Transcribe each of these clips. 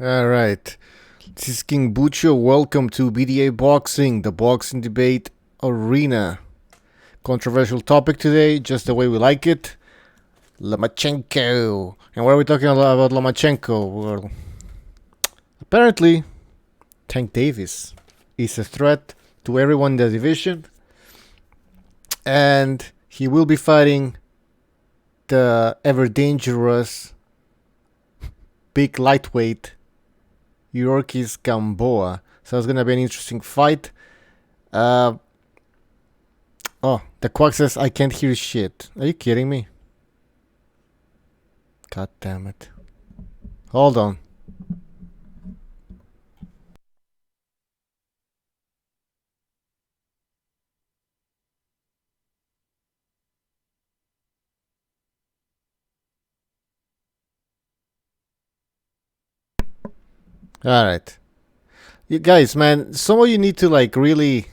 Alright, this is King Bucho. Welcome to BDA Boxing, the boxing debate arena. Controversial topic today, just the way we like it. Lomachenko. And why are we talking a lot about Lomachenko? Well, apparently, Tank Davis is a threat to everyone in the division. And he will be fighting the ever dangerous big lightweight Yorkis Gamboa. So it's gonna be an interesting fight. Oh, the Quack says I can't hear shit. Are you kidding me? God damn it. Hold on. Alright. You guys, man, some of you need to like really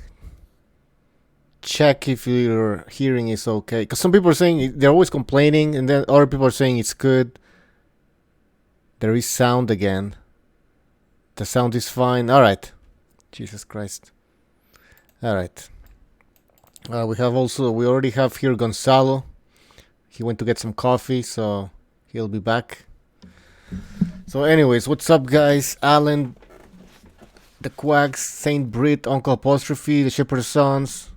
check if your hearing is okay. Because some people are saying they're always complaining, and then other people are saying it's good. There is sound again. The sound is fine. Alright. Jesus Christ. Alright. We already have here Gonzalo. He went to get some coffee, so he'll be back. So anyways, what's up guys? Alan, the Quacks, Saint Brit, Uncle Apostrophe, the Shepherd's Sons,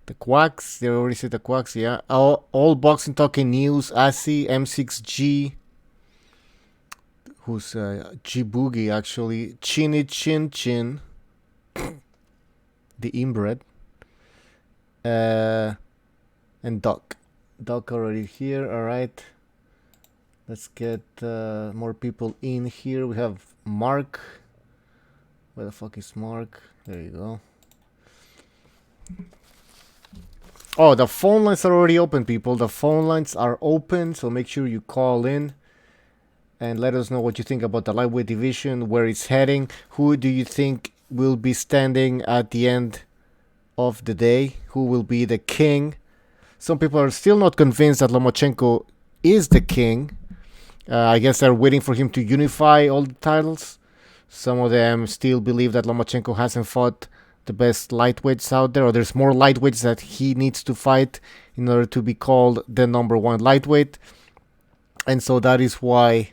the Quacks, they already said the Quacks, yeah. All Boxing Talking News, Asi, M6G, who's G Boogie actually, Chinny Chin Chin, the inbred, and Doc. Doc already here, alright. Let's get more people in here. We have Mark. Where the fuck is Mark? There you go. Oh, the phone lines are already open, people. The phone lines are open, so make sure you call in and let us know what you think about the lightweight division, where it's heading. Who do you think will be standing at the end of the day? Who will be the king? Some people are still not convinced that Lomachenko is the king. I guess they're waiting for him to unify all the titles. Some of them still believe that Lomachenko hasn't fought the best lightweights out there, or there's more lightweights that he needs to fight in order to be called the number one lightweight. And so that is why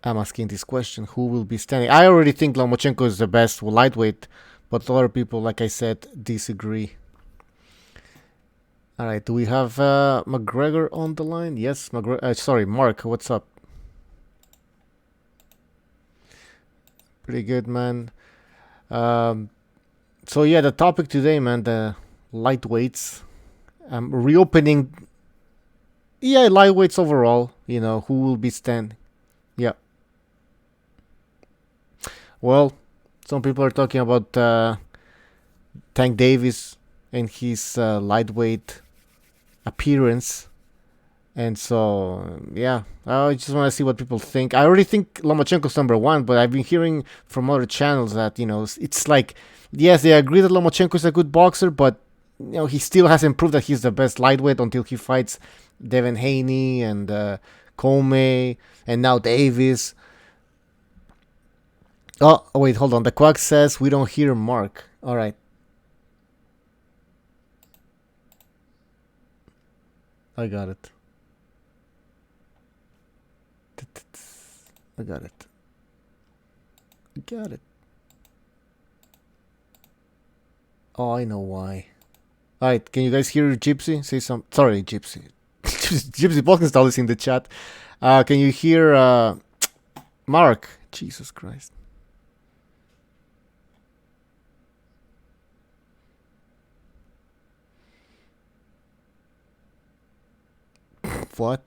I'm asking this question. Who will be standing? I already think Lomachenko is the best lightweight, but a lot of people, like I said, disagree. Alright, do we have McGregor on the line? Yes, sorry, Mark, what's up? Pretty good, man. So yeah, the topic today, man, the lightweights. Reopening. Yeah, lightweights overall. You know who will be standing. Yeah. Well, some people are talking about Tank Davis and his lightweight appearance. And so, yeah, I just want to see what people think. I already think Lomachenko's number one, but I've been hearing from other channels that, you know, it's like, yes, they agree that Lomachenko is a good boxer, but, you know, he still hasn't proved that he's the best lightweight until he fights Devin Haney and Comey and now Davis. Oh, wait, hold on. The Quack says we don't hear Mark. All right. I got it. I got it. I got it. Oh, I know why. Alright, can you guys hear Gypsy? Say some. Sorry, Gypsy. Gypsy Balkanstall is in the chat. Can you hear Mark? Jesus Christ. What?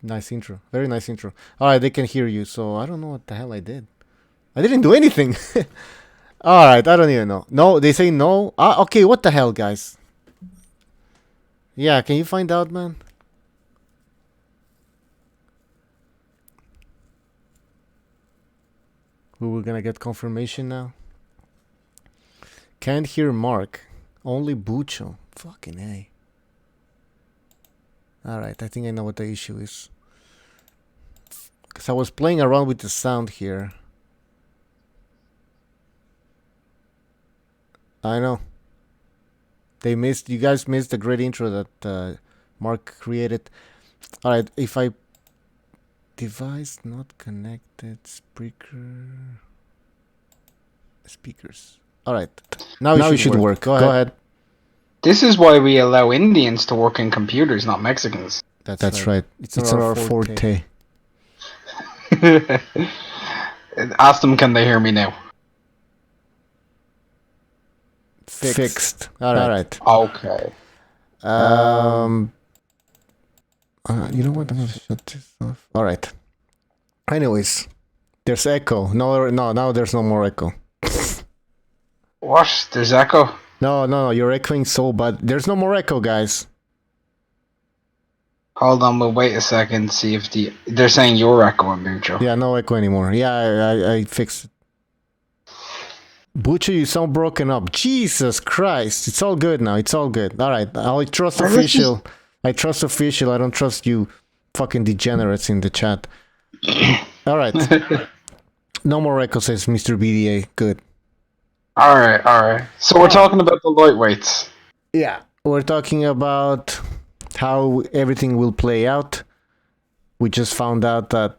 Nice intro. Very nice intro. Alright, they can hear you, so I don't know what the hell I did. I didn't do anything. Alright, I don't even know. No, they say no. Okay, what the hell, guys? Yeah, can you find out, man? We're gonna get confirmation now. Can't hear Mark. Only Bucho. Fucking A. Alright, I think I know what the issue is. Because I was playing around with the sound here. I know. You guys missed the great intro that Mark created. Alright, if I... Device not connected, speakers. Alright, now it should work. Go ahead. This is why we allow Indians to work in computers, not Mexicans. That's right. It's our forte. Ask them, can they hear me now? Fixed. Alright. Okay. You know what? I'm gonna shut this off. Alright. Anyways, there's echo. No, now there's no more echo. What? There's echo? No, you're echoing so bad. There's no more echo, guys. Hold on, we'll wait a second, see if they're saying you're echoing, Bucho. Yeah, no echo anymore. Yeah, I fixed it. Bucho, you sound broken up. Jesus Christ. It's all good now. It's all good. Alright, I trust official. I trust official. I don't trust you fucking degenerates in the chat. Alright. No more echo, says Mr. BDA. Good. Alright. So we're talking about the lightweights. Yeah. We're talking about how everything will play out. We just found out that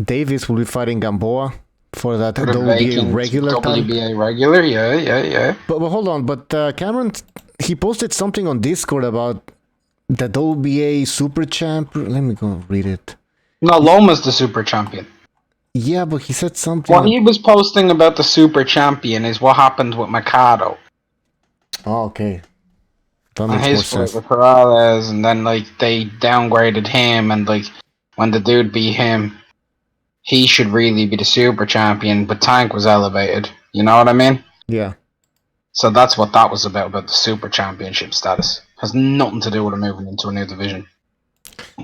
Davis will be fighting Gamboa for that WBA regular title. WBA regular, yeah. But hold on, Cameron, he posted something on Discord about the WBA Super Champ. Let me go read it. No, Loma's the Super Champion. Yeah, but he said something. What he was posting about the Super Champion is what happened with Mikado. Oh, okay. That makes more sense. With Peralez, and then they downgraded him, and when the dude beat him, he should really be the Super Champion, but Tank was elevated. You know what I mean? Yeah. So that's what that was about the Super Championship status. Has nothing to do with him moving into a new division.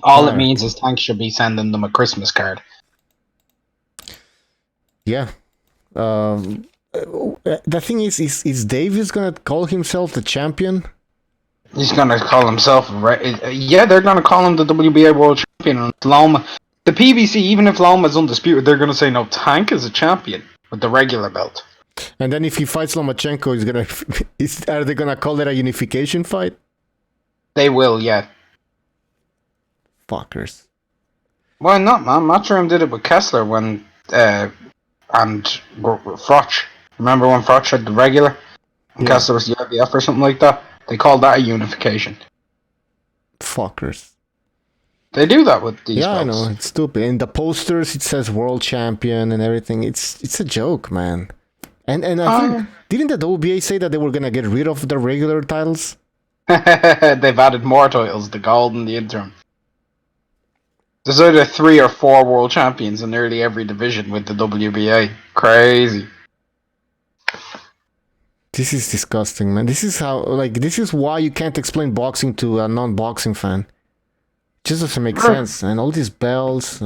All it means is Tank should be sending them a Christmas card. Yeah. The thing is Davis gonna call himself the champion? He's gonna call himself... Yeah, they're gonna call him the WBA World Champion. And Loma... The PBC, even if Loma's undisputed, they're gonna say, no, Tank is a champion with the regular belt. And then if he fights Lomachenko, are they gonna call it a unification fight? They will, yeah. Fuckers. Why not, man? Matchroom did it with Kessler when... and Froch. Remember when Froch had the regular? And Kessler was the IBF or something like that? They called that a unification. Fuckers. They do that with these belts. I know. It's stupid. In the posters, it says world champion and everything. It's a joke, man. And I think... Didn't the WBA say that they were going to get rid of the regular titles? They've added more titles, the gold and the interim. There's either 3 or 4 world champions in nearly every division with the WBA. Crazy. This is disgusting, man. This is this is why you can't explain boxing to a non-boxing fan. It just doesn't make sense. And all these belts...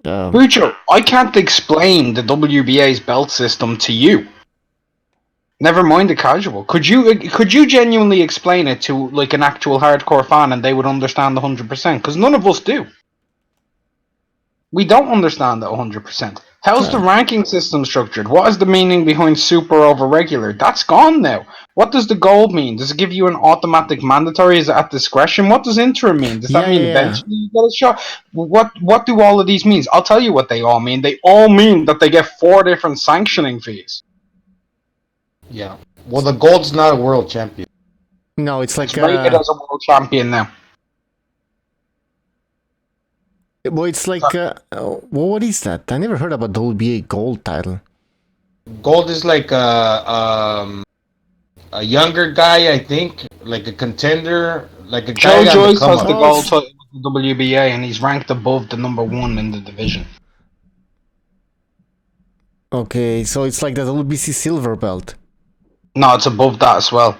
Bucho, I can't explain the WBA's belt system to you. Never mind the casual. Could you genuinely explain it to an actual hardcore fan and they would understand 100%? Because none of us do. We don't understand that 100%. How's the ranking system structured? What is the meaning behind super over regular? That's gone now. What does the gold mean? Does it give you an automatic mandatory? Is it at discretion? What does interim mean? Does that mean eventually you get a shot? What do all of these mean? I'll tell you what they all mean. They all mean that they get 4 different sanctioning fees. Yeah. Well, the gold's not a world champion. No, it's like... It's rated as a world champion now. Well, it's like... what is that? I never heard about the WBA gold title. Gold is like a younger guy, I think. Like a contender. Like a guy Joe Joyce has the gold title with the WBA and he's ranked above the number 1 in the division. Okay, so it's like the WBC silver belt. No, it's above that as well.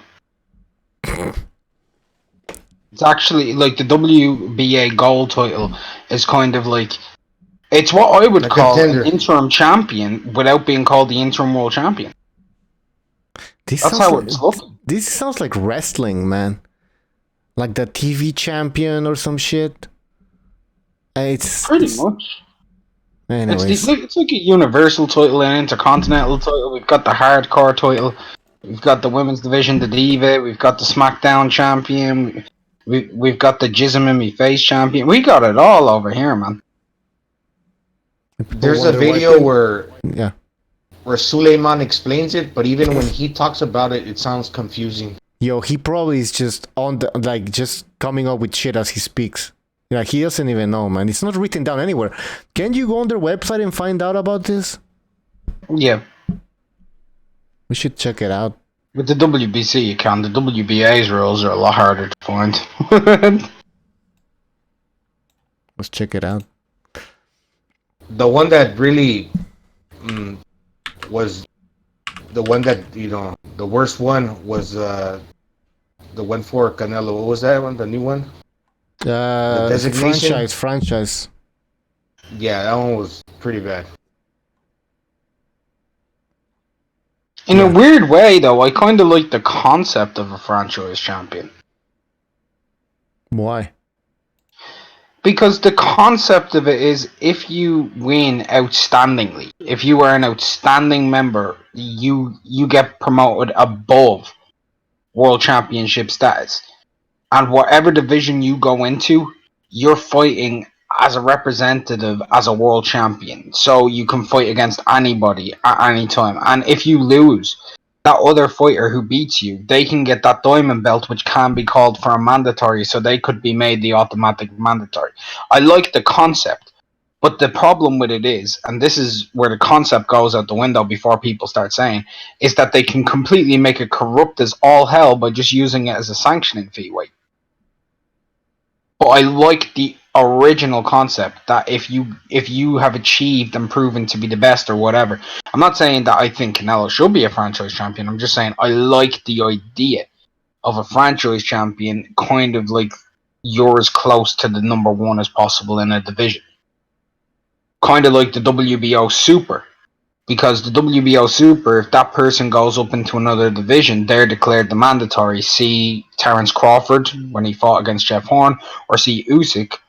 It's actually the WBA gold title is kind of it's what I would call an interim champion without being called the interim world champion. That's how it's looking. This sounds like wrestling, man. like the TV champion or some shit. Pretty much. Anyways. It's like a universal title, an intercontinental title. We've got the hardcore title. We've got the women's division, the Diva. We've got the SmackDown champion. We've got the Jism in Me Face champion. We got it all over here, man. There's a video where Yeah. where Suleiman explains it, but even when he talks about it, it sounds confusing. Yo, he probably is just on the like just coming up with shit as he speaks. Yeah, he doesn't even know, man. It's not written down anywhere. Can you go on their website and find out about this? Yeah. We should check it out. With the WBC, you can. The WBA's rules are a lot harder to find. Let's check it out. The one that really was the one that, you know, the worst one was the one for Canelo. What was that one? The new one? The designation? Franchise. Yeah, that one was pretty bad. In a weird way, though, I kind of like the concept of a franchise champion. Why? Because the concept of it is, if you win outstandingly, if you are an outstanding member, you get promoted above world championship status. And whatever division you go into, you're fighting as a representative as a world champion. So you can fight against anybody at any time. And if you lose, that other fighter who beats you, they can get that diamond belt, which can be called for a mandatory, so they could be made the automatic mandatory. I like the concept, but the problem with it is, and this is where the concept goes out the window before people start saying, is that they can completely make it corrupt as all hell by just using it as a sanctioning fee weight. But I like the original concept that if you have achieved and proven to be the best or whatever. I'm not saying that I think Canelo should be a franchise champion. I'm just saying I like the idea of a franchise champion, kind of like you're as close to the number one as possible in a division. Kind of like the WBO Super. Because the WBO Super, if that person goes up into another division, they're declared the mandatory. See Terence Crawford when he fought against Jeff Horn, or see Usyk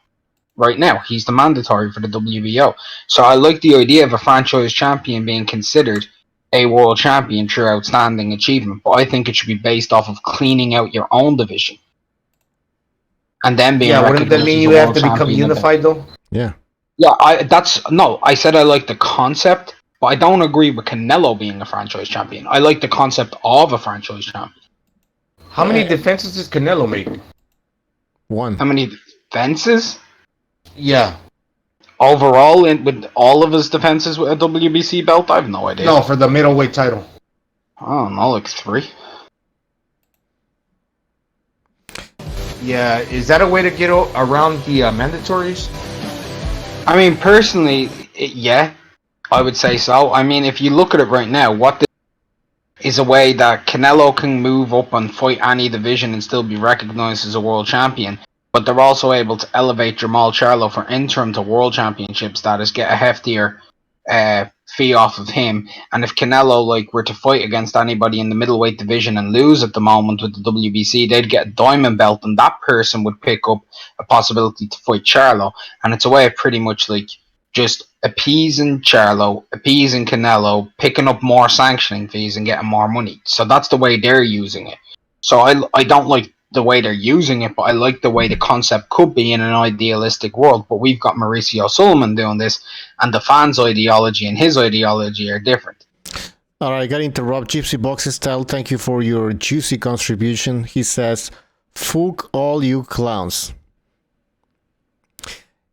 right now. He's the mandatory for the WBO. So I like the idea of a franchise champion being considered a world champion through outstanding achievement, but I think it should be based off of cleaning out your own division. And then being wouldn't that mean you have to become unified though? Yeah. Yeah, I said I like the concept, but I don't agree with Canelo being a franchise champion. I like the concept of a franchise champion. How many defenses does Canelo make? One. How many defenses? Yeah. Overall, with all of his defenses with a WBC belt? I have no idea. No, for the middleweight title. I don't know, like 3. Yeah, is that a way to get around the mandatories? I mean, personally, yeah, I would say so. I mean, if you look at it right now, what is a way that Canelo can move up and fight any division and still be recognized as a world champion, but they're also able to elevate Jamal Charlo for interim to world championship status, get a heftier fee off of him. And if Canelo were to fight against anybody in the middleweight division and lose at the moment with the WBC, they'd get a diamond belt, and that person would pick up a possibility to fight Charlo. And it's a way of pretty much just appeasing Charlo, appeasing Canelo, picking up more sanctioning fees and getting more money. So that's the way they're using it. So I don't like the way they're using it, but I like the way the concept could be in an idealistic world. But we've got Mauricio Sullivan doing this, and the fans' ideology and his ideology are different. All right, I got to interrupt. Gypsy Boxing Style, thank you for your juicy contribution. He says, "Fuck all you clowns."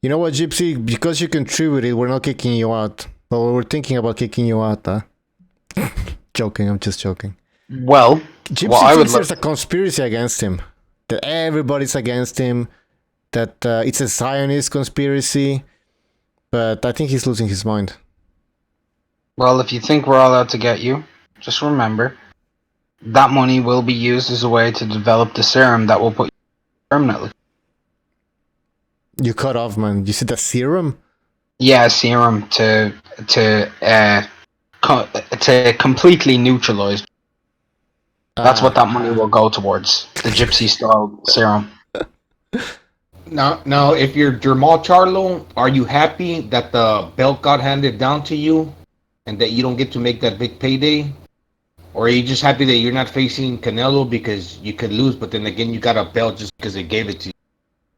You know what, Gypsy? Because you contributed, we're not kicking you out. But we're thinking about kicking you out, huh? Joking, I'm just joking. Well, Gypsy thinks there's a conspiracy against him. That everybody's against him. That it's a Zionist conspiracy. But I think he's losing his mind. Well, if you think we're all out to get you, just remember, that money will be used as a way to develop the serum that will put you permanently. You cut off, man. You said the serum? Yeah, serum to completely neutralize. That's what that money will go towards. The gypsy style serum. Now, if you're Jermall Charlo, are you happy that the belt got handed down to you, and that you don't get to make that big payday? Or are you just happy that you're not facing Canelo because you could lose, but then again you got a belt just because they gave it to you?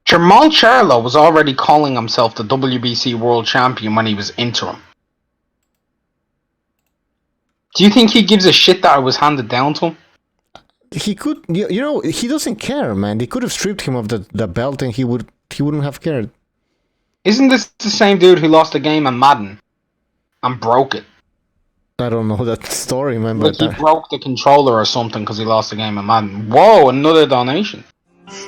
Jamal Charlo was already calling himself the WBC World Champion when he was interim. Do you think he gives a shit that it was handed down to him? He could, he doesn't care, man. They could have stripped him of the belt, and he wouldn't have cared. Isn't this the same dude who lost a game in Madden and broke it? I don't know that story, man. Like But he broke the controller or something because he lost a game in Madden. Whoa, another donation.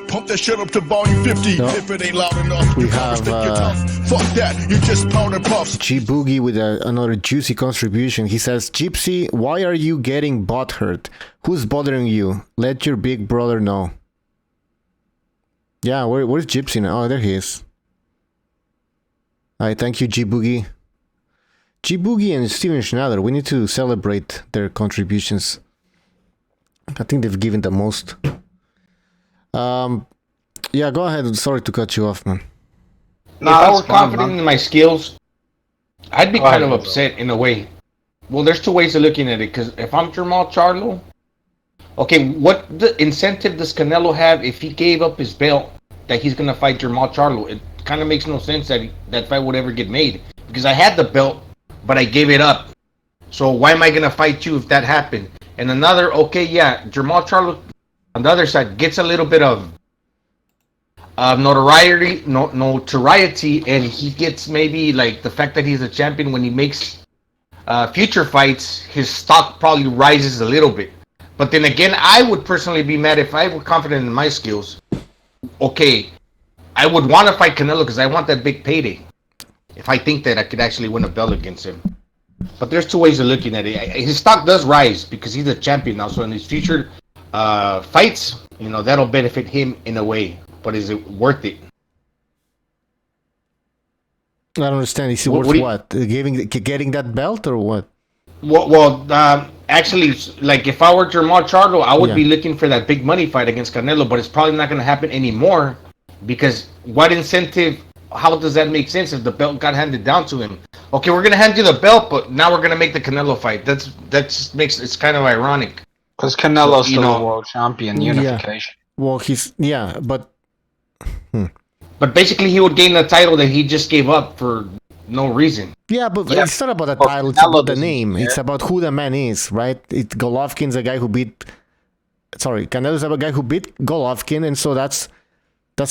Pump that shit up to volume 50. No. If it ain't loud enough, We you have, think you're tough. Fuck that, you just powder puffs. G Boogie with another juicy contribution. He says, Gypsy, why are you getting butthurt? Who's bothering you? Let your big brother know. Yeah, where's Gypsy now? Oh, there he is. Alright, thank you, G Boogie. G Boogie and Steven Schneider, we need to celebrate their contributions. I think they've given the most. Yeah, go ahead. Sorry to cut you off, man. If I were that's fine, confident man. in my skills, I'd be Go kind ahead, of bro. upset in a way. Well, there's two ways of looking at it. Because if I'm Jermall Charlo, okay, what the incentive does Canelo have if he gave up his belt that he's gonna fight Jermall Charlo? It kind of makes no sense that that fight would ever get made, because I had the belt, but I gave it up. So why am I gonna fight you if that happened? And another, okay, yeah, Jermall Charlo on the other side gets a little bit of notoriety, and he gets maybe like the fact that he's a champion. When he makes future fights, his stock probably rises a little bit. But then again, I would personally be mad if I were confident in my skills. Okay, I would want to fight Canelo because I want that big payday. If I think that I could actually win a belt against him. But there's two ways of looking at it. His stock does rise because he's a champion now. So in his future fights, that'll benefit him in a way. But is it worth it? I don't understand. Is it worth what? Getting that belt or what? Well, actually, like if I were Jermall Charlo, I would be looking for that big money fight against Canelo, but it's probably not going to happen anymore because what incentive? How does that make sense if the belt got handed down to him? Okay, we're going to hand you the belt, but now we're going to make the Canelo fight. That just makes it's kind of ironic. Because Canelo's still a world champion, unification. Well, but. But basically, he would gain the title that he just gave up for no reason. Yeah, but it's not about the title, it's about the name. It's about who the man is, right? Golovkin's a guy who beat... Sorry, Canelo's a guy who beat Golovkin, and so that's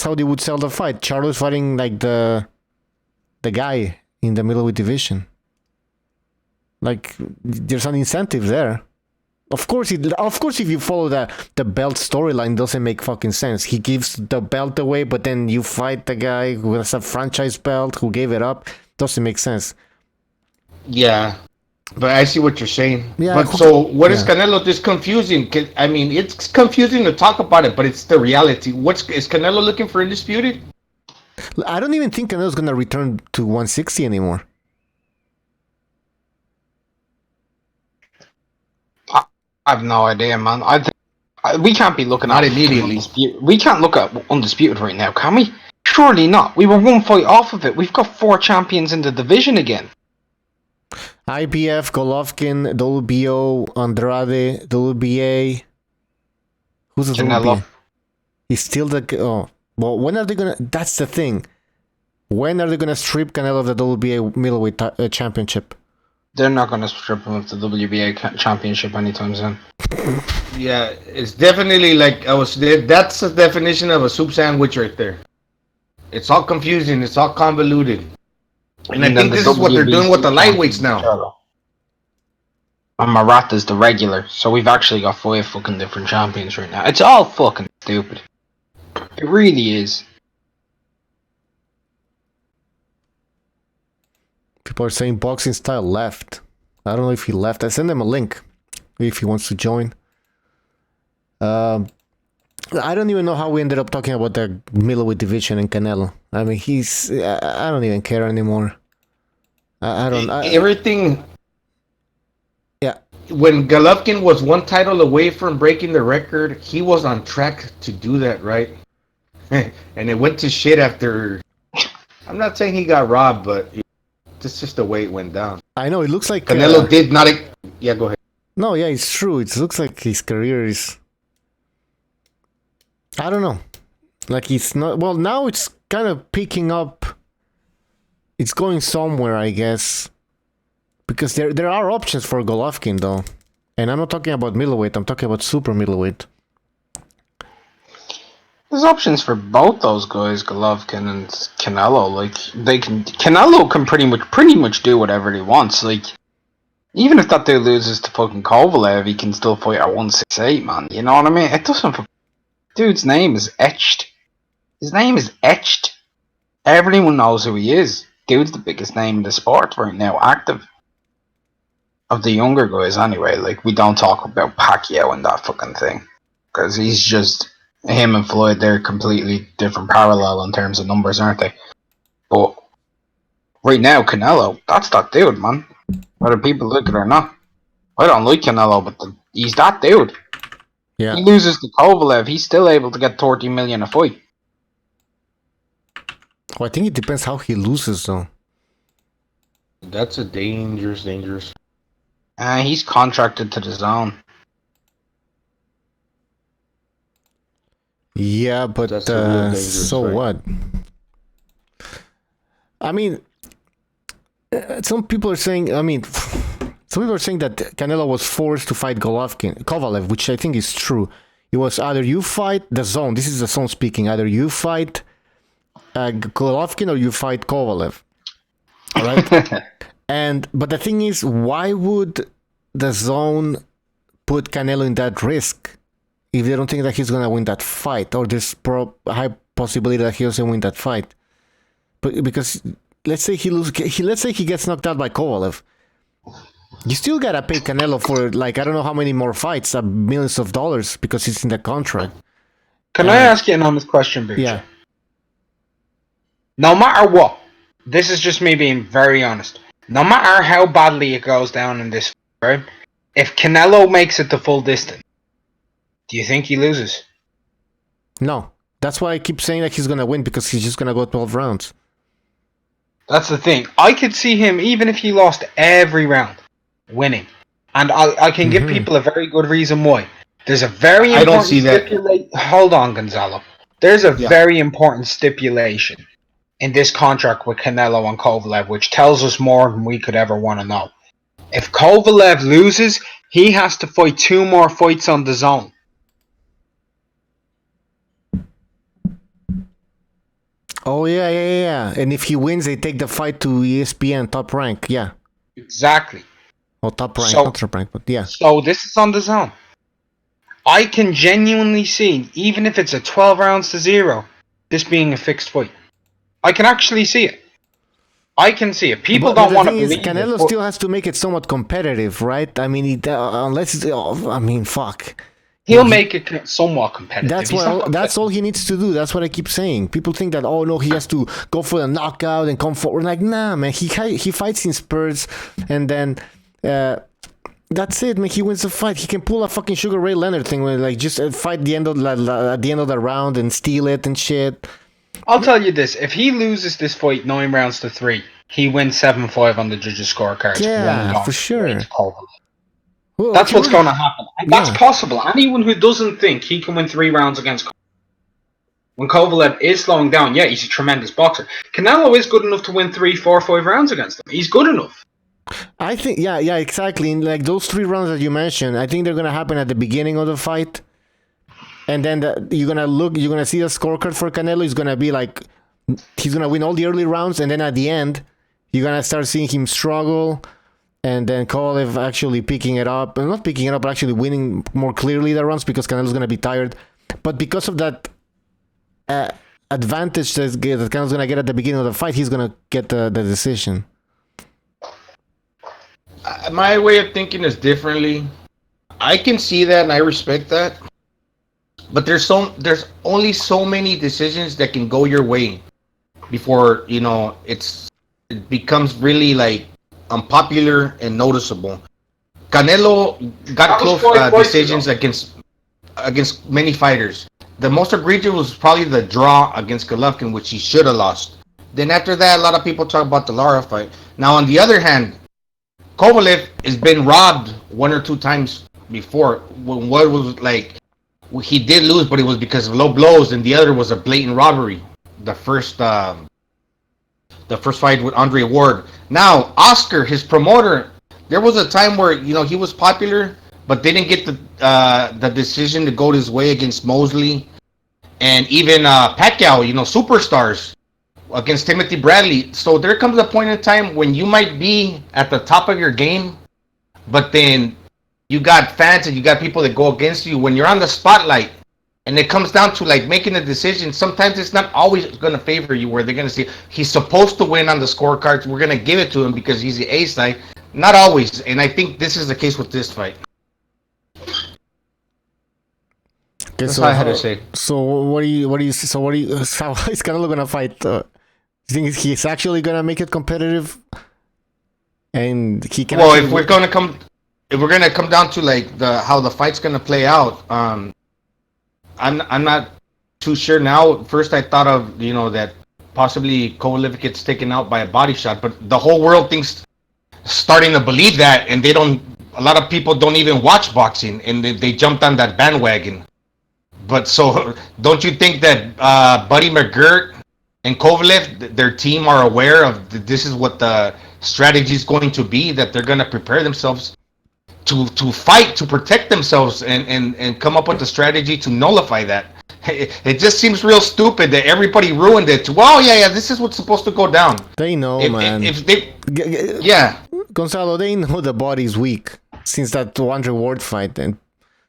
how they would sell the fight. Charlo's fighting like the guy in the middleweight division. Like, there's an incentive there. Of course, if you follow the belt storyline, it doesn't make fucking sense. He gives the belt away, but then you fight the guy who has a franchise belt, who gave it up. Doesn't make sense. Yeah, but I see what you're saying. Yeah, but so what is Canelo? This confusing. I mean, it's confusing to talk about it, but it's the reality. Is Canelo looking for undisputed? I don't even think Canelo's gonna return to 160 anymore. I have no idea, man. I think we can't be looking Not at immediately. We can't look at undisputed right now, can we? Surely not. We were one fight off of it. We've got 4 champions in the division again. IBF, Golovkin, WBO, Andrade, WBA. Who's the Canelo. WBA? He's still the... Oh, well, when are they gonna... That's the thing. When are they gonna strip Canelo of the WBA middleweight championship? They're not going to strip him of the WBA championship anytime soon. Yeah, it's definitely like that's the definition of a soup sandwich right there. It's all confusing. It's all convoluted. And I think this is what they're doing with the lightweights now. And Marat is the regular, so we've actually got 5 fucking different champions right now. It's all fucking stupid. It really is. People are saying boxing style left. I don't know if he left. I sent him a link if he wants to join. I don't even know how we ended up talking about the middleweight division and Canelo. I mean, I don't even care anymore. Everything. Yeah. When Golovkin was one title away from breaking the record, he was on track to do that, right? and it went to shit after. I'm not saying he got robbed, but it's just the way it went down. I know it looks like Canelo did not. Yeah, go ahead. No, yeah, it's true. It looks like his career is. I don't know. Like it's not. Well, now it's kind of picking up. It's going somewhere, I guess. Because there are options for Golovkin though, and I'm not talking about middleweight. I'm talking about super middleweight. There's options for both those guys, Golovkin and Canelo. Like Canelo can pretty much do whatever he wants. Like even if that dude loses to fucking Kovalev, he can still fight at 168, man. You know what I mean? It doesn't. Dude's name is etched. His name is etched. Everyone knows who he is. Dude's the biggest name in the sport right now, active. Of the younger guys, anyway. Like we don't talk about Pacquiao and that fucking thing, because he's just. Him and Floyd, they're completely different parallel in terms of numbers, aren't they? But right now, Canelo, that's that dude, man. Whether people like it or not. I don't like Canelo, but he's that dude. Yeah. He loses to Kovalev, he's still able to get 30 million a fight. Well, I think it depends how he loses, though. That's a dangerous. He's contracted to the zone. Yeah, but That's a real dangerous so fight. what? I mean, some people are saying. I mean, some people are saying that Canelo was forced to fight Kovalev, which I think is true. It was either you fight the zone. This is the zone speaking. Either you fight Golovkin or you fight Kovalev, right? But the thing is, why would the zone put Canelo in that risk? If they don't think that he's gonna win that fight, or there's high possibility that he doesn't win that fight, but because let's say let's say he gets knocked out by Kovalev, you still gotta pay Canelo for like I don't know how many more fights, millions of dollars, because it's in the contract. Can I ask you an honest question, Butcher? Yeah. No matter what, this is just me being very honest. No matter how badly it goes down in this fight, right? If Canelo makes it the full distance, do you think he loses? No, that's why I keep saying that he's gonna win, because he's just gonna go 12 rounds. That's the thing. I could see him, even if he lost every round, winning. And I can give people a very good reason why. There's a very important I don't see that. Hold on, Gonzalo. There's a very important stipulation in this contract with Canelo and Kovalev, which tells us more than we could ever want to know. If Kovalev loses, he has to fight 2 more fights on the zone. Oh yeah. And if he wins, they take the fight to ESPN Top Rank. Yeah. Exactly. Well, Top Rank, So- not Top Rank, but yeah. So this is on the zone. I can genuinely see, even if it's a 12 rounds to 0, this being a fixed fight. I can actually see it. I can see it. People But don't the want to thing is, believe Canelo it. but- still has to make it somewhat competitive, right? I mean, fuck. He'll make it somewhat competitive. That's He's not that's all he needs to do. That's what I keep saying. People think that he has to go for the knockout and come forward. Like, nah, man. He fights in spurts, and then that's it, man. He wins the fight. He can pull a fucking Sugar Ray Leonard thing, where like just fight at the end of the round and steal it and shit. I'll tell you this: if he loses this fight 9 rounds to 3, he wins 7-5 on the judges' scorecards. Yeah, One for sure. to Kovalev. Well, That's if what's you- going to happen. And that's Yeah. possible. Anyone who doesn't think he can win 3 rounds against when Kovalev is slowing down, yeah, he's a tremendous boxer. Canelo is good enough to win 3, 4, 5 rounds against him. He's good enough. I think, yeah, exactly. In like those 3 rounds that you mentioned, I think they're gonna happen at the beginning of the fight, and then you're gonna see the scorecard for Canelo. He's gonna be like, he's gonna win all the early rounds, and then at the end, you're gonna start seeing him struggle, and then Kovalev actually picking it up, and not picking it up, but actually winning more clearly the rounds, because Canelo's gonna be tired. But because of that advantage that Canelo's gonna get at the beginning of the fight, he's gonna get the decision. My way of thinking is differently. I can see that and I respect that. But there's only so many decisions that can go your way before, it becomes really like unpopular and noticeable. Canelo got That was close 5 fights decisions against many fighters. The most egregious was probably the draw against Golovkin, which he should have lost. Then after that, a lot of people talk about the Lara fight. Now, on the other hand, Kovalev has been robbed one or two times before. When what was like, he did lose, but it was because of low blows, and the other was a blatant robbery. The first fight with Andre Ward. Now, Oscar, his promoter, there was a time where he was popular, but they didn't get the decision to go his way against Mosley, and even Pacquiao, superstars against Timothy Bradley. So there comes a point in time when you might be at the top of your game, but then you got fans and you got people that go against you. When you're on the spotlight, and it comes down to like making a decision, sometimes it's not always going to favor you, where they're going to say he's supposed to win on the scorecards, we're going to give it to him because he's the A side. Not always, and I think this is the case with this fight. Okay, That's all I had to say. So how is Canelo gonna fight? Do you think he's actually gonna make it competitive? And he can. Well, if we're gonna come down to like how the fight's gonna play out, I'm not too sure now. First, I thought of that possibly Kovalev gets taken out by a body shot, but the whole world starting to believe that, and they don't. A lot of people don't even watch boxing, and they jumped on that bandwagon. But so, don't you think that Buddy McGirt and Kovalev, their team, are aware of this is what the strategy is going to be? That they're going to prepare themselves to fight, to protect themselves, and come up with a strategy to nullify that. It just seems real stupid that everybody ruined it. Well, yeah, this is what's supposed to go down. They know, man. Yeah, Gonzalo, they know the body's weak since that Andre Ward fight, and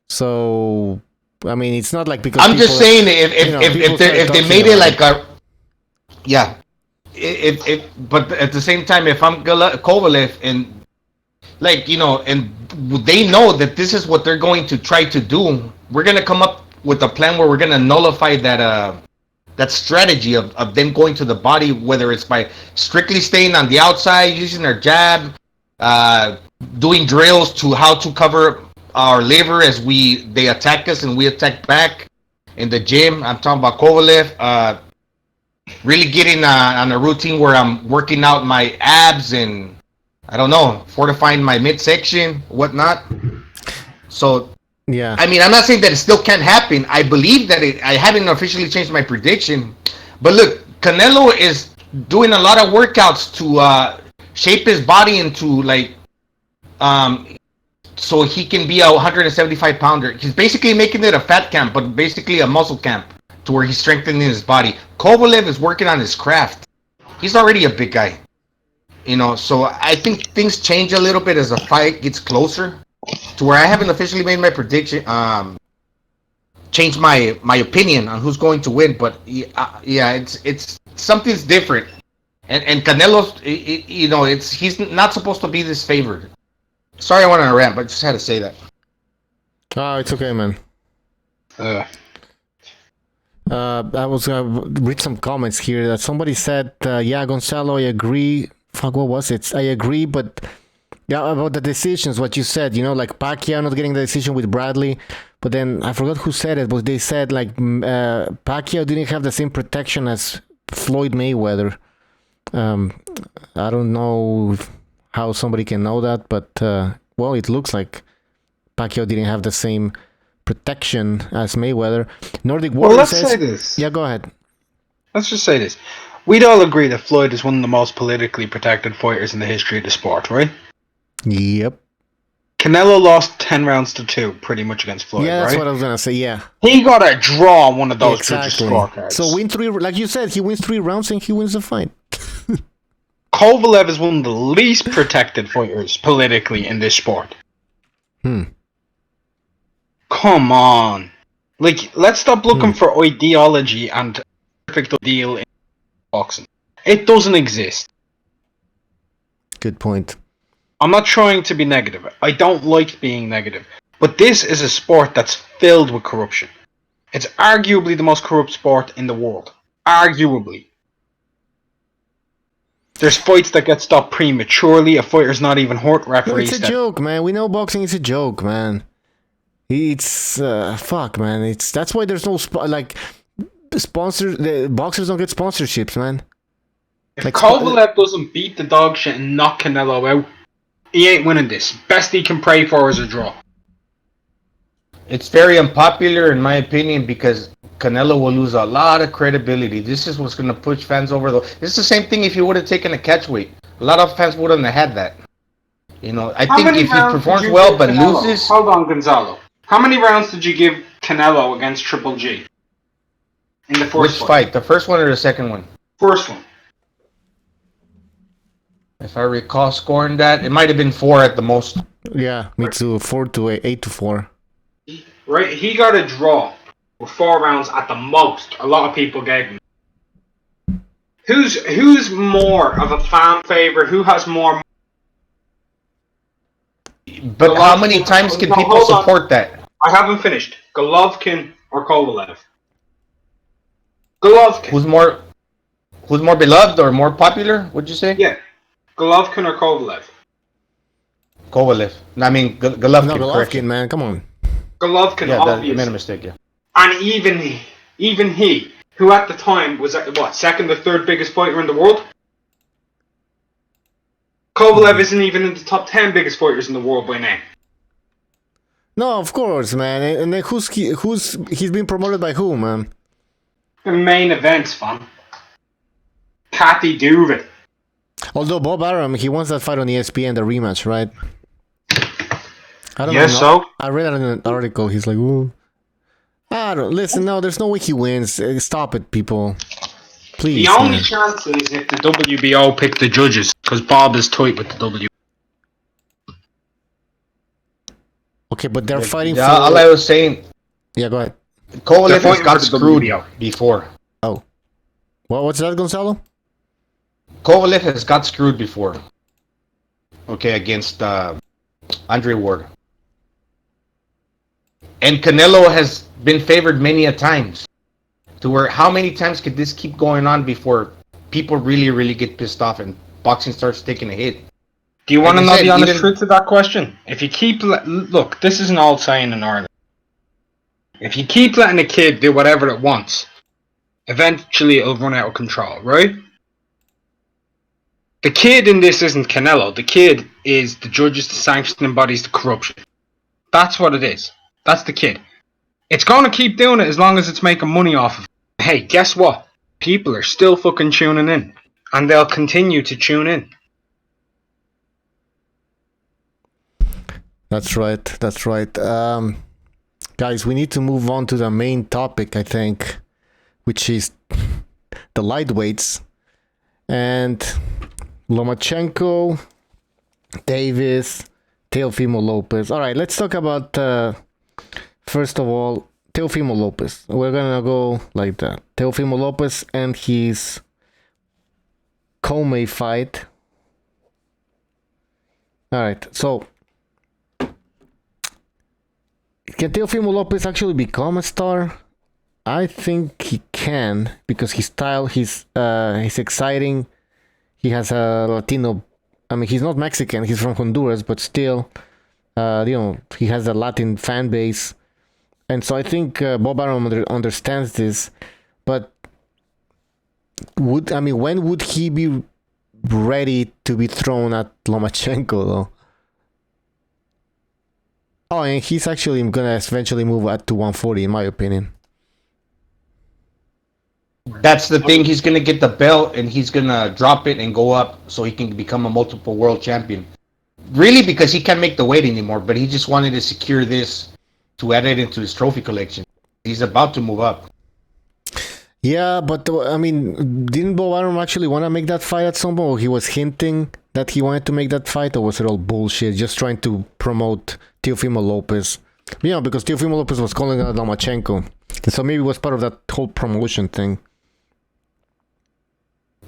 so. I mean, it's not like because I'm just saying if they made it like a but at the same time, if I'm Kovalev and and they know that this is what they're going to try to do, we're gonna come up with a plan where we're gonna nullify that strategy of them going to the body, whether it's by strictly staying on the outside, using their jab, doing drills to how to cover our liver as they attack us and we attack back in the gym. I'm talking about Kovalev. Really getting on a routine where I'm working out my abs and I don't know, fortifying my midsection, whatnot. So yeah, I mean, I'm not saying that it still can't happen. I believe that I haven't officially changed my prediction, but look, Canelo is doing a lot of workouts to shape his body into so he can be a 175 pounder. He's basically making it a fat camp, but basically a muscle camp to where he's strengthening his body. Kovalev is working on his craft. He's already a big guy, so I think things change a little bit as the fight gets closer to where I haven't officially made my prediction, changed my opinion on who's going to win, but it's something's different. And Canelo's, he's not supposed to be this favored. Sorry I went on a rant, but just had to say that. Oh, it's okay, man. I was gonna read some comments here that somebody said, yeah, Gonzalo, I agree. Fuck, what was it? I agree, but yeah, about the decisions, what you said, like Pacquiao not getting the decision with Bradley, but then I forgot who said it, but they said Pacquiao didn't have the same protection as Floyd Mayweather. I don't know how somebody can know that, but well, it looks like Pacquiao didn't have the same protection as Mayweather. Nordic Warrior let's says, say this. Yeah, go ahead. Let's just say this. We'd all agree that Floyd is one of the most politically protected fighters in the history of the sport, right? Yep. Canelo lost 10 rounds to 2 pretty much against Floyd, Yeah, that's right? what I was going to say, yeah. He got a draw on one of those Exactly. scorecards. So win 3, like you said, he wins 3 rounds and he wins the fight. Kovalev is one of the least protected fighters politically in this sport. Come on. Let's stop looking for ideology and perfect ideal in boxing. It doesn't exist. Good point. I'm not trying to be negative. I don't like being negative. But this is a sport that's filled with corruption. It's arguably the most corrupt sport in the world. Arguably. There's fights that get stopped prematurely. A fighter's not even hurt. No, Referees. it's a joke, man. We know boxing is a joke, man. It's fuck, man. That's why there's no sponsors. The boxers don't get sponsorships, man. If Like, Kovalev doesn't beat the dog shit and knock Canelo out, he ain't winning this. Best he can pray for is a draw. It's very unpopular in my opinion because Canelo will lose a lot of credibility. This is what's going to push fans over the. It's the same thing if you would have taken a catch weight. A lot of fans wouldn't have had that. You know, I think if he performs well but loses. Hold on, Gonzalo. How many rounds did you give Canelo against Triple G? In the first fight? The first one or the second one? First one. If I recall scoring that, it might have been 4 at the most. Yeah, me too. 8-4. Right, he got a draw with 4 rounds at the most. A lot of people gave him. Who's more of a fan favorite? Who has more? But how many times can people support that? I haven't finished. Golovkin or Kovalev? Golovkin. Who's more beloved or more popular? Would you say? Yeah, Golovkin or Kovalev? Kovalev. I mean, Golovkin. No, Golovkin, man. Come on. Golovkin, yeah, obviously. I made a mistake, yeah. And even he, who at the time was second or third biggest fighter in the world. Kovalev isn't even in the top 10 biggest fighters in the world by name. No, of course, man. And then he's been promoted by who, man? The main events, fam. Cathy Duvet. Although Bob Arum, he wants that fight on ESPN, the rematch, right? I don't Yes, know. so? I read it in an article. He's like, ooh. I don't listen. No, there's no way he wins. Stop it, people. Please. The only chance is if the WBO pick the judges, because Bob is tight with the W. Okay, but they're fighting yeah, for. All I was saying. Yeah, go ahead. Kovalev has got screwed before. Oh. What's that, Gonzalo? Kovalev has got screwed before. Okay, against Andre Ward. And Canelo has been favored many a times. To where how many times could this keep going on before people really, really get pissed off and boxing starts taking a hit? Do you want to know the honest truth to that question? If you keep... Look, this is an old saying in Ireland. If you keep letting a kid do whatever it wants, eventually it'll run out of control, right? The kid in this isn't Canelo. The kid is the judges, the sanctioning bodies, the corruption. That's what it is. That's the kid. It's going to keep doing it as long as it's making money off of it. Hey, guess what? People are still fucking tuning in. And they'll continue to tune in. That's right. That's right. Guys, we need to move on to the main topic, I think, which is the lightweights. And Lomachenko, Davis, Teofimo Lopez. All right, let's talk about, first of all, Teofimo Lopez. We're going to go like that. Teofimo Lopez and his Comey fight. All right, so can Teofimo Lopez actually become a star? I think he can, because his style, he's exciting. He has a Latino. I mean, he's not Mexican. He's from Honduras, but still, he has a Latin fan base, and so I think Bob Arum understands this. But when would he be ready to be thrown at Lomachenko, though? Oh, and he's actually gonna eventually move to 140, in my opinion. That's the thing. He's gonna get the belt and he's gonna drop it and go up so he can become a multiple world champion. Really, because he can't make the weight anymore, but he just wanted to secure this to add it into his trophy collection. He's about to move up. Yeah, but didn't Bob Arum actually want to make that fight at some point? Or he was hinting that he wanted to make that fight, or was it all bullshit? Just trying to promote Teofimo Lopez. Because Teofimo Lopez was calling out Lomachenko. And so maybe it was part of that whole promotion thing.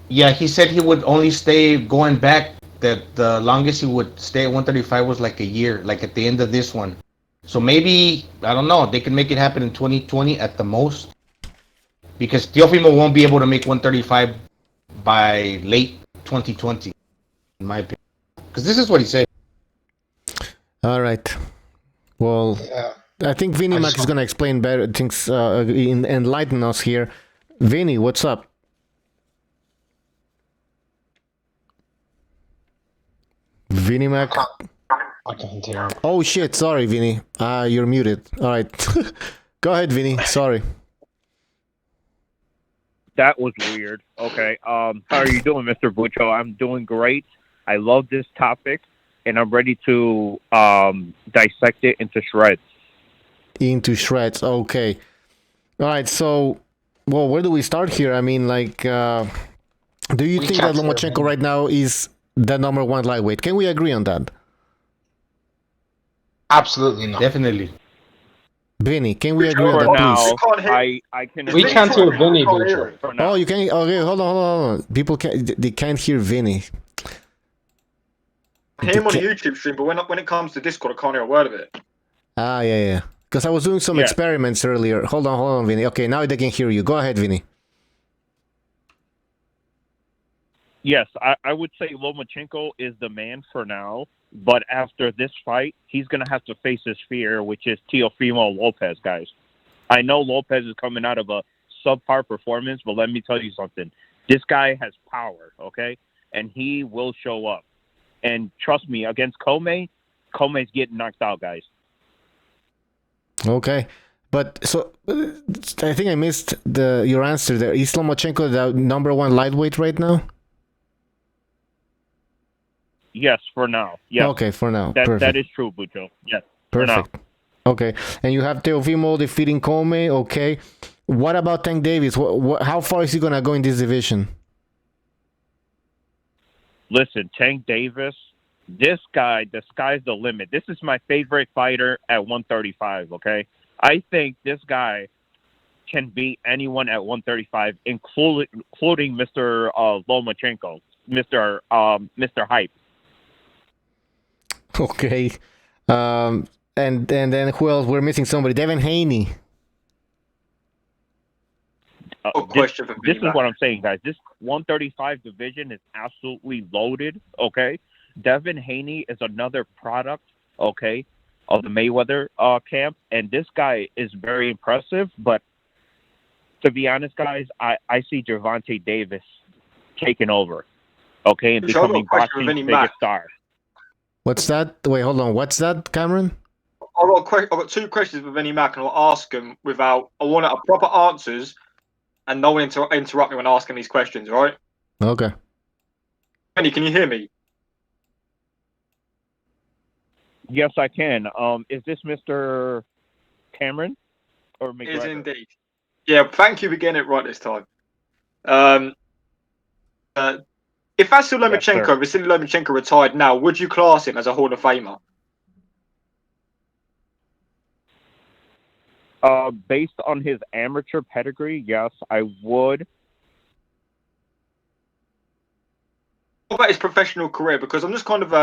Yeah, he said he would only stay going back, that the longest he would stay at 135 was like a year, like at the end of this one. So maybe, I don't know, they can make it happen in 2020 at the most. Because Teofimo won't be able to make 135 by late 2020, in my opinion. Because this is what he said. All right. Well, I think Vinny Mac is gonna explain better things, enlighten us here. Vinny, what's up? Vinny Mac. I can't hear. Oh shit! Sorry, Vinny. You're muted. All right. Go ahead, Vinny. Sorry. That was weird. Okay. How are you doing, Mr. Bucho? I'm doing great. I love this topic, and I'm ready to dissect it into shreds. Into shreds. Okay. All right. So, well, where do we start here? I mean, like, do you think that Lomachenko right now is the number one lightweight? Can we agree on that? Absolutely not. Definitely. Vinny, can we agree on For that, now, please? I can. We can't hear Vinny, Bucho. For now. Oh, you can. Okay, hold on. People they can't hear Vinny. I hear him on a YouTube stream, but when it comes to Discord, I can't hear a word of it. Yeah. Because I was doing some experiments earlier. Hold on, Vinny. Okay, now they can hear you. Go ahead, Vinny. Yes, I would say Lomachenko is the man for now, but after this fight, he's going to have to face his fear, which is Teofimo Lopez, guys. I know Lopez is coming out of a subpar performance, but let me tell you something. This guy has power, okay? And he will show up. And trust me, against Come's getting knocked out, guys. Okay. But, so, I think I missed your answer there. Is Lomachenko the number one lightweight right now? Yes, for now. Yes. Okay, for now. Perfect. That is true, Bucho. Yes. Perfect. Okay. And you have Teofimo defeating Come. Okay. What about Tank Davis? How far is he going to go in this division? Listen, Tank Davis, this guy, the sky's the limit. This is my favorite fighter at 135, okay? I think this guy can beat anyone at 135, including Mr. Lomachenko, Mr. Hype. Okay. And then who else? We're missing somebody. Devin Haney. This is what I'm saying, guys. This 135 division is absolutely loaded, okay? Devin Haney is another product, okay, of the Mayweather camp, and this guy is very impressive, but to be honest, guys, I see Gervonta Davis taking over, okay, and becoming boxing's biggest star. What's that? Wait, hold on. What's that, Cameron? I've got two questions for Vinny Mac, and I'll ask them without... I want proper answers, and no one interrupt me when asking these questions, all right? Okay. Vinny, can you hear me? Yes, I can. Is this Mr. Cameron or McGregor? It is indeed. Yeah, thank you for getting it right this time. If Vasyl Lomachenko retired now, would you class him as a Hall of Famer? Based on his amateur pedigree, yes, I would. What about his professional career? Because I'm just kind of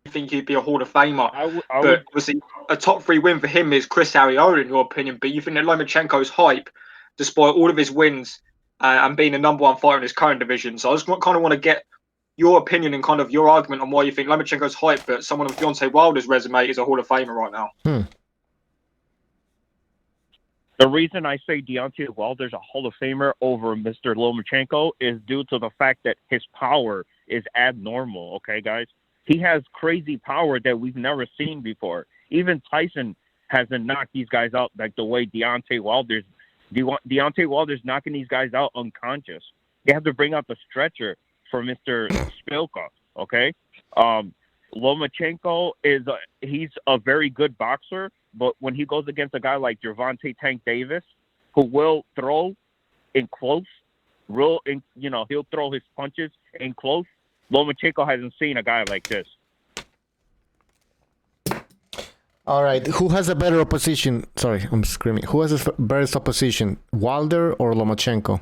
I think he'd be a Hall of Famer. But obviously, a top 3 win for him is Chris Ariola, in your opinion. But you think that Lomachenko's hype, despite all of his wins and being the number 1 fighter in his current division. So I just kind of want to get your opinion and kind of your argument on why you think Lomachenko's hype, but someone of Deontay Wilder's resume is a Hall of Famer right now. The reason I say Deontay Wilder's a Hall of Famer over Mr. Lomachenko is due to the fact that his power is abnormal, okay, guys? He has crazy power that we've never seen before. Even Tyson hasn't knocked these guys out like the way Deontay Wilder's knocking these guys out unconscious. They have to bring out the stretcher for Mr. Spilka, okay? Lomachenko he's a very good boxer, but when he goes against a guy like Gervonta Tank Davis, who will throw in close, he'll throw his punches in close. Lomachenko hasn't seen a guy like this. All right, who has a better opposition? Sorry, I'm screaming. Who has a better opposition, Wilder or Lomachenko?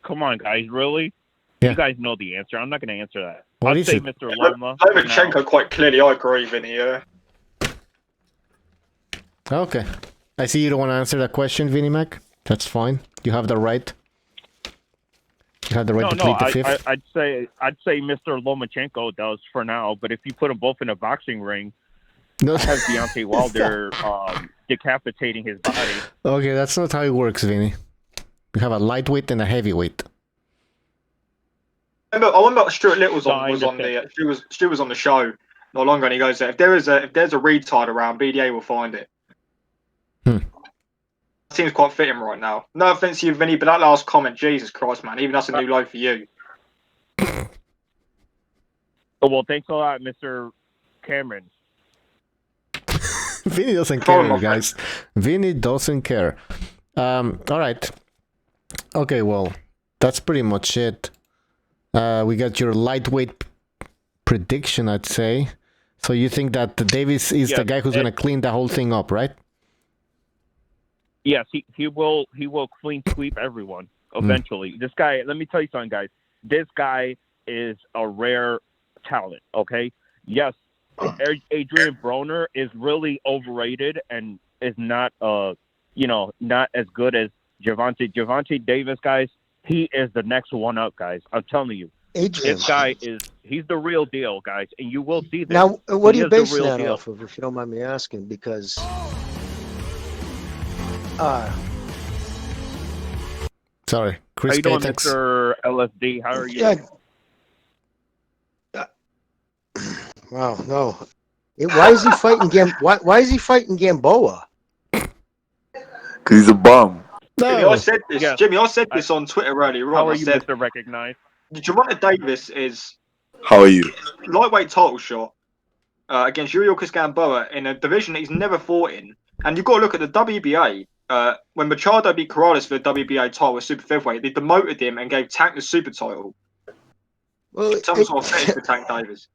Come on, guys, really? Yeah. You guys know the answer. I'm not going to answer that. What I'd is say it? Mr. Loma. Lomachenko, quite clearly, I agree, Vinny. Okay. I see you don't want to answer that question, Vinny Mac. That's fine. You have the right. You have the right to plead the fifth. I'd say Mr. Lomachenko does for now. But if you put them both in a boxing ring, No. I have Deontay Wilder decapitating his body. Okay, that's not how it works, Vinny. You have a lightweight and a heavyweight. I remember Stuart Little was on the show not long ago, and he goes, if there's a retard around, BDA will find it. Seems quite fitting right now. No offense to you, Vinny, but that last comment, Jesus Christ, man, even that's a new low for you. Oh, well, thanks a lot, Mr. Cameron. Vinny doesn't care, guys. Vinny doesn't care. All right. Okay, well, that's pretty much it. We got your lightweight prediction, I'd say. So you think that Davis is the guy who's going to clean the whole thing up, right? Yes, he will clean sweep everyone eventually. This guy, let me tell you something, guys. This guy is a rare talent, okay? Yes, Adrian Broner is really overrated and is not not as good as Gervonta Davis, guys. He is the next one up, guys. I'm telling you. Adrian. This guy he's the real deal, guys, and you will see this. Now, what are you basing that off of, if you don't mind me asking? Because sorry, Chris. How you doing, thanks. Mr. LSD? How are you? Yeah. Wow, no. Why is he fighting Why is he fighting Gamboa? Because he's a bum. No. Jimmy, I said this on Twitter earlier. How are you, Mr. Recognized? Gervonta Davis is How are you? lightweight title shot against Yuriorkis Gamboa in a division that he's never fought in. And you've got to look at the WBA. When Machado beat Corrales for the WBA title with super featherweight, they demoted him and gave Tank the super title. Well, Some sort of fetish for Tank Davis.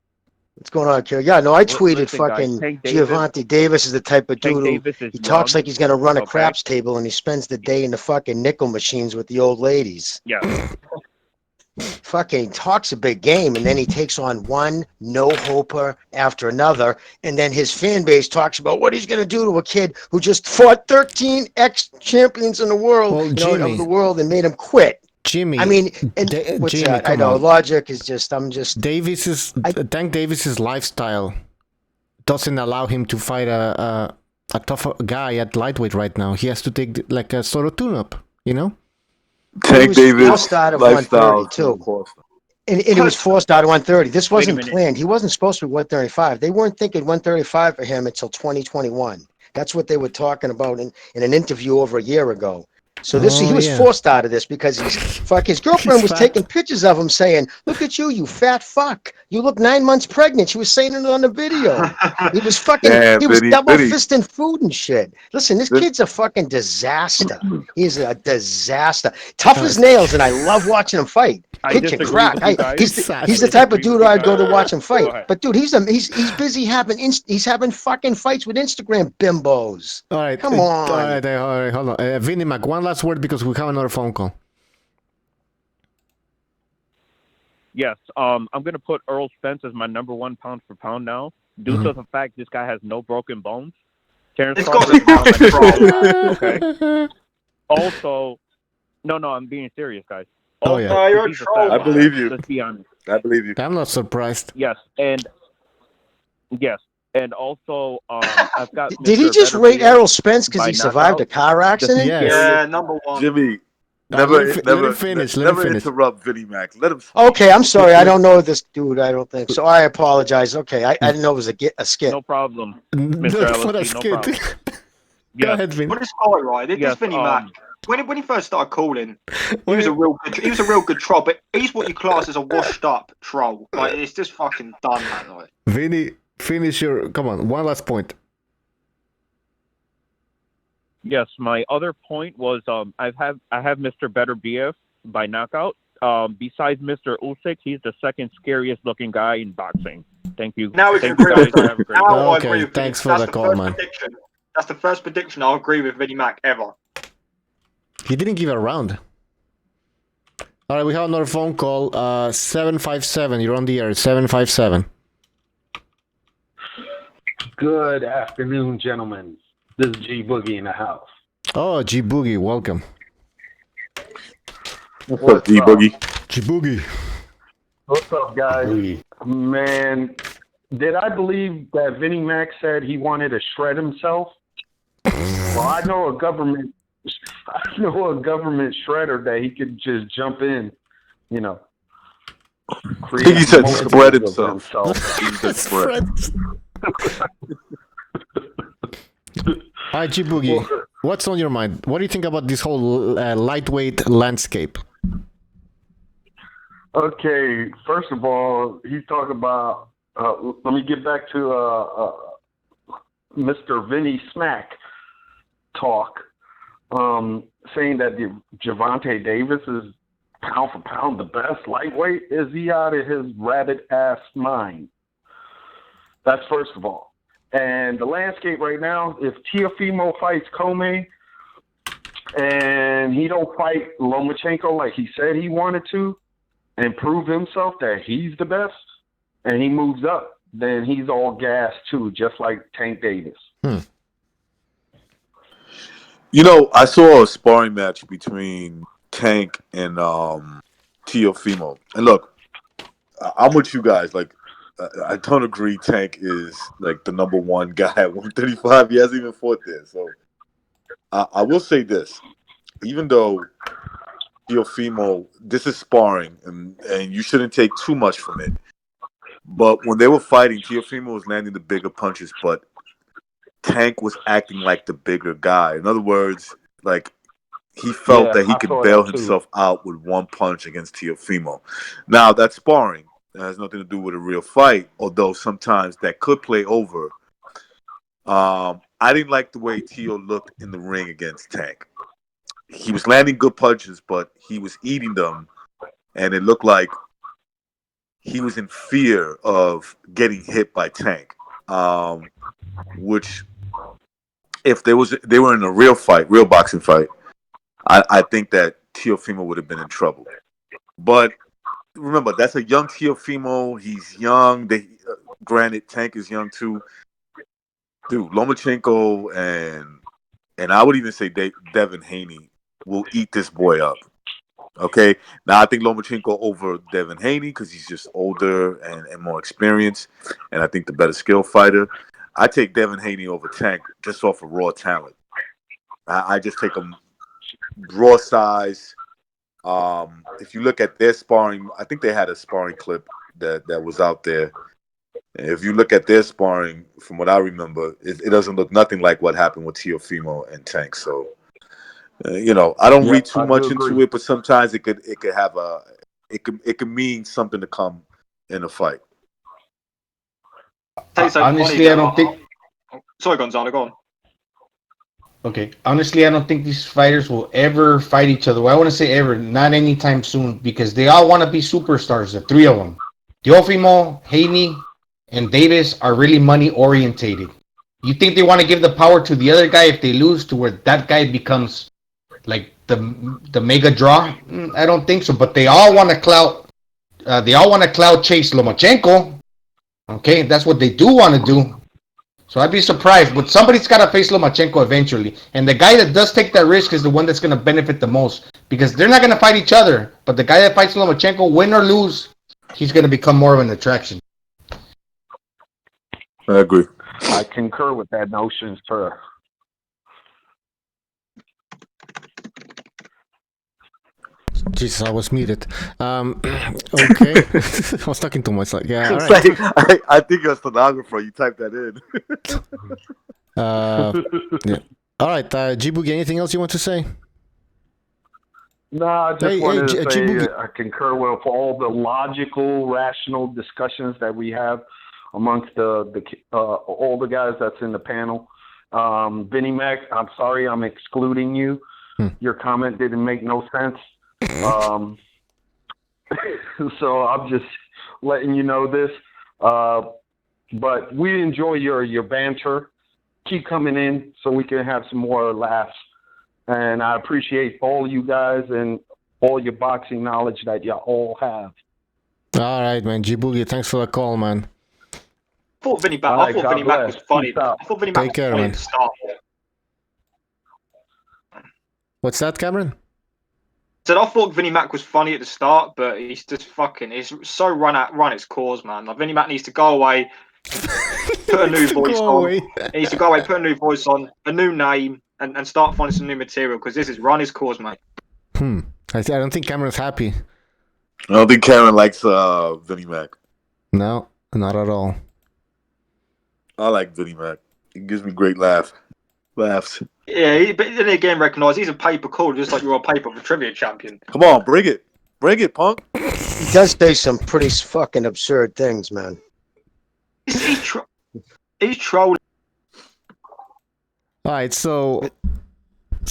What's going on, Kill? Yeah, no, I tweeted Listen, fucking guys, Gervonta Davis is the type of dude who he talks like he's going to run a craps table and he spends the day in the fucking nickel machines with the old ladies. Yeah. Fucking talks a big game, and then he takes on one no-hoper after another, and then his fan base talks about what he's going to do to a kid who just fought 13 ex-champions in the world, of the world, and made him quit. Jimmy, I mean, what's Jimmy, that? I know logic is just. Tank Davis's lifestyle doesn't allow him to fight a tough guy at lightweight right now. He has to take like a sort of tune-up, Tank Davis lifestyle too. And it was forced out of 130. This wasn't planned. He wasn't supposed to be 135. They weren't thinking 135 for him until 2021. That's what they were talking about in an interview over a year ago. So he was forced out of this because his girlfriend was taking pictures of him saying, "Look at you, you fat fuck. You look 9 months pregnant." She was saying it on the video. He was fucking double fisting food and shit. Listen, this kid's a fucking disaster. He's a disaster. Tough as nails, and I love watching him fight. Kid can crack. He's the type of dude I'd go to watch him fight. But dude, he's busy he's having fucking fights with Instagram bimbos. All right, come on. All right, hold on. Vinny Mac, one last word because we have another phone call. Yes, I'm going to put Earl Spence as my number one pound for pound now, due to the fact this guy has no broken bones. Terrence Crawford is okay. Also, no, I'm being serious, guys. Also, you're a troll. I believe you. Let's be honest. I believe you. I'm not surprised. Yes, and also, I've got. Did he just rate Errol Spence because he survived a car accident? Yeah, number one. Jimmy, Let him finish. interrupt Vinny Mac. Let him. Okay, I'm sorry. I don't know this dude. I don't think so. I apologize. Okay, I didn't know it was a skit. No problem, Mr. LSD, no problem. Go ahead, Vin. What is guy, right? This Vinny Mac. When he first started calling, he was a real good troll. But he's what you class as a washed up troll. Like it's just fucking done, man. Like. Vinny, finish your. Come on, one last point. Yes, my other point was I have Mr. Better BF by knockout. Besides Mr. Usyk, he's the second scariest looking guy in boxing. Thank you. Now we can agree with Okay, thanks for the call, man. That's the first prediction I'll agree with Vinny Mac ever. He didn't give a round. All right, we have another phone call. 757. You're on the air. 757. Good afternoon, gentlemen. This is G Boogie in the house. Oh, G Boogie, welcome. What's up, G Boogie? Chiboogie. What's up, guys? Man, did I believe that Vinnie Mac said he wanted to shred himself? Well, I know a government shredder that he could just jump in, you know. I think he said spread himself. He said Spread. Hi, Chiboogie. What's on your mind? What do you think about this whole lightweight landscape? Okay, first of all, he's talking about. Let me get back to Mr. Vinny Smack talk, saying that Gervonta Davis is pound for pound the best lightweight. Is he out of his rabbit ass mind? That's first of all. And the landscape right now, if Teofimo fights Comey and he don't fight Lomachenko like he said he wanted to, and prove himself that he's the best, and he moves up, then he's all gas too, just like Tank Davis. You know, I saw a sparring match between Tank and Teofimo. And look, I'm with you guys. Like, I don't agree Tank is like the number one guy at 135. He hasn't even fought there. So I will say this. Even though Teofimo, this is sparring, and you shouldn't take too much from it. But when they were fighting, Teofimo was landing the bigger punches, but Tank was acting like the bigger guy. In other words, like he felt that he could bail himself out with one punch against Teofimo. Now, that's sparring. It has nothing to do with a real fight, although sometimes that could play over. I didn't like the way Teo looked in the ring against Tank. He was landing good punches, but he was eating them, and it looked like he was in fear of getting hit by Tank. Which, if they were in a real fight, real boxing fight, I think that Teofimo would have been in trouble. But remember, that's a young Teofimo. He's young. Granted, Tank is young too. Dude, Lomachenko and I would even say Devin Haney will eat this boy up. Okay, now I think Lomachenko over Devin Haney because he's just older and more experienced, and I think the better skill fighter. I take Devin Haney over Tank just off of raw talent. I just take him raw size. If you look at their sparring, I think they had a sparring clip that was out there. If you look at their sparring, from what I remember, it doesn't look nothing like what happened with Teofimo and Tank. So, I don't read too much into it, but sometimes it could have it could mean something to come in a fight. Honestly, I don't think. Sorry, Gonzalo, go on. Okay. Honestly, I don't think these fighters will ever fight each other. Well, I want to say ever, not anytime soon, because they all want to be superstars, the three of them. Teofimo, Haney, and Davis are really money orientated. You think they want to give the power to the other guy if they lose, to where that guy becomes like the mega draw? I don't think so. But they all want to clout. They all want to clout chase Lomachenko. Okay, that's what they do want to do. So I'd be surprised, but somebody's got to face Lomachenko eventually. And the guy that does take that risk is the one that's going to benefit the most, because they're not going to fight each other. But the guy that fights Lomachenko, win or lose, he's going to become more of an attraction. I agree. I concur with that notion, sir. Jesus, I was muted. Okay. I was talking to myself. Yeah, all right. Like, I think you're a stenographer. You typed that in. Yeah. All right, G-Boogie, anything else you want to say? No, I just wanted to say I concur with all the logical, rational discussions that we have amongst all the guys that's in the panel. Vinnie Mac, I'm sorry I'm excluding you. Your comment didn't make no sense. So I'm just letting you know this. But we enjoy your banter. Keep coming in so we can have some more laughs. And I appreciate all you guys and all your boxing knowledge that you all have. All right, man. G-Boogie, thanks for the call, man. I thought Vinnie Mac was funny. I thought Vinnie Mac was funny at the start. What's that, Cameron? So I thought Vinnie Mac was funny at the start, but he's just fucking. He's so run its course, man. Like Vinnie Mac needs to go away, put a new voice on. He needs to go away, put a new voice on, a new name, and start finding some new material because this is run his course, mate. I don't think Cameron's happy. I don't think Cameron likes Vinnie Mac. No, not at all. I like Vinnie Mac. He gives me great laughs. Yeah, but then again, recognise he's a paper call, just like you're a paper for trivia champion. Come on, bring it, punk. He does say some pretty fucking absurd things, man. He's trolling. All right, so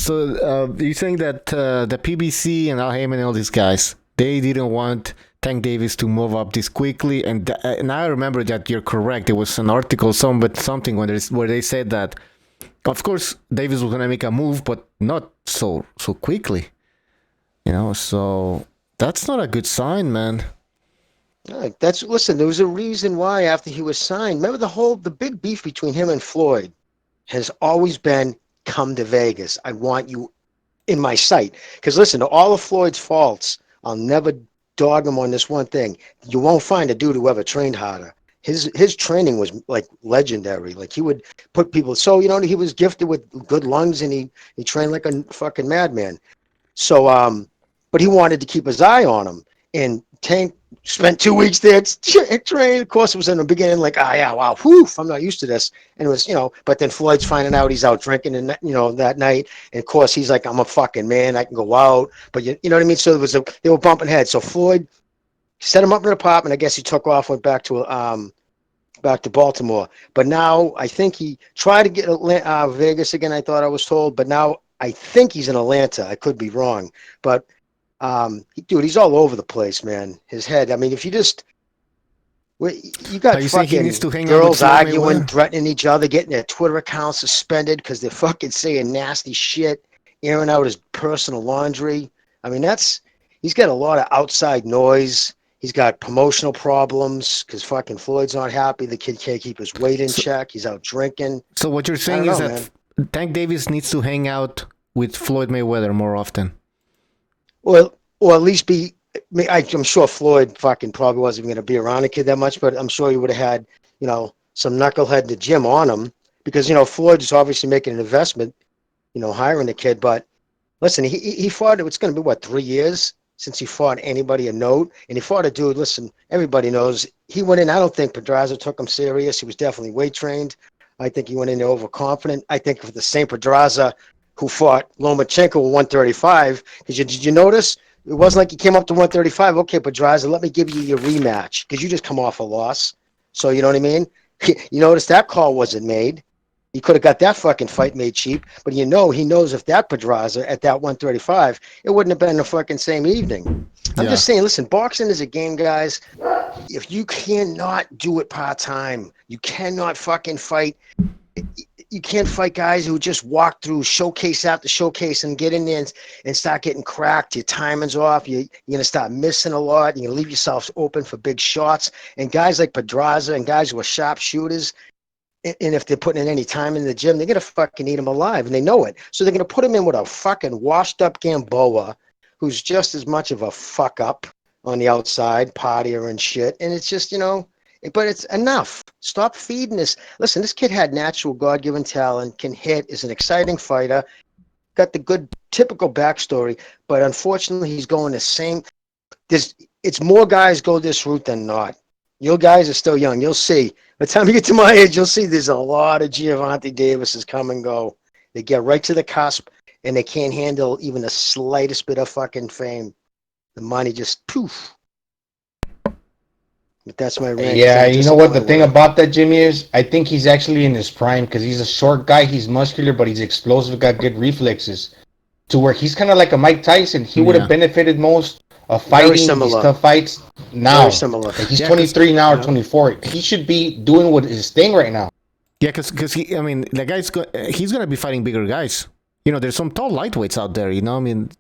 you're saying that the PBC and Al Heyman and all these guys, they didn't want Tank Davis to move up this quickly, and I remember that you're correct. There was an article, something where they said that, of course, Davis was gonna make a move, but not so quickly. So that's not a good sign, man. Listen. There was a reason why after he was signed. Remember the big beef between him and Floyd has always been, come to Vegas. I want you in my sight. Because listen, to all of Floyd's faults, I'll never dog him on this one thing. You won't find a dude who ever trained harder. His training was like legendary. Like he would put people. So he was gifted with good lungs, and he trained like a fucking madman. So but he wanted to keep his eye on him. And Tank spent 2 weeks there training. Of course, it was in the beginning like, yeah, wow, whew, I'm not used to this. And it was, but then Floyd's finding out he's out drinking, and that night. And of course, he's like, I'm a fucking man. I can go out. But you know what I mean? So they were bumping heads. So Floyd set him up in an apartment. I guess he took off, went back to Baltimore. But now I think he tried to get Vegas again. I thought I was told, but now I think he's in Atlanta. I could be wrong, but dude, he's all over the place, man. His head. I mean, if you got fucking girls arguing, threatening each other, getting their Twitter accounts suspended because they're fucking saying nasty shit, airing out his personal laundry. I mean, he's got a lot of outside noise. He's got promotional problems because fucking Floyd's not happy. The kid can't keep his weight in check. He's out drinking. So what you're saying is that Tank Davis needs to hang out with Floyd Mayweather more often. Well, or at least I'm sure Floyd fucking probably wasn't going to be around the kid that much, but I'm sure he would have had, some knucklehead in the gym on him because, Floyd is obviously making an investment, hiring the kid. But listen, he fought, it's going to be 3 years since he fought anybody a note, and he fought a dude. Listen, everybody knows he went in. I don't think Pedraza took him serious. He was definitely weight trained. I think he went in there overconfident. I think for the same Pedraza who fought Lomachenko at 135, because did you notice? It wasn't like he came up to 135. Okay, Pedraza, let me give you your rematch because you just come off a loss. So you know what I mean? You notice that call wasn't made. He could have got that fucking fight made cheap, but he knows if that Pedraza at that 135, it wouldn't have been the fucking same evening. I'm just saying, listen, boxing is a game, guys. If you cannot do it part-time, you cannot fucking fight. You can't fight guys who just walk through showcase after showcase and get in there and start getting cracked. Your timing's off. You're going to start missing a lot. You're going to leave yourself open for big shots. And guys like Pedraza and guys who are sharp shooters, and if they're putting in any time in the gym, they're going to fucking eat them alive, and they know it. So they're going to put him in with a fucking washed-up Gamboa who's just as much of a fuck-up on the outside, partier and shit. And it's just, but it's enough. Stop feeding this. Listen, this kid had natural God-given talent, can hit, is an exciting fighter, got the good typical backstory, but unfortunately he's going the same. It's more guys go this route than not. You guys are still young. You'll see. By the time you get to my age, you'll see there's a lot of Gervonta Davises come and go. They get right to the cusp, and they can't handle even the slightest bit of fucking fame. The money just poof. But that's my rant. Yeah, you know what the thing about that, Jimmy, is? I think he's actually in his prime because he's a short guy. He's muscular, but he's explosive, got good reflexes. To where he's kind of like a Mike Tyson. He would have benefited most of fighting these tough fights now. Very similar. Like he's 23 now or 24. He should be doing what his thing right now. Yeah, because the guy's he's going to be fighting bigger guys. There's some tall lightweights out there,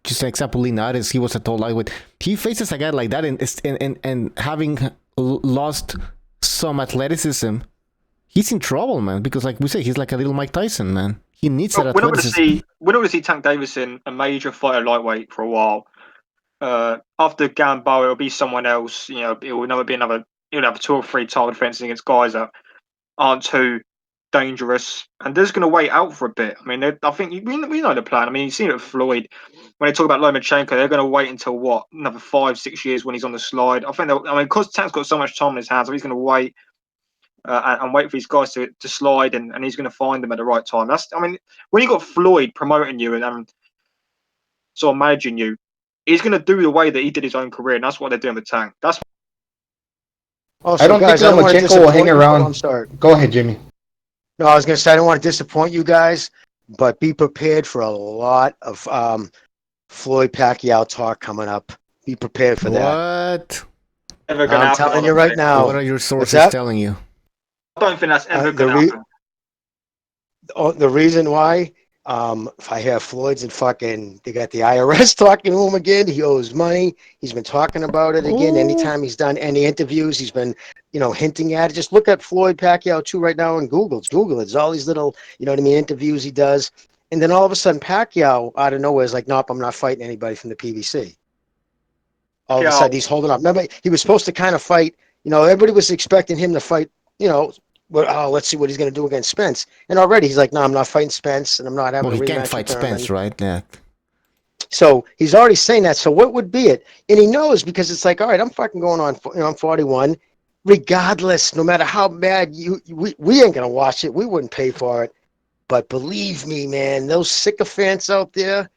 just an example, Linares, he was a tall lightweight. He faces a guy like that and having lost some athleticism, he's in trouble, man, because like we say, he's like a little Mike Tyson, man. He needs that athleticism. We're not going to see Tank Davis in a major fighter lightweight for a while. after Gamboa, it'll be someone else. You know, it will never be another. He'll have 2 or 3 title defenses against guys that aren't too dangerous, and they're just going to wait out for a bit. I mean, I think we know the plan. I mean, you see it with Floyd when they talk about Lomachenko, they're going to wait until what, another 5-6 years when he's on the slide. I think because Tank's got so much time in his hands, so he's going to wait and wait for these guys to slide, and he's going to find them at the right time. When you got Floyd promoting you and sort of managing you, he's going to do the way that he did his own career, and that's what they're doing with Tank. That's. Also, I don't guys, think Lomachenko will hang around. I'm sorry. Go ahead, Jimmy. No, I was going to say I don't want to disappoint you guys, but be prepared for a lot of Floyd Pacquiao talk coming up. Be prepared for that. What? I'm telling you right now. What are your sources telling you? I don't think that's ever going to happen. The reason why, if I have Floyd's and fucking, they got the IRS talking to him again. He owes money. He's been talking about it again. Ooh. Anytime he's done any interviews, he's been, hinting at it. Just look at Floyd Pacquiao 2 right now on Google. Google it. There's all these little, interviews he does. And then all of a sudden, Pacquiao out of nowhere is like, nope, I'm not fighting anybody from the PBC. All of a sudden, he's holding up. Remember, he was supposed to kind of fight, everybody was expecting him to fight, let's see what he's going to do against Spence. And already he's like, no, I'm not fighting Spence, and I'm not having a rematch. He can't fight Spence, right? Yeah. So he's already saying that. So what would be it? And he knows, because it's like, all right, I'm fucking going on, I'm 41. Regardless, no matter how bad we ain't going to watch it. We wouldn't pay for it. But believe me, man, those sycophants out there,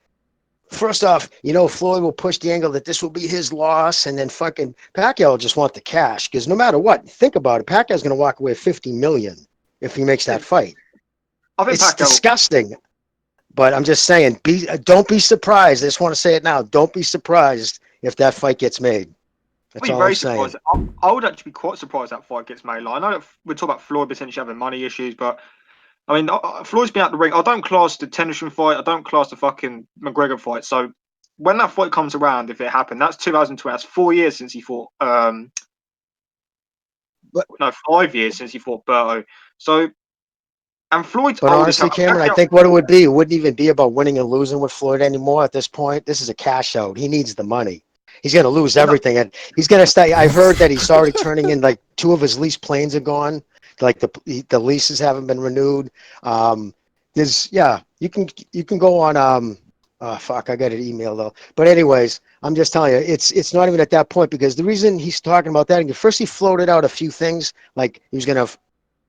first off, Floyd will push the angle that this will be his loss, and then fucking Pacquiao will just want the cash, because no matter what, think about it, Pacquiao's going to walk away with $50 million if he makes that fight. It's disgusting, but I'm just saying, don't be surprised. I just want to say it now. Don't be surprised if that fight gets made. That's all I'm saying. I would actually be quite surprised that fight gets made. Like, I know that we're talking about Floyd potentially having money issues, but I mean, Floyd's been out the ring. I don't class the Tennyson fight. I don't class the fucking McGregor fight. So when that fight comes around, if it happened, that's 2020. That's 4 years since he fought. 5 years since he fought Berto. So, and Floyd's. But honestly, Cameron, I think what it would be, it wouldn't even be about winning and losing with Floyd anymore at this point. This is a cash out. He needs the money. He's going to lose everything, and he's going to stay. I heard that he's already turning in, like, 2 of his lease planes are gone. Like the leases haven't been renewed. You can go on. Fuck, I got an email though. But anyways, I'm just telling you, it's not even at that point, because the reason he's talking about that, and first he floated out a few things, like he was gonna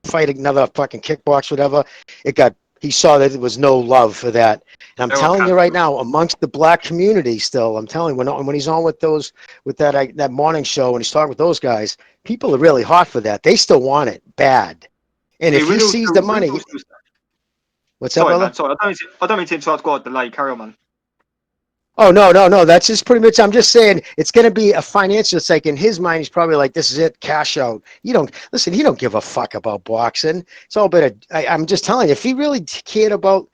fight another fucking kickbox, whatever. He saw that there was no love for that. And I'm telling you right now, amongst the black community still, I'm telling you, when he's on with that morning show, and he's talking with those guys, people are really hot for that. They still want it bad. And if he sees the money. What's up, brother? Sorry, I don't mean to interrupt. Got a delay. Carry on, man. Oh, no. That's just pretty much, I'm just saying, it's going to be a financial, it's like in his mind, he's probably like, this is it, cash out. He don't give a fuck about boxing. It's all I'm just telling you, if he really cared about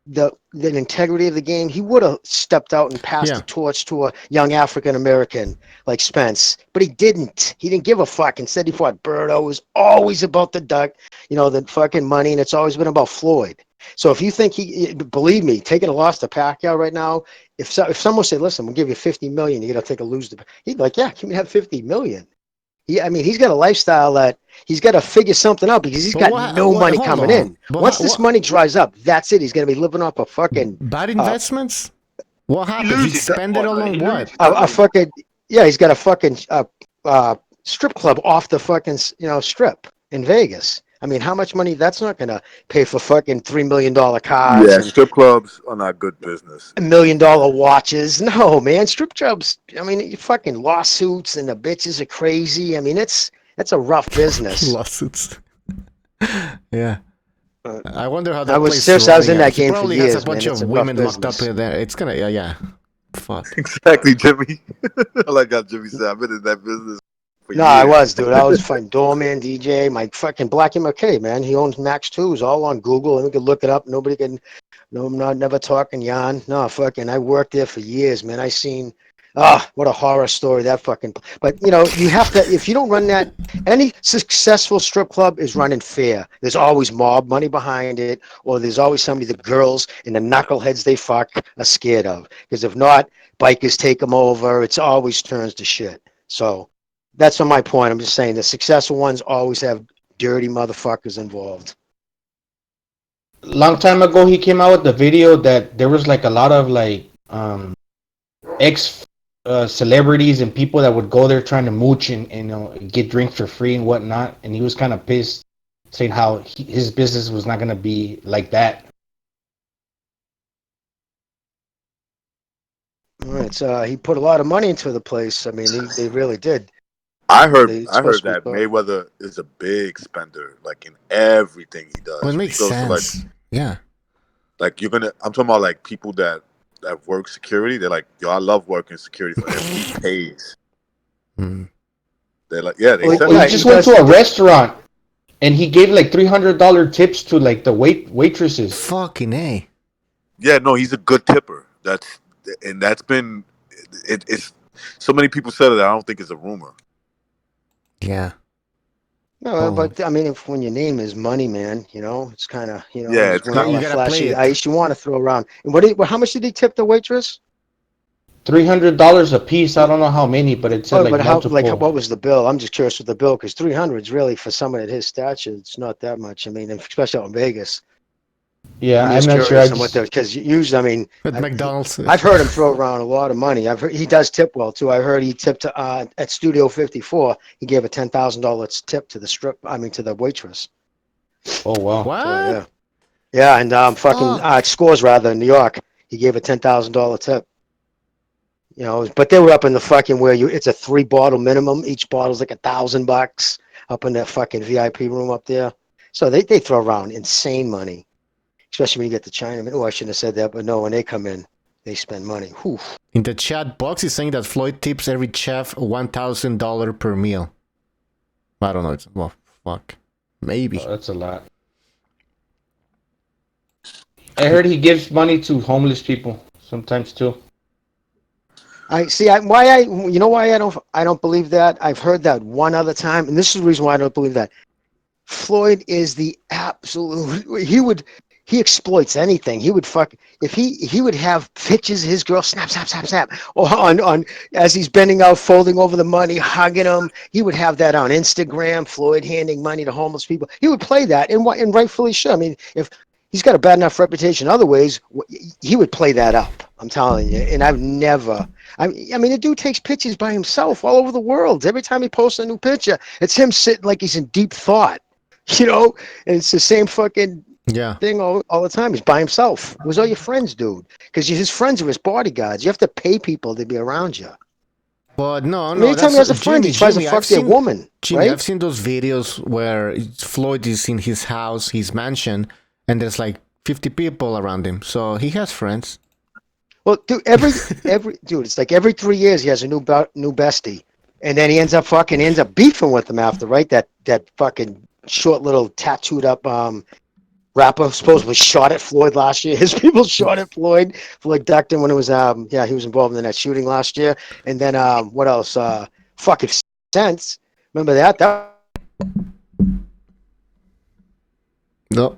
the integrity of the game, he would have stepped out and passed the torch to a young African-American like Spence. But he didn't. He didn't give a fuck. Instead, he fought Berto. It was always about the fucking money, and it's always been about Floyd. So if you think believe me, taking a loss to Pacquiao right now, if someone said, listen, we'll give you $50 million, you got to take a lose, he'd be like, yeah, give me that $50 million. He's got a lifestyle that he's got to figure something out, because he's got no money coming in. Once this money dries up, that's it. He's going to be living off a fucking bad investments. What happened? He spent it all on what? He's got a fucking strip club off the fucking strip in Vegas. I mean, how much money? That's not going to pay for fucking $3 million cars. Yeah, strip clubs are not good business. $1 million watches. No, man. Strip clubs, I mean, fucking lawsuits, and the bitches are crazy. I mean, it's a rough business. Lawsuits. Yeah. I wonder how that I was in that game for years, has a bunch of women locked up in there. It's going to, yeah. Fuck. Exactly, Jimmy. I like how Jimmy said, I've been in that business. No, I was, dude. I was fucking doorman, DJ, my fucking Blackie McKay, man. He owns Max 2s, all on Google, and we can look it up. Nobody can. No, I'm never talking Jan. No, fucking, I worked there for years, man. I seen What a horror story that fucking. But you have to. If you don't run that, any successful strip club is running fair. There's always mob money behind it, or there's always somebody the girls and the knuckleheads they fuck are scared of. Because if not, bikers take them over. It's always turns to shit. So that's on my point. I'm just saying the successful ones always have dirty motherfuckers involved. Long time ago, he came out with the video that there was like a lot of like ex celebrities and people that would go there trying to mooch and get drinks for free and whatnot, and he was kind of pissed, saying how his business was not going to be like that. All right, so he put a lot of money into the place. I mean, they really did. I heard that Mayweather is a big spender, like in everything he does. Well, it makes sense. Yeah. Like I'm talking about like people that work security. They're like, yo, I love working security for him. He pays. Mm. They're like, yeah, he just went to a restaurant and he gave like $300 tips to like the waitresses. Fucking A. Yeah, no, he's a good tipper. That's been it's so many people said it that I don't think it's a rumor. Yeah. No, but I mean, when your name is money, man, it's kind of, yeah, it's all that flashy ice you want to throw around. And how much did he tip the waitress? $300 a piece. I don't know how many, but it said multiple. What was the bill? I'm just curious with the bill because 300 is really for someone at his stature, it's not that much. I mean, especially out in Vegas. Yeah, I'm not sure. Because usually, I mean, at McDonald's, I've heard him throw around a lot of money. He does tip well too. I heard he tipped at Studio 54. He gave a $10,000 tip to to the waitress. Oh wow! What? So, yeah, and Scores rather in New York. He gave a $10,000 tip. But they were up in the fucking it's a 3-bottle minimum. Each bottle's like $1,000 up in that fucking VIP room up there. So they throw around insane money. Especially when you get the Chinamen. Oh, I shouldn't have said that, but no, when they come in, they spend money. Whew. In the chat box, he's saying that Floyd tips every chef $1,000 per meal. I don't know. Fuck. Maybe. Oh, that's a lot. I heard he gives money to homeless people sometimes too. I see. Why I don't believe that. I've heard that one other time, and this is the reason why I don't believe that. Floyd is the absolute. He exploits anything. He would if he would have pictures of his girl snap, or on as he's bending out, folding over the money, hugging him. He would have that on Instagram. Floyd handing money to homeless people. He would play that, and rightfully should. I mean, if he's got a bad enough reputation other ways, he would play that up. I'm telling you. And I've never. I mean, the dude takes pictures by himself all over the world. Every time he posts a new picture, it's him sitting like he's in deep thought. And it's the same fucking. Yeah. Thing all the time. He's by himself. It was all your friends, dude. Because his friends are his bodyguards. You have to pay people to be around you. But no. Anytime he has a friend, he tries to fuck their woman. Jimmy, right? I've seen those videos where Floyd is in his house, his mansion, and there's like 50 people around him. So he has friends. Well, dude, dude, it's like every 3 years he has a new bestie, and then he ends up beefing with them after, right? That fucking short little tattooed up rapper supposedly shot at Floyd last year. His people shot at Floyd. Floyd ducked him when it was he was involved in that shooting last year. And then what else? Fucking Sense. Remember that? No.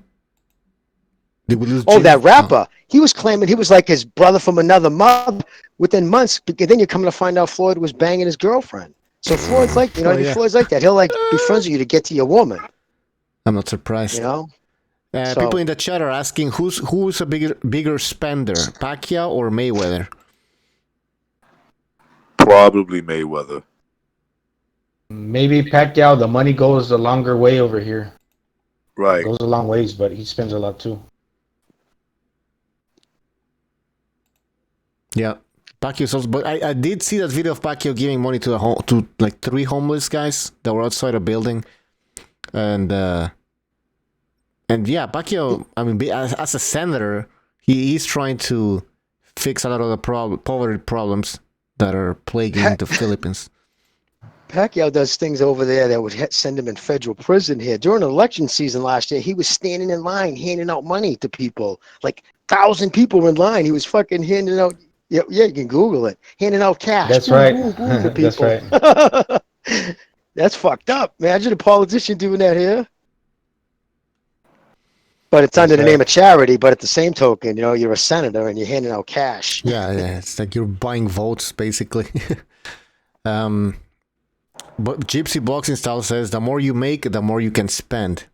Did we lose that rapper. He was claiming he was like his brother from another mother within months. Because then you're coming to find out Floyd was banging his girlfriend. So Floyd's like, Floyd's like that. He'll like be friends with you to get to your woman. I'm not surprised. People in the chat are asking who's a bigger spender, Pacquiao or Mayweather? Probably Mayweather. Maybe Pacquiao. The money goes a longer way over here. Right. It goes a long ways, but he spends a lot too. Yeah, Pacquiao also. But I did see that video of Pacquiao giving money to like 3 homeless guys that were outside a building, and yeah, Pacquiao. I mean, as a senator, he's trying to fix a lot of the poverty problems that are plaguing the Philippines. Pacquiao does things over there that would send him in federal prison here. During election season last year, he was standing in line handing out money to people. Like 1,000 people were in line. He was fucking handing out, Yeah, you can Google it. Handing out cash. That's Boom, right. boom, boom to That's people. right. That's fucked up. Imagine a politician doing that here. But it's under the name of charity. But at the same token, you're a senator and you're handing out cash. Yeah, it's like you're buying votes, basically. But Gypsy Boxing Style says the more you make, the more you can spend.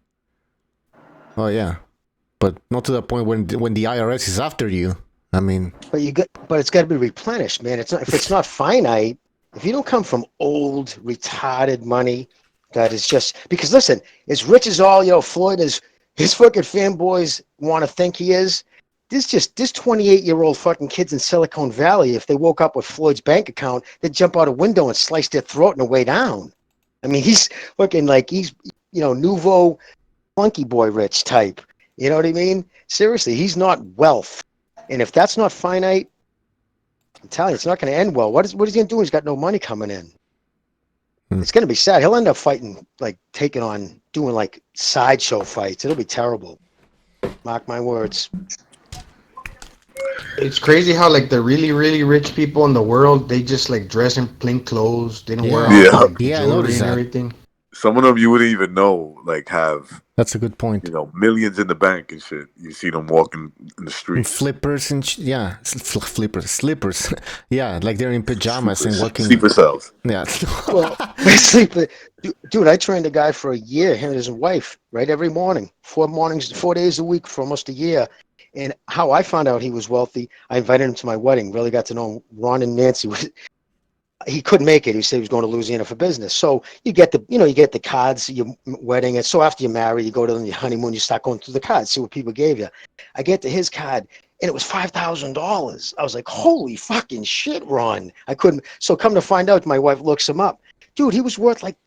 Oh yeah, but not to the point when the IRS is after you. I mean, but it's got to be replenished, man. It's not if it's not finite. If you don't come from old, retarded money, that is just because listen, as rich as all Floyd is, his fucking fanboys want to think he is. This 28-year-old fucking kids in Silicon Valley, if they woke up with Floyd's bank account, they'd jump out a window and slice their throat on the way down. I mean, he's looking like he's nouveau funky boy rich type. You know what I mean? Seriously, he's not wealth. And if that's not finite, I'm telling you, it's not going to end well. What is he going to do? He's got no money coming in. It's going to be sad. He'll end up fighting, doing like sideshow fights. It'll be terrible. Mark my words. It's crazy how like the really, really rich people in the world, they just like dress in plain clothes. They don't wear all jewelry and everything. Some of them you wouldn't even know, have. That's a good point. Millions in the bank and shit. You see them walking in the street. Flippers and slippers. Yeah, like they're in pajamas and working. Sleeper cells. Yeah. Well, dude, I trained a guy for a year, him and his wife, right, every morning, 4 days a week for almost a year. And how I found out he was wealthy, I invited him to my wedding. Really got to know him. Ron and Nancy. He couldn't make it. He said he was going to Louisiana for business. So you get the cards, your wedding. And so after you marry, you go to your honeymoon, you start going through the cards, see what people gave you. I get to his card and it was $5,000. I was like, holy fucking shit, Ron. I couldn't. So come to find out, my wife looks him up. Dude, he was worth like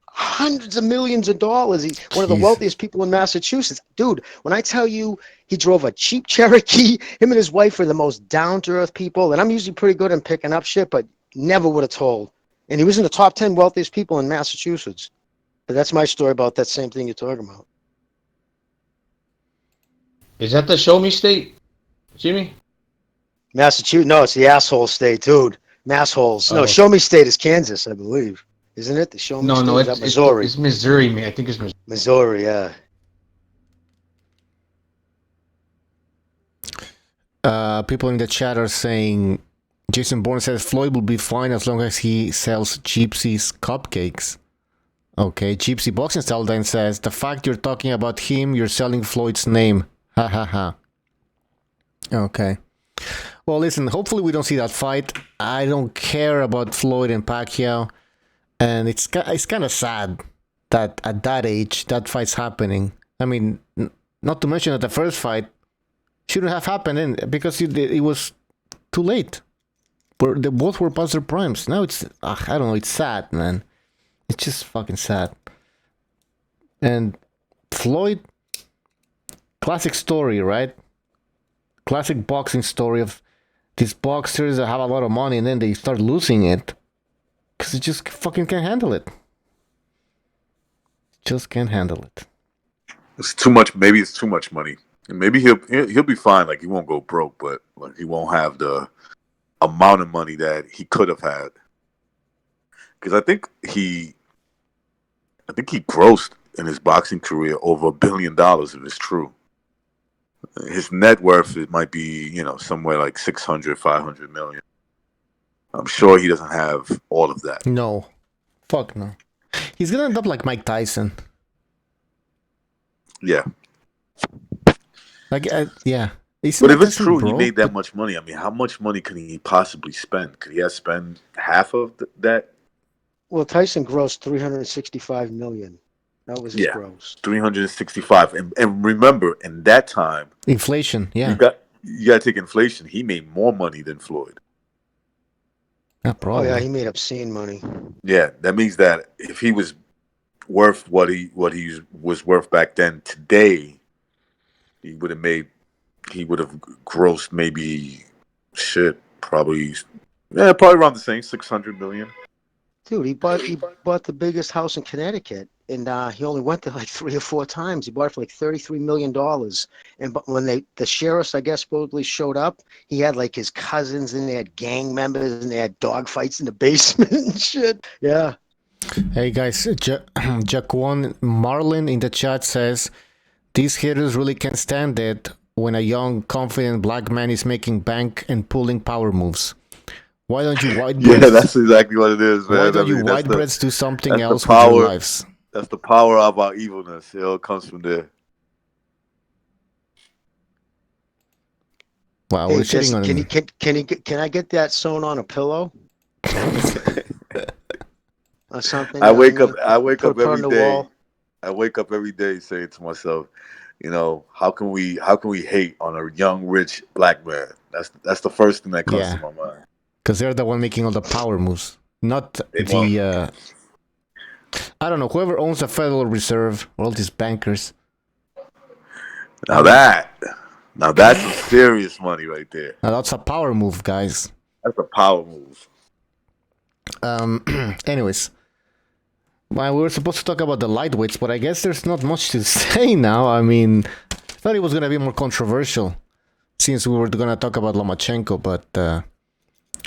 hundreds of millions of dollars. He's one of the wealthiest people in Massachusetts. Dude, when I tell you he drove a cheap Cherokee, him and his wife are the most down-to-earth people. And I'm usually pretty good in picking up shit, but never would have told. And he was in the top 10 wealthiest people in Massachusetts. But that's my story about that same thing you're talking about. Is that the Show Me State, Jimmy? Massachusetts? No, it's the asshole state, dude. Massholes. No, Show Me State is Kansas, I believe. Isn't it? The Show Me State? No, it's Missouri. It's Missouri, man. I think it's Missouri. Missouri, yeah. People in the chat are saying, Jason Bourne says Floyd will be fine as long as he sells Gypsy's cupcakes. Okay, Gypsy Boxing Style then says, the fact you're talking about him, you're selling Floyd's name. Ha ha ha. Okay. Well, listen, hopefully we don't see that fight. I don't care about Floyd and Pacquiao. And it's kind of sad that at that age, that fight's happening. I mean, not to mention that the first fight shouldn't have happened because it was too late. They both were past their primes. Now it's, I don't know, it's sad, man. It's just fucking sad. And Floyd, classic story, right? Classic boxing story of these boxers that have a lot of money and then they start losing it. Because they just fucking can't handle it. Just can't handle it. It's too much. Maybe it's too much money. And maybe he'll be fine. Like, he won't go broke, but like, he won't have the amount of money that he could have had. Because I think he grossed in his boxing career over $1 billion, if it's true. His net worth, it might be, somewhere like 600, 500 million. I'm sure he doesn't have all of that. No. Fuck no. He's gonna end up like Mike Tyson. Yeah. Like, yeah. But if it's true, he made that much money. I mean, how much money could he possibly spend? Could he have spent half of that? Well, Tyson grossed $365 million. That was his gross. 365. And remember, in that time, inflation, yeah. You got to take inflation. He made more money than Floyd. Oh yeah, he made obscene money. Yeah, that means that if he was worth what he was worth back then, today he would have grossed maybe probably around the same 600 million. Dude, he bought the biggest house in Connecticut, and he only went there like 3 or 4 times. He bought it for like $33 million. And but when the sheriffs, I guess, supposedly showed up, he had like his cousins and they had gang members and they had dog fights in the basement and shit. Yeah. Hey guys, Jaquan Marlin in the chat says these hitters really can't stand it when a young, confident black man is making bank and pulling power moves. Why don't you white breads? Yeah, that's exactly what it is, man. Why don't you white breads do something else with your lives? That's the power of our evilness. It all comes from there. Wow, Hey, we're sitting on. Can I get that sewn on a pillow? Or something. I wake up every the day. Wall. I wake up every day saying to myself, how can we hate on a young, rich black man? That's the first thing that comes to my mind. Because they're the one making all the power moves, not the. I don't know, whoever owns the Federal Reserve, all these bankers. Now that's some serious money right there. Now that's a power move, guys. That's a power move. Anyways, well, we were supposed to talk about the lightweights, but I guess there's not much to say now. I mean, I thought it was gonna be more controversial since we were gonna talk about Lomachenko, but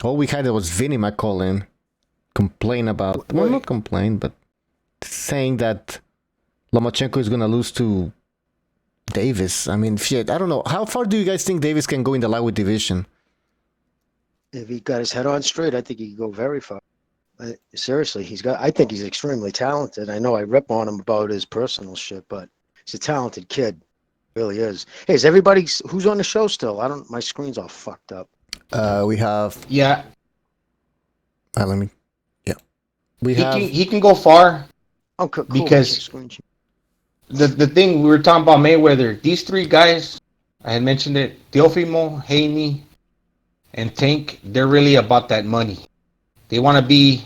all we had was Vinny McCollin complain about, well, not complain, but saying that Lomachenko is gonna lose to Davis. I mean, shit, I don't know. How far do you guys think Davis can go in the lightweight division? If he got his head on straight, I think he could go very far. Seriously, I think he's extremely talented. I know I rip on him about his personal shit, but he's a talented kid. Really is. Hey, is everybody who's on the show still? My screen's all fucked up. We have. Yeah. Let me. Yeah. He can go far. Oh, cool. Because the thing we were talking about Mayweather, these three guys, I had mentioned it, Teofimo, Haney, and Tank, they're really about that money. They want to be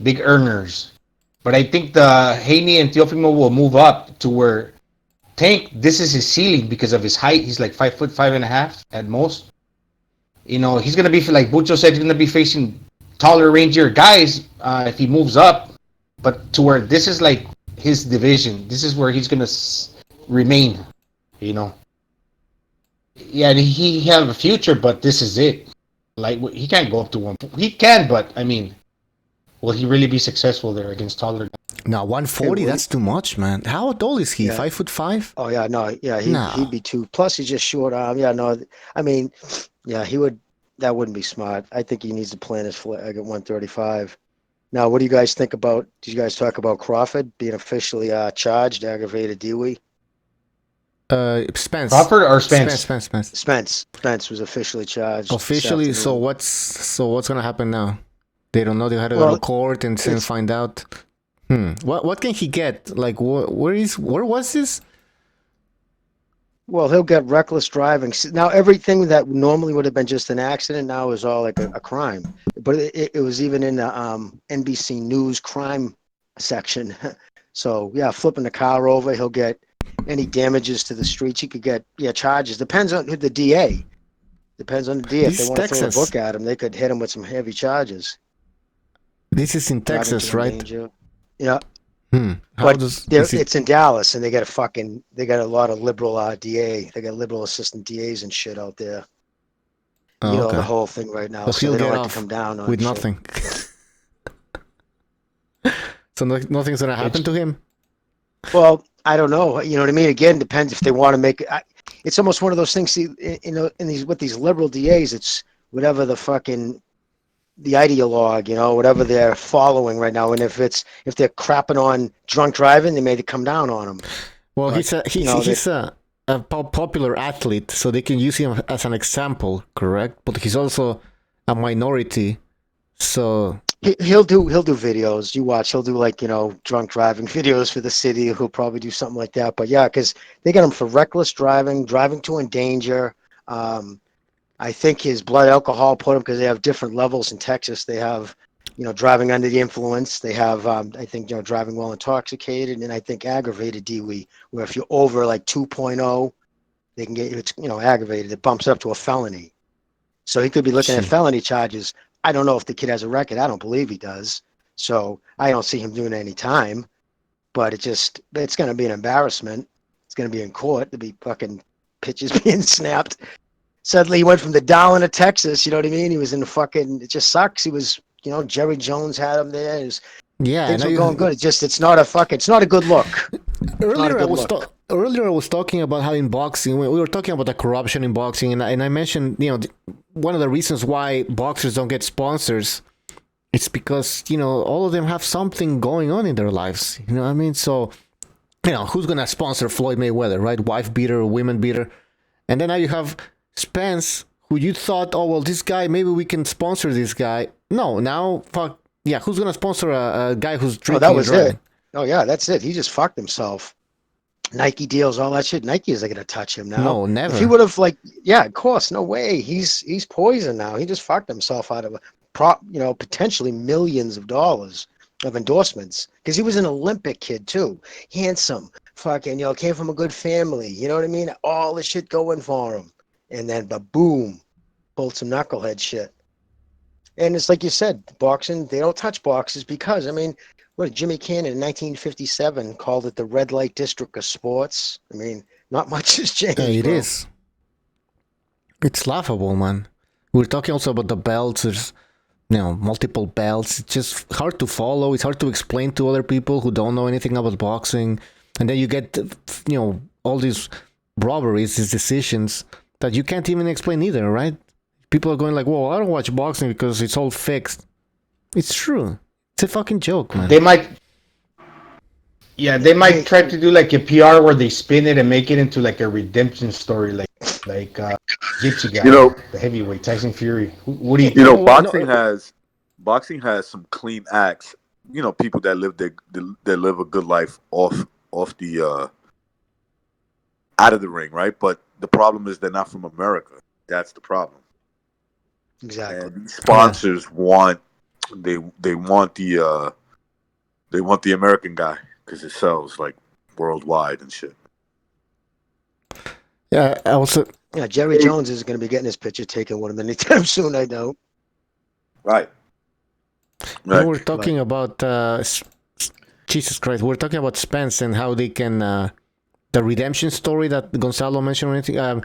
big earners. But I think the Haney and Teofimo will move up to where Tank, this is his ceiling because of his height. He's like 5'5.5" at most. He's going to be, like Bucho said, he's going to be facing taller, rangier guys if he moves up. But to where this is like his division. This is where he's going to remain, Yeah, and he have a future, but this is it. Like, he can't go up to one. He can, but, I mean, will he really be successful there against taller guys? No, 140, that's too much, man. How tall is he? 5'5"? Oh, yeah, no. Yeah, he'd be too. Plus, he's just short arm. Yeah, no. I mean, yeah, he would. That wouldn't be smart. I think he needs to plan his flag at 135. Now, what do you guys think about? Did you guys talk about Crawford being officially charged, aggravated DUI? Spence. Crawford or Spence? Spence was officially charged. Officially, so what's gonna happen now? They don't know. They had to go to court and then find out. What can he get? Like, where was this? Well, he'll get reckless driving. Now, everything that normally would have been just an accident now is all like a crime. But it was even in the NBC News crime section. So, yeah, flipping the car over, he'll get any damages to the streets. He could get, charges. Depends on the DA. Depends on the DA. If they want to throw a book at him, they could hit him with some heavy charges. This is in Texas, right? Yeah. But it's in Dallas, and they got a lot of liberal DA. They got liberal assistant DAs and shit out there. Okay. The whole thing right now. So they don't like to come down on with nothing. So nothing's gonna happen to him. Well, I don't know. You know what I mean? Again, depends if they want to make it. It's almost one of those things. See, with these liberal DAs, it's whatever the ideologue, whatever they're following right now. And if they're crapping on drunk driving, they may come down on them. Well, he's a popular athlete, so they can use him as an example, correct? But he's also a minority, so he'll do videos. You watch, he'll do drunk driving videos for the city. He'll probably do something like that. But yeah, because they get him for reckless driving to endanger. I think his blood alcohol put him, because they have different levels in Texas. They have, driving under the influence. They have, I think, driving while intoxicated, and I think aggravated DUI, where if you're over like 2.0, they can get you, it's, aggravated. It bumps up to a felony. So he could be looking at felony charges. I don't know if the kid has a record. I don't believe he does. So I don't see him doing any time. But it's going to be an embarrassment. It's going to be in court. There'll be fucking pitches being snapped. Suddenly he went from the Darwin to Texas. You know what I mean? He was in the fucking. It just sucks. He was, Jerry Jones had him there. Yeah, Things were going good. It's not a good look. Earlier I was talking about how in boxing we were talking about the corruption in boxing, and I mentioned one of the reasons why boxers don't get sponsors. It's because all of them have something going on in their lives. You know what I mean? So who's gonna sponsor Floyd Mayweather, right? Wife beater, women beater, and then now you have Spence, who you thought, oh well, this guy, maybe we can sponsor this guy. No, now fuck yeah, who's gonna sponsor a guy who's drinking? Oh, that was it. Oh yeah, that's it. He just fucked himself. Nike deals, all that shit. Nike isn't gonna touch him now. No, never. If he would have yeah, of course, no way. He's poisoned now. He just fucked himself out of potentially millions of dollars of endorsements because he was an Olympic kid too, handsome, fucking, came from a good family. You know what I mean? All the shit going for him, and then boom, pulled some knucklehead shit. And it's like you said, boxing, they don't touch boxers because what Jimmy Cannon in 1957 called it the red light district of sports. Not much has changed. It bro. is. It's laughable, man. We're talking also about the belts. There's multiple belts. It's just hard to follow. It's hard to explain to other people who don't know anything about boxing. And then you get, all these robberies, these decisions that you can't even explain either, right? People are going like, well, I don't watch boxing because it's all fixed. It's true. It's a fucking joke, man. They might try to do like a PR where they spin it and make it into like a redemption story, like Gypsy guy, the heavyweight Tyson Fury. What do you think? Boxing has some clean acts. People that live a good life off the out of the ring, right? But the problem is they're not from America. That's the problem. Exactly. And sponsors want the American guy because it sells like worldwide and shit. Yeah, also. Yeah, Jerry Jones is going to be getting his picture taken with him anytime soon. I know. Right. We're talking about Jesus Christ. We're talking about Spence and how they can the redemption story that Gonzalo mentioned. Or anything.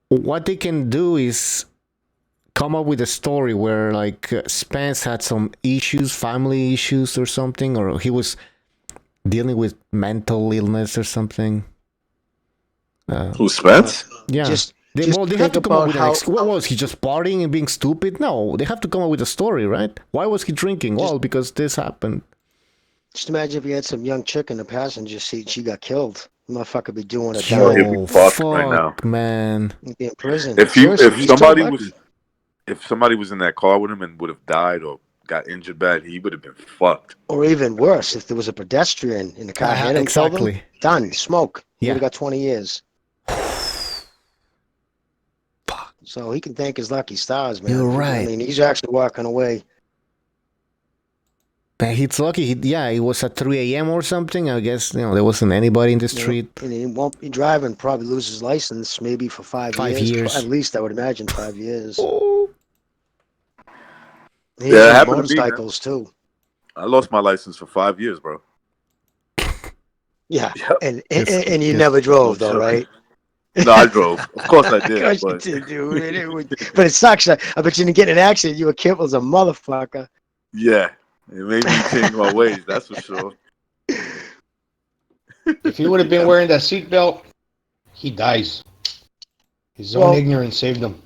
What they can do is come up with a story where like Spence had some issues, family issues or something, or he was dealing with mental illness or something. Who, Spence? Yeah. They have to come up with what was he just partying and being stupid? No, they have to come up with a story, right? Why was he drinking? Well, because this happened. Just imagine if you had some young chick in the passenger seat, she got killed. The motherfucker be doing a he'd be fucked right now, man. He'd be in prison. If somebody was in that car with him and would have died or got injured bad, he would have been fucked. Or even worse, if there was a pedestrian in the car, exactly. Done, smoke. He Yeah. would have got 20 years. So he can thank his lucky stars, man. You're right. He's actually walking away. Man, he's lucky. It was at 3 a.m. or something. I guess there wasn't anybody in the street. And he won't be driving. Probably lose his license maybe for 5 years. At least I would imagine 5 years. Oh. He had motorcycles too. I lost my license for 5 years, bro. Yeah, yep. and you never drove though, right? No, I drove. Of course I did. Of course you did, dude. But it sucks. I bet you didn't get in an accident. You were careful as a motherfucker. Yeah, it made me change my ways. That's for sure. If he would have been wearing that seatbelt, he dies. His own ignorance saved him.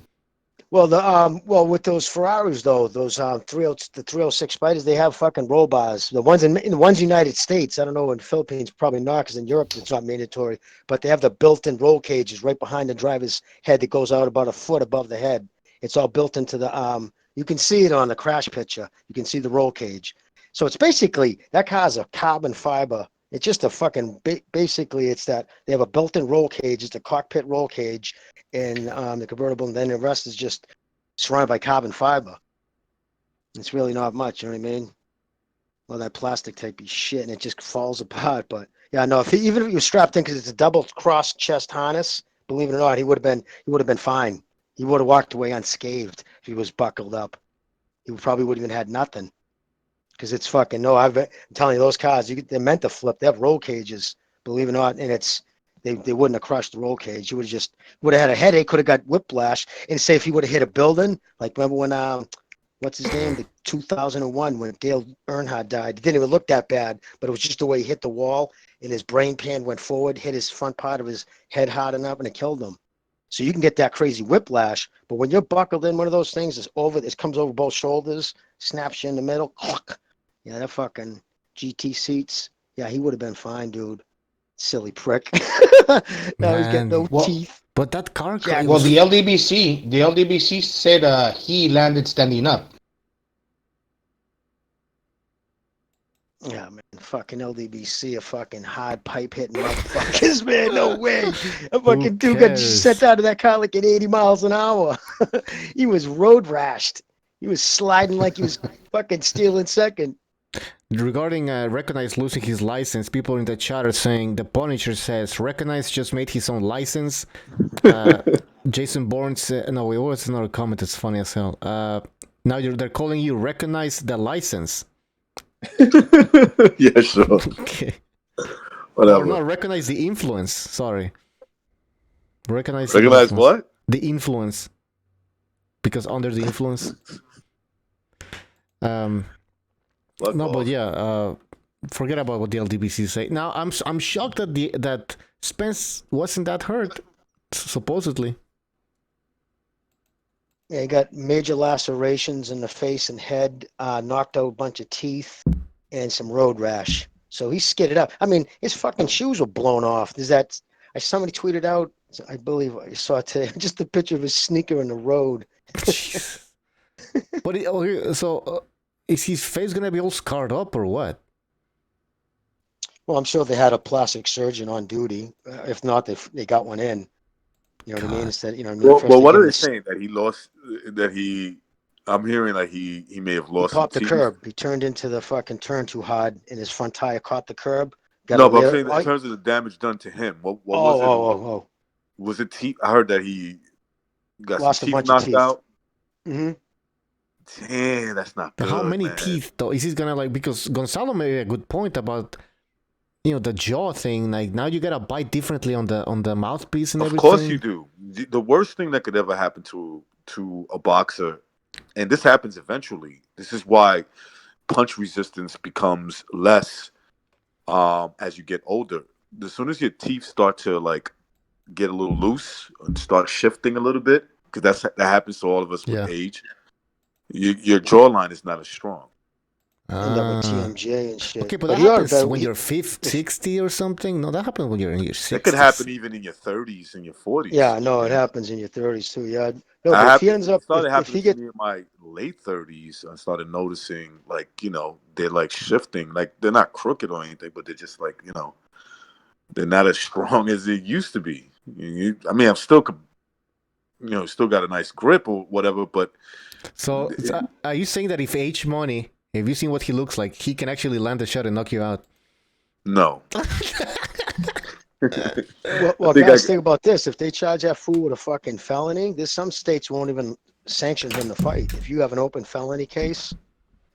Well, with those Ferraris though, those the 306 Spiders, they have fucking roll bars. The ones in the United States, I don't know, in the Philippines probably not, because in Europe it's not mandatory. But they have the built-in roll cages right behind the driver's head that goes out about a foot above the head. It's all built into the You can see it on the crash picture. You can see the roll cage. So it's basically that car's a carbon fiber. It's just a fucking basically it's that they have a built-in roll cage. It's a cockpit roll cage. In the convertible, and then the rest is just surrounded by carbon fiber. It's really not much, you know what I mean? Well, that plastic type of shit, and it just falls apart. But yeah, no, even if he was strapped in, because it's a double cross chest harness, believe it or not, he would have been fine. He would have walked away unscathed if he was buckled up. He probably wouldn't even had nothing. because it's fucking no. I'm telling you, those cars, they're meant to flip. They have roll cages, believe it or not, and they wouldn't have crushed the roll cage. You would have had a headache, could have got whiplash, and say if he would have hit a building, like remember when what's his name, the 2001 when Dale Earnhardt died, it didn't even look that bad, but it was just the way he hit the wall and his brain pan went forward, hit his front part of his head hard enough, and it killed him. So you can get that crazy whiplash, but when you're buckled in one of those things, it comes over both shoulders, snaps you in the middle. Cluck. Yeah, that fucking GT seats. Yeah, he would have been fine, dude. Silly prick. Now he's got no teeth. But that car. Yeah, well, the LDBC said he landed standing up. Yeah, man, fucking LDBC, a fucking hard pipe hitting motherfuckers, man. No way. A fucking dude got sent out of that car like at 80 miles an hour. He was road rashed. He was sliding like he was fucking stealing second. Regarding Recognize losing his license, people in the chat are saying the Punisher says Recognize just made his own license. Jason Bourne said, no, it was another comment. It's funny as hell. Now they're calling you Recognize the license. Yeah, sure. Okay. Whatever. Or no, Recognize the influence. Sorry. Recognize what? The influence. Because under the influence. But yeah, forget about what the LDBC say. Now I'm shocked that Spence wasn't that hurt, supposedly. Yeah, he got major lacerations in the face and head, knocked out a bunch of teeth, and some road rash. So he skidded up. I mean, his fucking shoes were blown off. Somebody tweeted out, I believe I saw it today, just a picture of his sneaker in the road. But is his face gonna be all scarred up or what? Well, I'm sure they had a plastic surgeon on duty. If not, they got one in. You know what I mean? Instead, you know what I mean? Well, what are they saying? That he lost? I'm hearing like he may have lost. He popped some the teeth. curb. He turned into the fucking turn too hard, and his front tire caught the curb. But I'm saying in terms of the damage done to him, what was it? Was it teeth? I heard that he got lost some a bunch knocked of teeth. out. Mm-hmm. Damn, that's not good. How many man. teeth though? Is he gonna because Gonzalo made a good point about the jaw thing. Like now you gotta bite differently on the mouthpiece and everything. Of course you do. The worst thing that could ever happen to a boxer, and this happens eventually. This is why punch resistance becomes less as you get older. As soon as your teeth start to like get a little loose and start shifting a little bit, because that happens to all of us with age. Your jawline is not as strong. End up with TMJ and shit. Okay, but that happens when you're 60 or something. No, that happens when you're in your 60s. It could happen even in your 30s and your 40s. Yeah, no, it happens in your 30s too. Yeah, no, but if he ends up, if he gets in my late 30s, I started noticing like they're like shifting, like they're not crooked or anything, but they're just like they're not as strong as they used to be. I mean, I'm still still got a nice grip or whatever, but. So are you saying that if H Money, have you seen what he looks like? He can actually land a shot and knock you out. No. well guys, think about this. If they charge that fool with a fucking felony, there's some states won't even sanction him to fight. If you have an open felony case,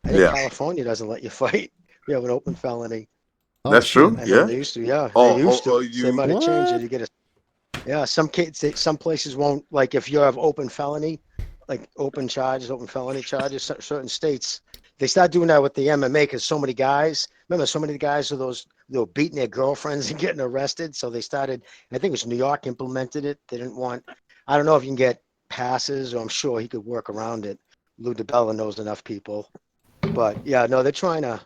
I think California doesn't let you fight. You have an open felony. That's true. Yeah. They used to. Yeah. They used to. They might have changed it. You get some places won't, like if you have open felony, like open felony charges, certain states, they start doing that with the MMA because so many guys they were beating their girlfriends and getting arrested. So they started, I think it was New York implemented it. They didn't want, I don't know if you can get passes, or I'm sure he could work around it. Lou DiBella knows enough people. But yeah, no, they're trying to,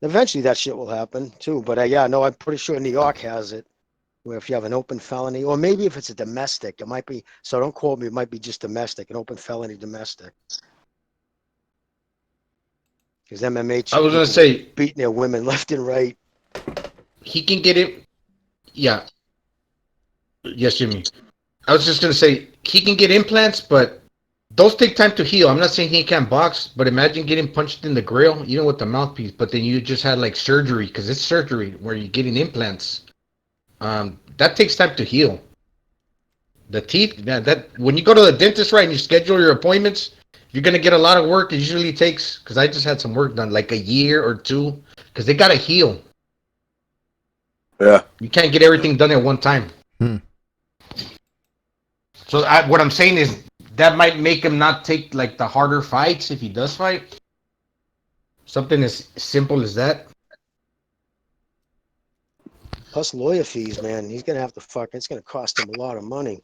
eventually that shit will happen too. But I'm pretty sure New York has it. Where if you have an open felony, or maybe if it's a domestic, it might be, so don't quote me, it might be just domestic, an open felony domestic. Because MMA, I was going to say, beating their women left and right. He can get it. Yeah. Yes, Jimmy. I was just going to say, he can get implants, but those take time to heal. I'm not saying he can't box, but imagine getting punched in the grill, with the mouthpiece, but then you just had like surgery, because it's surgery where you're getting implants. That takes time to heal. The teeth, that when you go to the dentist, right, and you schedule your appointments, You're gonna get a lot of work. It usually takes, because I just had some work done, like a year or two, because they gotta heal. Yeah. You can't get everything done at one time. Hmm. So what I'm saying is that might make him not take like the harder fights if he does fight. Something as simple as that. Plus lawyer fees, man. He's gonna have to it's gonna cost him a lot of money.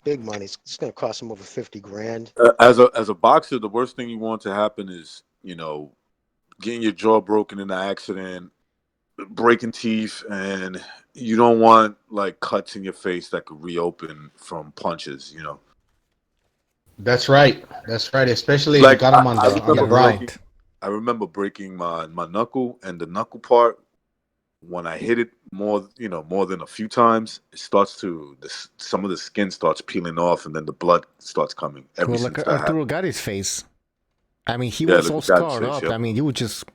Big money. It's gonna cost him over 50 grand. As a boxer, the worst thing you want to happen is, getting your jaw broken in an accident, breaking teeth, and you don't want like cuts in your face that could reopen from punches. That's right. That's right. Especially if you Like got him on I the remember brow. breaking, I remember breaking my knuckle, and the knuckle part, when I hit it more than a few times, it starts to some of the skin starts peeling off, and then the blood starts coming. Ever Well, like since that Arturo happened, got his face. I mean, he yeah, was look all at that scarred face. up. Yep. I mean, you would just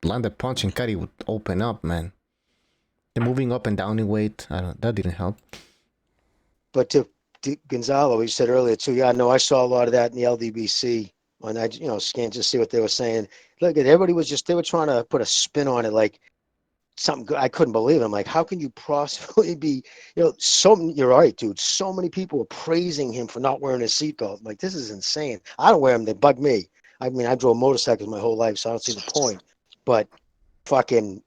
land a punch and Cuddy would open up, man. The moving up and down in weight, that didn't help. But to Gonzalo, he said earlier too. Yeah, no, I saw a lot of that in the LDBC. When I, scanned just see what they were saying. Look, everybody was they were trying to put a spin on it, like something good. I couldn't believe it. I'm like, how can you possibly be, you're right, dude. So many people were praising him for not wearing a seatbelt. I'm like, this is insane. I don't wear them. They bug me. I mean, I drove motorcycles my whole life, so I don't see the point. But fucking,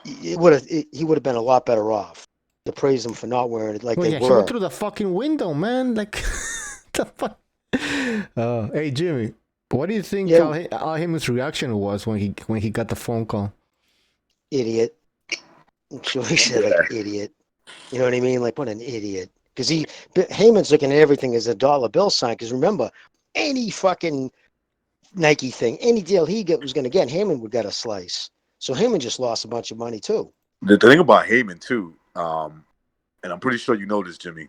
he would have been a lot better off to praise him for not wearing it like Well, they yeah, he went were. through the fucking window, man. Like, the fuck. Hey, Jimmy, what do you think Yeah, Al Heyman's reaction was when he got the phone call? idiot. I'm sure he said like idiot. You know what I mean? Like what an idiot. Because Heyman's looking at everything as a dollar bill sign. Because remember, any fucking Nike thing, any deal was going to get, Heyman would get a slice. So Heyman just lost a bunch of money too. The thing about Heyman too, and I'm pretty sure you know this, Jimmy.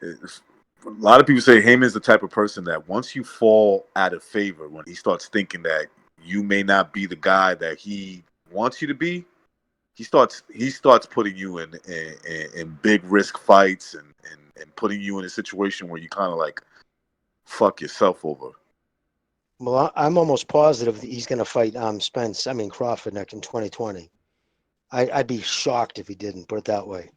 A lot of people say Heyman's the type of person that once you fall out of favor, when he starts thinking that you may not be the guy that he wants you to be, he starts putting you in big risk fights and putting you in a situation where you kind of like fuck yourself over. Well, I'm almost positive that he's going to fight Crawford next in 2020. I'd be shocked if he didn't, put it that way.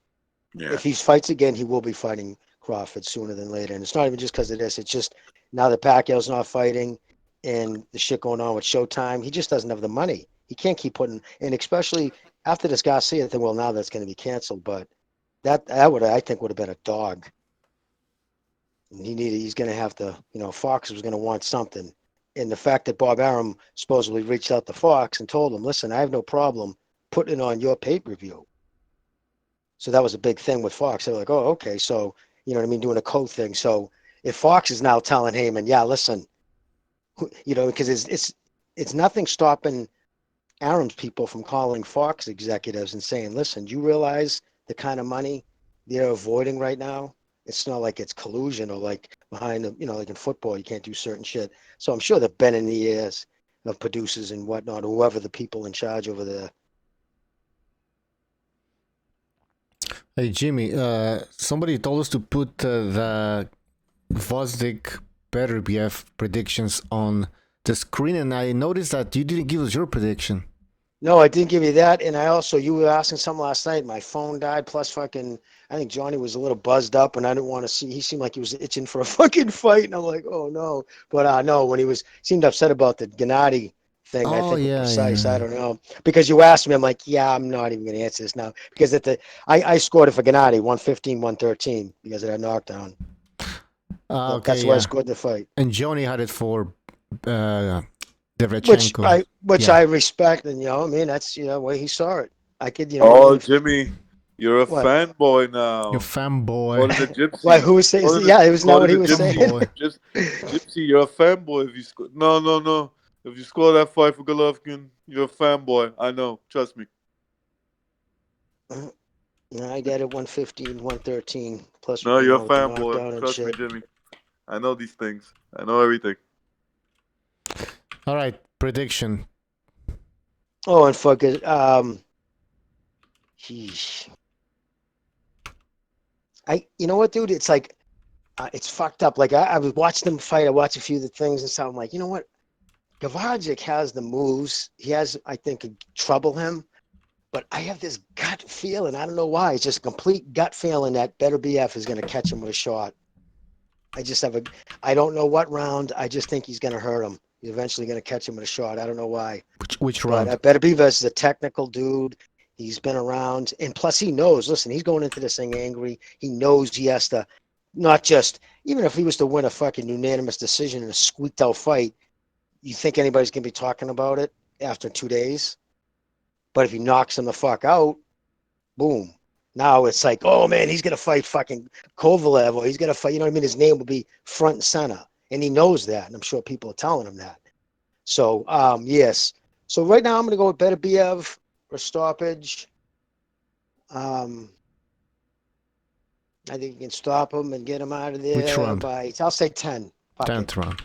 Yeah. If he fights again, he will be fighting Crawford sooner than later. And it's not even just because of this. It's just now that Pacquiao's not fighting and the shit going on with Showtime, he just doesn't have the money. He can't keep putting, and especially after this Garcia thing, well, now that's going to be canceled. But that I think would have been a dog. And he's going to have to, Fox was going to want something. And the fact that Bob Arum supposedly reached out to Fox and told him, listen, I have no problem putting it on your pay-per-view. So that was a big thing with Fox. They were like, oh, okay. So, you know what I mean? Doing a code thing. So if Fox is now telling Heyman, yeah, listen, because it's nothing stopping Arum's people from calling Fox executives and saying, listen, you realize the kind of money they're avoiding right now? It's not like it's collusion or like behind the, like in football, you can't do certain shit. So I'm sure they're bending the ears of producers and whatnot, whoever the people in charge over there. Hey, Jimmy, somebody told us to put the Vosdik Beterbiev predictions on the screen, and I noticed that you didn't give us your prediction. No, I didn't give you that. And you were asking something last night. My phone died. Plus, I think Johnny was a little buzzed up and I didn't want to see. He seemed like he was itching for a fucking fight. And I'm like, oh, no. But no, when he seemed upset about the Gennady thing, I think with Precise. Yeah. I don't know. Because you asked me, I'm like, yeah, I'm not even going to answer this now. Because I scored it for Gennady, 115, 113, because of that knockdown. Okay, that's why I scored the fight. And Johnny had it for Devchenko. Which I respect, and I mean that's the way he saw it. I could, Jimmy, you're a fanboy now. You're fanboy. Go to the Gypsy. Why? Who was saying? Yeah, it was not what he was saying. Gypsy, you're a fanboy. If you score, no. If you score that fight for Golovkin, you're a fanboy. I know. Trust me. I got it 115, 113 plus. No, you're a fanboy. Trust me, Jimmy. I know these things. I know everything. All right, prediction. Oh, and fuck it. Sheesh. You know what, dude? It's like It's fucked up. Like I was watching them fight. I watched a few of the things and stuff. I'm like, you know what? Gavajic has the moves. He has, I think, trouble him. But I have this gut feeling. I don't know why. It's just a complete gut feeling that Better BF is going to catch him with a shot. I don't know what round. I just think he's going to hurt him. He's eventually going to catch him with a shot. I don't know why. Which round? But Better BF is a technical dude. He's been around. And plus he knows, listen, he's going into this thing angry. He knows he has to not just, even if he was to win a fucking unanimous decision in a squeaked out fight, you think anybody's going to be talking about it after 2 days? But if he knocks him the fuck out, boom. Now it's like, oh man, he's going to fight fucking Kovalev, or he's going to fight, you know what I mean? His name will be front and center. And he knows that. And I'm sure people are telling him that. So, yes. So right now I'm going to go with Better BF for stoppage. I think you can stop him and get him out of there. Which round? I'll say 10. 10th round.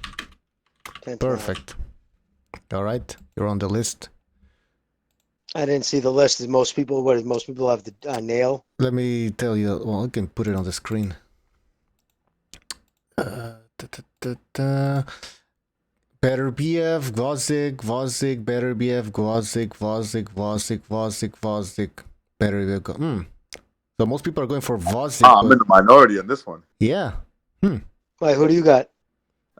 10th Perfect. Round. All right. You're on the list. I didn't see the list. Most people have the nail? Let me tell you. Well, I can put it on the screen. Better BF, Gvozdyk, Better BF, Gvozdyk, Better BF. So most people are going for Gvozdyk. I'm in the minority on this one. Yeah. Wait, who do you got?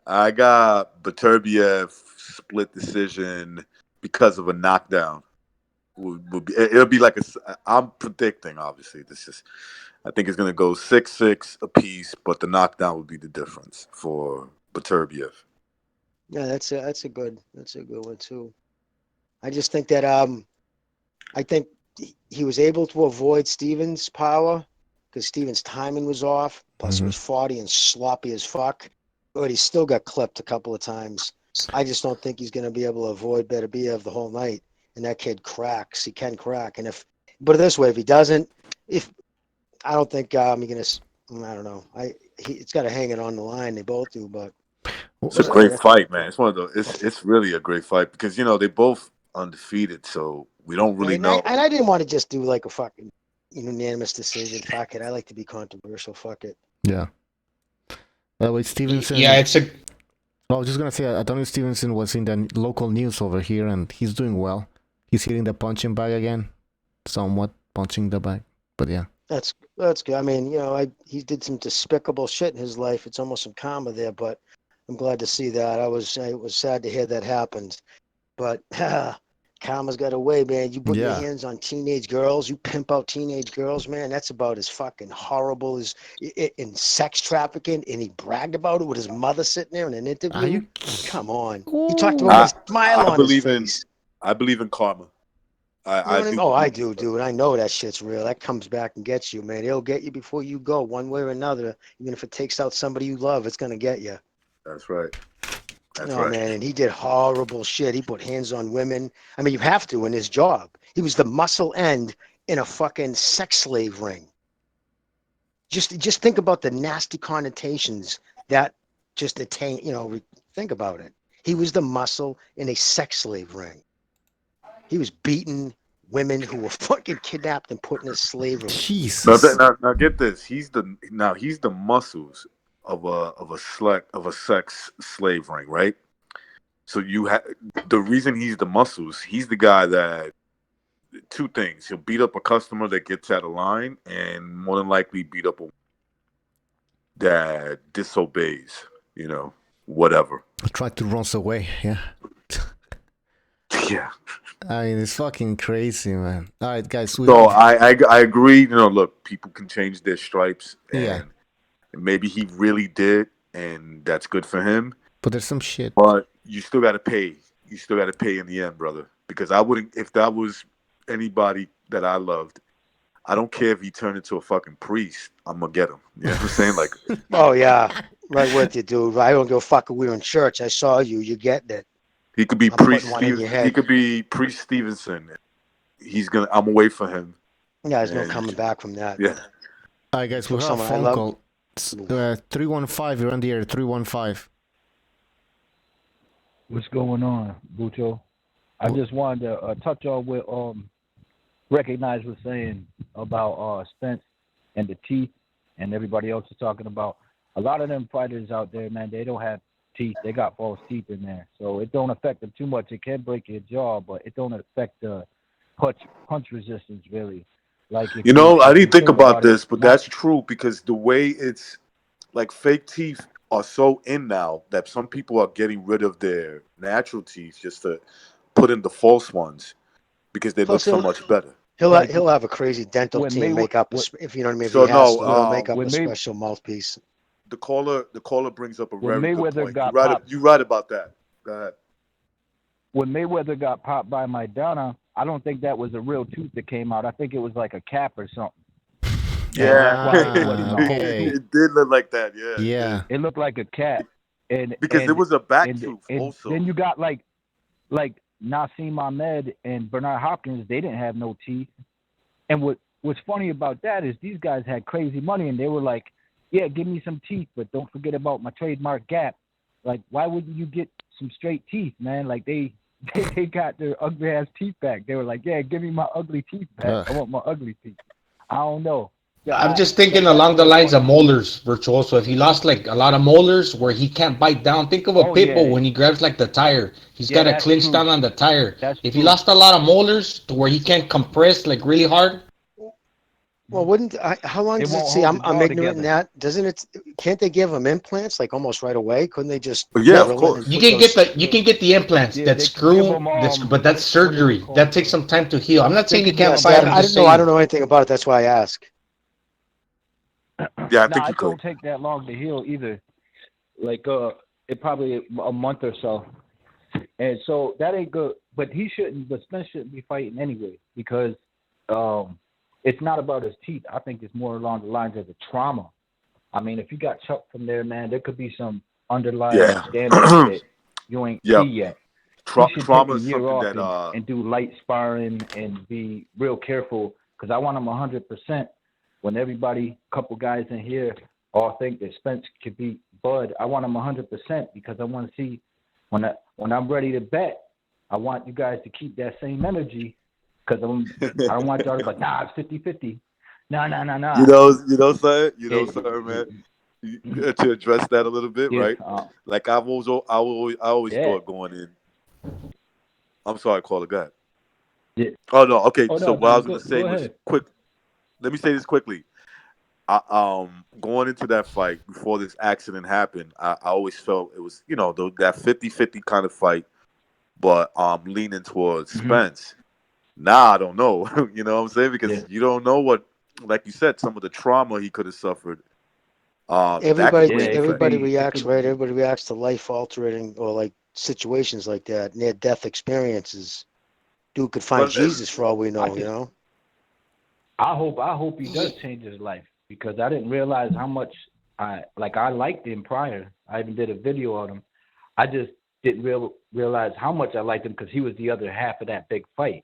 I got Beterbiev split decision because of a knockdown. It'll be like I'm predicting, obviously. I think it's going to go 6-6 apiece, but the knockdown would be the difference for Beterbiev. Yeah, that's a good one too. I just think that I think he was able to avoid Stevens' power because Stevens' timing was off. Plus, he was 40 and sloppy as fuck. But he still got clipped a couple of times. I just don't think he's going to be able to avoid Better BF the whole night. And that kid cracks. He can crack. And put it this way, if he doesn't, I don't think you're going to. I don't know. It's got to hang it on the line. They both do, but. It's a great fight, man. It's one of those. It's really a great fight because they both undefeated, so we don't really know. And I didn't want to just do like a fucking unanimous decision. Fuck it. I like to be controversial. Fuck it. Yeah. By the way, Stevenson. Yeah, it's a. I was just gonna say, Antonio Stevenson was in the local news over here, and he's doing well. He's hitting the punching bag again, somewhat punching the bag. But yeah. That's good. I mean, he did some despicable shit in his life. It's almost some karma there, but I'm glad to see that. It was sad to hear that happened, but karma's got a way, man. You put your hands on teenage girls, you pimp out teenage girls, man. That's about as fucking horrible as in sex trafficking. And he bragged about it with his mother sitting there in an interview. Come on, he talked about a smile on his face. I believe in karma. I do, dude. I know that shit's real. That comes back and gets you, man. It'll get you before you go, one way or another. Even if it takes out somebody you love, it's gonna get you. That's right. Man, and he did horrible shit. He put hands on women. I mean, you have to in his job. He was the muscle end in a fucking sex slave ring. Just think about the nasty connotations that just attain. Think about it. He was the muscle in a sex slave ring. He was beating women who were fucking kidnapped and put in a slavery. Jesus. Now get this. He's the muscles of a sex slave ring, right? So the reason he's the muscles, he's the guy that two things. He'll beat up a customer that gets out of line, and more than likely beat up a that disobeys, whatever. Try to run away, yeah. Yeah. I mean, it's fucking crazy, man. All right, guys. I agree. Look, people can change their stripes, and maybe he really did, and that's good for him. But there's some shit. But you still got to pay. You still got to pay in the end, brother. Because I wouldn't, if that was anybody that I loved, I don't care if he turned into a fucking priest. I'm gonna get him. You know what I'm saying? Like, oh yeah, right with you, dude. I don't give a fuck if we were in church. I saw you. You getting it. He could be priest. He could be priest Stevenson. I'm away for him. Yeah, there's no coming back from that. Yeah. All right, guys. We have a phone call. 315. You're on the air. 315. What's going on, Bucho? I just wanted to touch on what Recognize was saying about Spence and the teeth, and everybody else is talking about. A lot of them fighters out there, man, they don't have teeth. They got false teeth in there, so it don't affect them too much. It can break your jaw, but it don't affect the punch resistance really. Like if You know, I if you didn't think about it, this, but that's true because the way it's like fake teeth are so in now that some people are getting rid of their natural teeth just to put in the false ones because they look Plus, so much better. he'll have a crazy dental when team make up, if you know what I mean. If he So has no, to, they'll make up when a special mouthpiece. the caller brings up a when very good Mayweather point. got popped, You right about that. Go ahead. when Mayweather got popped by Maidana, I don't think that was a real tooth that came out. I think it was like a cap or something. Yeah, That's why it wasn't a whole Okay. tooth. it did look like that. Yeah, it Yeah. did. It looked like a cap, Because it was a back tooth and also. then you got like Nassim Ahmed and Bernard Hopkins. They didn't have no teeth. And what's funny about that is these guys had crazy money, and they were like, "Yeah, give me some teeth, but don't forget about my trademark gap." Like, why wouldn't you get some straight teeth, man? Like they got their ugly ass teeth back. They were like, "Yeah, give me my ugly teeth back. I want my ugly teeth." I don't know. I'm just thinking along the lines of molars, Virtuoso. If he lost like a lot of molars where he can't bite down, think of a pit bull when he grabs like the tire. He's got to that's clinch true. down on the tire. If he true. lost a lot of molars to where he can't compress like really hard. Well, how long does it see? I'm ignorant in that. Doesn't it? Can't they give them implants like almost right away? Couldn't they just? Yeah, of course. You can get the implants that screw, but that's surgery. That takes some time to heal. I'm not saying you can't fight. I don't know anything about it. That's why I ask. Yeah, I think it don't take that long to heal either. Like it probably a month or so. And so that ain't good. But Spence shouldn't be fighting anyway because it's not about his teeth. I think it's more along the lines of the trauma. I mean, if you got chucked from there, man, there could be some underlying damage that you ain't see yet. Trauma is take a year something off that and do light sparring and be real careful because I want him 100%. When everybody, couple guys in here, all think that Spence could beat Bud, I want him 100% because I want to see when I'm ready to bet. I want you guys to keep that same energy because I don't want y'all to be like, nah, it's 50-50. Nah. You know, sir, man. To address that a little bit, right? Like I always thought going in. I'm sorry, caller. Go ahead. Yeah. Oh no, okay. Oh, so no, what I was gonna go say was ahead. quick. Let me say this quickly. Going into that fight before this accident happened, I always felt it was, that 50-50 kind of fight, but leaning towards Spence. Now I don't know. You know what I'm saying? Because you don't know what, like you said, some of the trauma he could have suffered. Everybody reacts, right? Everybody reacts to life altering or like situations like that, near death experiences. Dude could find Jesus for all we know, you know. I hope he does change his life because I didn't realize how much I liked him prior. I even did a video on him. I just didn't realize how much I liked him because he was the other half of that big fight.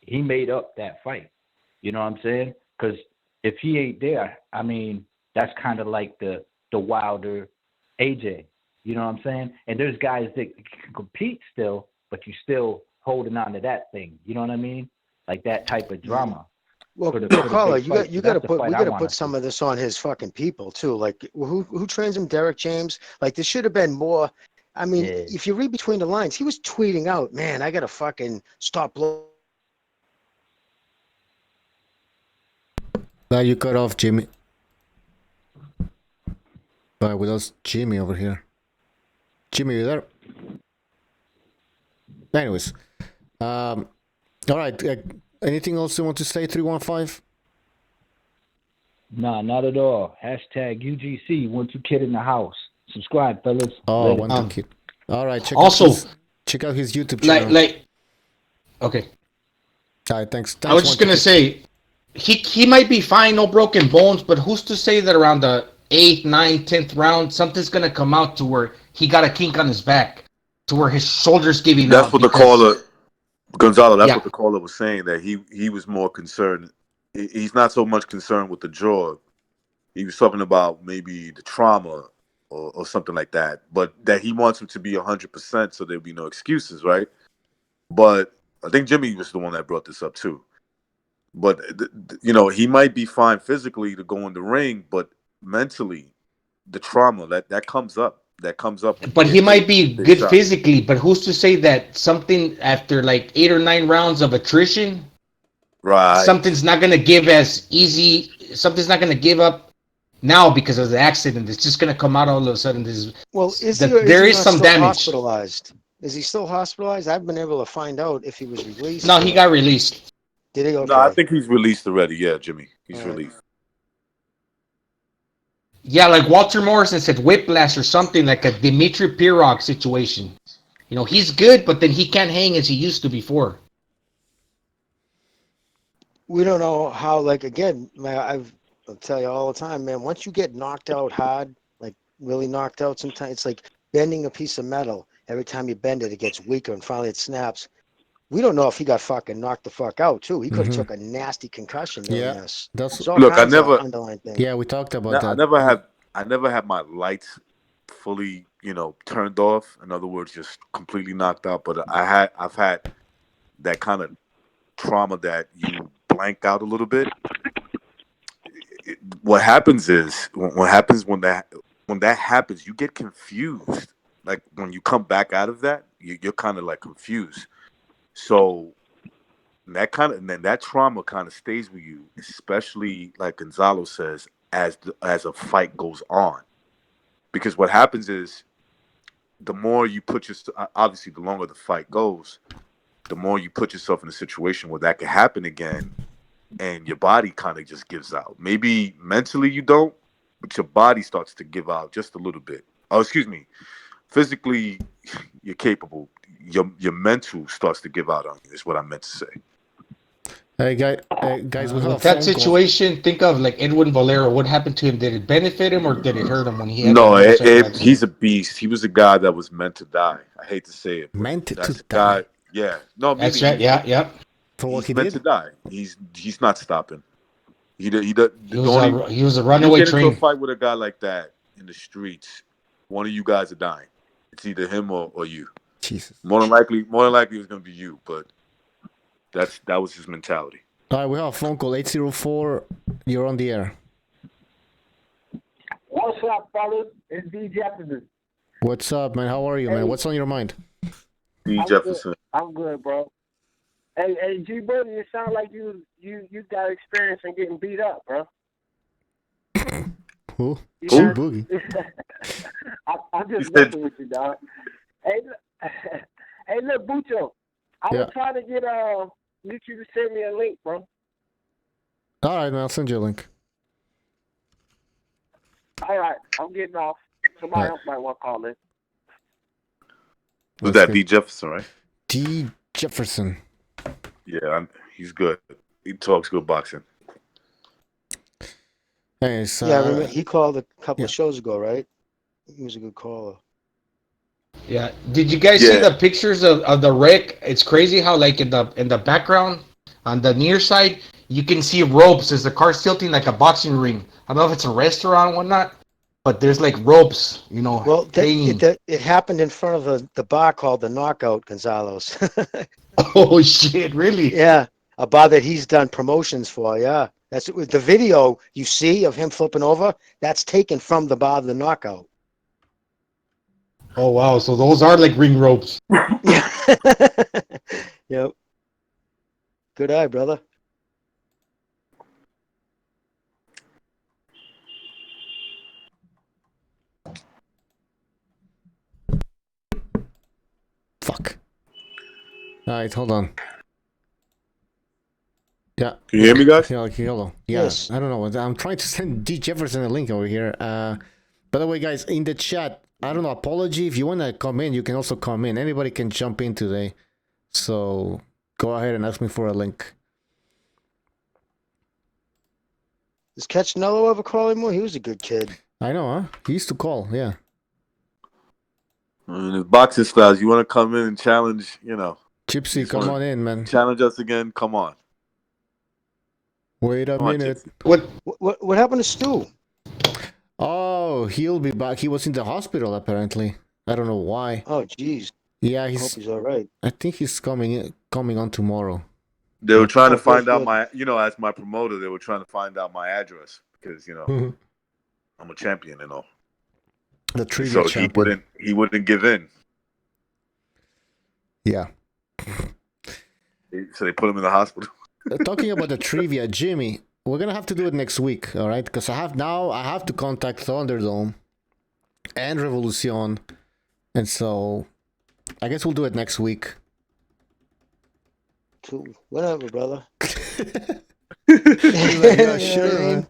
He made up that fight. You know what I'm saying? Because if he ain't there, I mean, that's kind of like the Wilder AJ. You know what I'm saying? And there's guys that can compete still, but you still holding on to that thing. You know what I mean? Like that type of drama. Well, caller, we got to put some of this on his fucking people too. Like who trains him? Derek James. Like there should have been more. I mean, if you read between the lines, he was tweeting out, "Man, I got to fucking stop." Now you cut off, Jimmy. But we lost Jimmy over here. Jimmy, you there? Anyways, all right. Anything else you want to say, 315? Nah, not at all. Hashtag UGC, 1-2 Kid in the house. Subscribe, fellas. Oh, 1-2 Kid. All right. Check out his YouTube channel. Okay. All right, thanks. I was just going to say, he might be fine, no broken bones, but who's to say that around the 8th, 9th, 10th round, something's going to come out to where he got a kink on his back, to where his shoulder's giving out. That's what the caller, Gonzalo, that's what the caller was saying, that he was more concerned. He's not so much concerned with the jaw. He was talking about maybe the trauma or something like that, but that he wants him to be 100% so there'll be no excuses, right? But I think Jimmy was the one that brought this up too. But, he might be fine physically to go in the ring, but mentally, the trauma that comes up. That comes up when you But he get might be big good shots. physically, but who's to say that something after like 8 or 9 rounds of attrition, Right. something's not gonna give as easy. Something's not gonna give up now because of the accident. It's just gonna come out all of a sudden. Well, is he or is There he is not some still damage. hospitalized? Is he still hospitalized? I've been able to find out if he was released. No, he got released. Did he? Okay. No, I think he's released already. Yeah, Jimmy, he's All right. released. Yeah, like Walter Morrison said, whiplash or something like a Dimitri Pirog situation. You know, he's good, but then he can't hang as he used to before. We don't know how. Like again, I'll tell you all the time, man. Once you get knocked out hard, like really knocked out, sometimes it's like bending a piece of metal. Every time you bend it, it gets weaker, and finally it snaps. We don't know if he got fucking knocked the fuck out too. He could have took a nasty concussion doing this. That's There's all Look, kinds of underlying things. yeah. We talked about I that. never had my lights fully, turned off. In other words, just completely knocked out. But I've had that kind of trauma that you blank out a little bit. What happens is when that happens, you get confused. Like when you come back out of that, you're kind of like confused. So that trauma kind of stays with you, especially like Gonzalo says, as a fight goes on, because what happens is the more you obviously the longer the fight goes, the more you put yourself in a situation where that could happen again, and your body kind of just gives out. Maybe mentally you don't, but your body starts to give out just a little bit. Oh, excuse me. Physically, you're capable. Your mental starts to give out on you. Is what I meant to say. Hey, guys, we have a With that phone situation, think of like Edwin Valero. What happened to him? Did it benefit him or did it hurt him when he had No, that motorcycle accident? he's a beast. He was a guy that was meant to die. I hate to say it, but Meant to that's a die. guy. Yeah, no, That's meaning right. Yeah, yeah. For what he's he meant did. to die. He's not stopping. He He was a you runaway get into a train. fight with a guy like that in the streets, one of you guys are dying. It's either him or you. Jesus. More than likely, it's gonna be you. But that was his mentality. All right, we have a phone call 804. You're on the air. What's up, fellas? It's D. Jefferson. What's up, man? How are you, man? What's on your mind? D. Jefferson. I'm good, bro. Hey, G Buddy, it sounds like you got experience in getting beat up, bro. Who? You G heard? Boogie. I'm just messing with you, dog. Hey, look, Bucho. I was trying to get you to send me a link, bro. All right, man. I'll send you a link. All right, I'm getting off. Somebody else might want to call in. Was that D. Jefferson, right? D. Jefferson. Yeah, he's good. He talks good boxing. Hey, so, yeah, I remember he called a couple of shows ago, right? He was a good caller. Yeah. Did you guys see the pictures of the wreck? It's crazy how like in the background on the near side you can see ropes as the car's tilting like a boxing ring. I don't know if it's a restaurant or whatnot, but there's like ropes, Well, it happened in front of the bar called the Knockout, Gonzalo's. Oh shit! Really? Yeah, a bar that he's done promotions for. Yeah, that's the video you see of him flipping over. That's taken from the bar, the Knockout. Oh wow! So those are like ring ropes. Yeah. Yep. Good eye, brother. Fuck. All right, hold on. Yeah. Can you hear me, guys? Yeah, hello. Yeah. Yes. I don't know. I'm trying to send D. Jefferson a link over here. By the way, guys, in the chat, I don't know, apology. If you want to come in, you can also come in. Anybody can jump in today. So go ahead and ask me for a link. Does Canelo ever call anymore? He was a good kid. I know, huh? He used to call, yeah. In boxing styles, you want to come in and challenge, Gypsy, come on in, man. Challenge us again. Come on. Wait a minute. What happened to Stu? Oh, he'll be back. He was in the hospital, apparently. I don't know why. Oh, jeez. Yeah, I hope he's all right. I think he's coming on tomorrow. They were trying to find out as my promoter, they were trying to find out my address because, I'm a champion and all. The trivia So champion. he wouldn't give in. Yeah. So they put him in the hospital. Talking about the trivia, Jimmy, we're gonna have to do it next week, all right? Because I have to contact Thunderdome and Revolucion, and so I guess we'll do it next week. Cool. Whatever, brother. He's like, yeah, sure, man.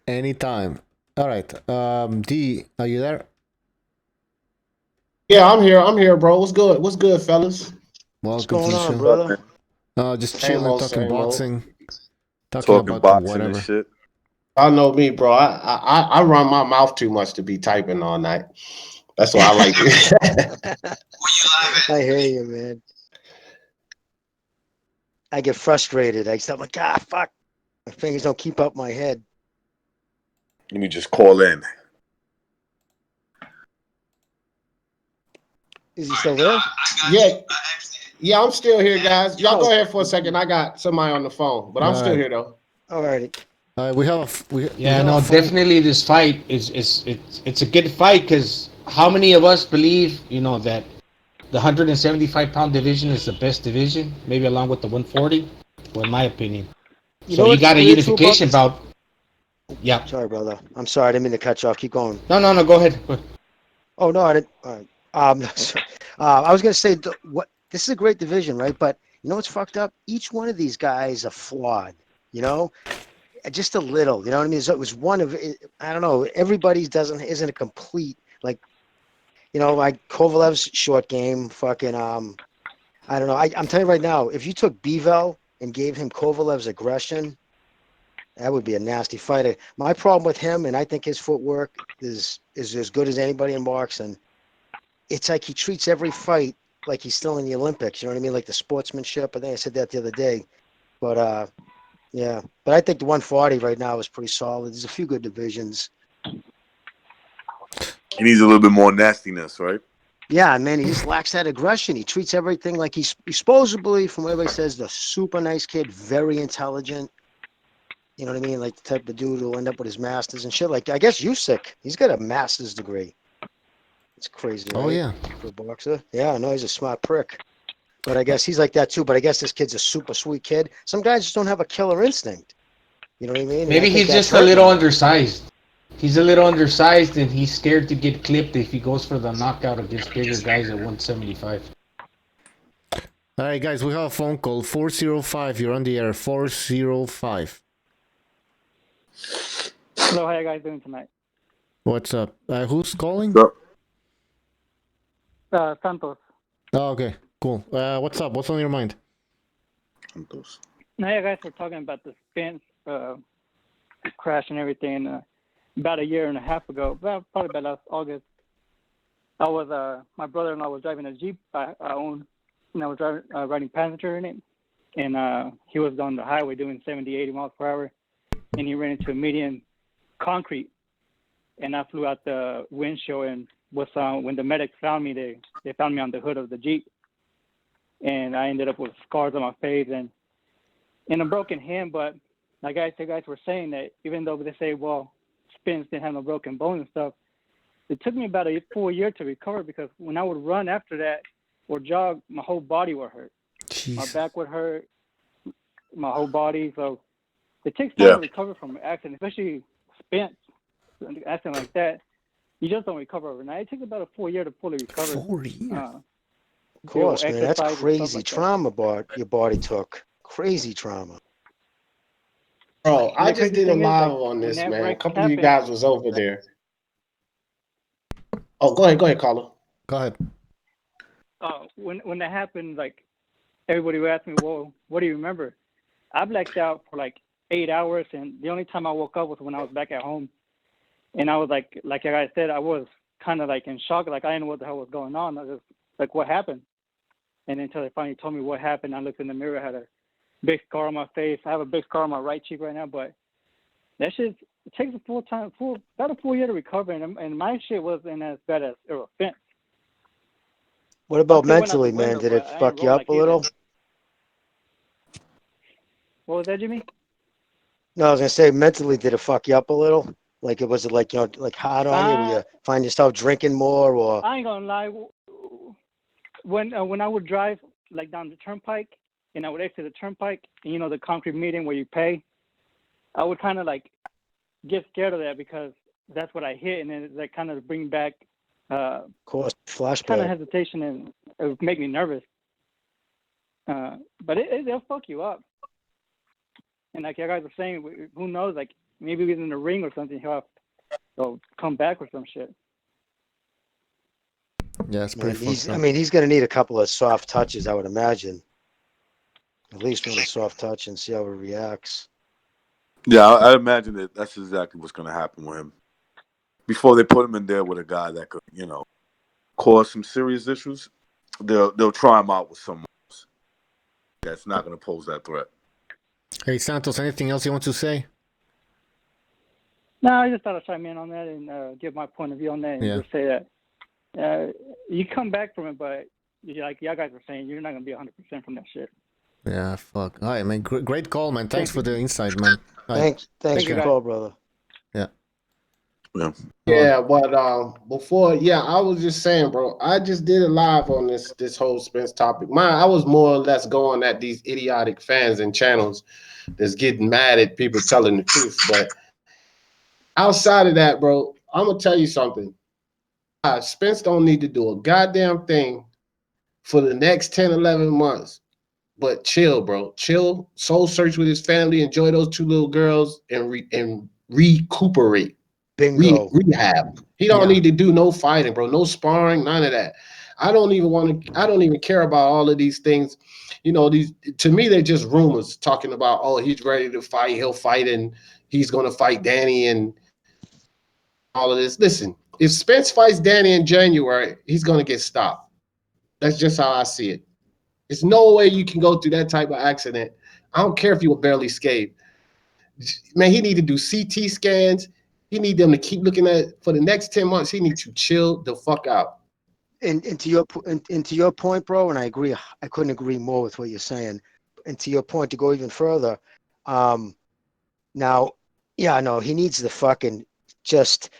Anytime. All right. D, are you there? Yeah, I'm here, bro. What's good? What's good, fellas? Welcome What's going to the on, show. brother? Just Same chilling, old, talking same old. boxing, Talking about boxing whatever. and shit. I know me, bro. I run my mouth too much to be typing all night. That's why I like it. I hear you, man. I get frustrated. I'm like, fuck. My fingers don't keep up my head. Let me just call in. Is he still there? Yeah, I'm still here, guys. Y'all go ahead for a second. I got somebody on the phone, but I'm still here though. All righty. We have definitely this fight it's a good fight because how many of us believe that the 175-pound division is the best division, maybe along with the 140? Well, in my opinion. So you got a unification bout. Yeah. Sorry, brother. I'm sorry. I didn't mean to cut you off. Keep going. No. Go ahead. Oh no, I didn't. All right. I was gonna say what. This is a great division, right? But you know what's fucked up? Each one of these guys are flawed. Just a little. You know what I mean? So it was one of. I don't know. Everybody's isn't a complete like. Like Kovalev's short game. Fucking. I don't know. I'm telling you right now. If you took Bivol and gave him Kovalev's aggression, that would be a nasty fighter. My problem with him, and I think his footwork is as good as anybody in boxing. It's like he treats every fight like he's still in the Olympics. You know what I mean? Like the sportsmanship. I think I said that the other day. But yeah. But I think the 140 right now is pretty solid. There's a few good divisions. He needs a little bit more nastiness, right? Yeah, man, he just lacks that aggression. He treats everything like he's supposedly, from what everybody says, the super nice kid, very intelligent. You know what I mean? Like the type of dude who'll end up with his masters and shit. Like, I guess Usyk, he's got a master's degree. It's crazy, right? Oh, yeah. For a boxer. Yeah, I know he's a smart prick. But I guess he's like that too. But I guess this kid's a super sweet kid. Some guys just don't have a killer instinct. You know what I mean? Maybe he's just a little undersized. He's a little undersized and he's scared to get clipped if he goes for the knockout against bigger guys at 175. All right, guys, we have a phone call. 405, you're on the air. 405. Hello, how you guys doing tonight? What's up? Who's calling? Santos. Oh, okay, cool. What's up? What's on your mind? Santos. Now you guys were talking about the Spence crash and everything. About a year and a half ago, probably about last August, I was my brother-in-law was driving a Jeep I owned, and I was driving riding passenger in it, and he was on the highway doing 70, 80 miles per hour, and he ran into a median concrete, and I flew out the windshield and was when the medics found me, they found me on the hood of the Jeep, and I ended up with scars on my face and a broken hand. But like the guys were saying that even though they say, well, Spence didn't have no broken bones and stuff, it took me about a full year to recover, because when I would run after that or jog, my whole body would hurt. Jeez. My back would hurt, my whole body. So it takes time to recover from an accident, especially Spence, an accident like that. You just don't recover overnight. It takes about a full year to fully recover. 4 years. Of course, man. That's crazy like trauma your body took. Crazy trauma. Bro, I just did a live on this, man. A couple of you guys was over there. Oh, go ahead, caller. Go ahead. When that happened, like, everybody would ask me, well, what do you remember? I blacked out for like 8 hours, and the only time I woke up was when I was back at home. And I was like I said, I was kind of like in shock. Like, I didn't know what the hell was going on. I was like, what happened? And until they finally told me what happened, I looked in the mirror, I had a big scar on my face. I have a big scar on my right cheek right now, but that shit, it takes about a full year to recover, and my shit wasn't as bad as it was Spence. What about mentally, man? Did it fuck you up a little? What was that, Jimmy? No, I was gonna say mentally, did it fuck you up a little? Like, was it like, like hard on you? Where you find yourself drinking more, or? I ain't gonna lie. When I would drive like down the turnpike, and I would exit the turnpike, and the concrete median where you pay, I would kind of like get scared of that because that's what I hit, and then that kind of bring back, Of course, flashback. kind of hesitation, and it would make me nervous. But they'll fuck you up. And like you guys are saying, who knows? Like maybe he's in the ring or something, he'll come back with some shit. Yeah, it's pretty fucked up. He's going to need a couple of soft touches, I would imagine. At least one soft touch and see how he reacts. Yeah, I imagine that's exactly what's going to happen with him. Before they put him in there with a guy that could, cause some serious issues, they'll try him out with someone else that's not going to pose that threat. Hey, Santos, anything else you want to say? No, I just thought I'd chime in on that and give my point of view on that and just say that you come back from it, but like y'all guys are saying, you're not going to be 100% from that shit. Yeah, fuck. All right, man. Great call, man. Thanks for the insight, man. Thanks for the call, brother. Yeah. Yeah, but I was just saying, bro, I just did a live on this whole Spence topic. I was more or less going at these idiotic fans and channels that's getting mad at people telling the truth. But outside of that, bro, I'm gonna tell you something. Spence don't need to do a goddamn thing for the next 10, 11 months. But chill, bro. Chill, soul search with his family, enjoy those 2 little girls, and recuperate. Bingo. Rehab. He don't need to do no fighting, bro. No sparring, none of that. I don't even care about all of these things. These, to me, they're just rumors talking about, oh, he's ready to fight, he'll fight, and he's gonna fight Danny and all of this. Listen, if Spence fights Danny in January, he's gonna get stopped. That's just how I see it. There's no way you can go through that type of accident. I don't care if you were barely scathed. Man, he need to do CT scans. He need them to keep looking at for the next 10 months. He needs to chill the fuck out. And to your point, bro, and I agree. I couldn't agree more with what you're saying. And to your point, to go even further, now, no, he needs the fucking just.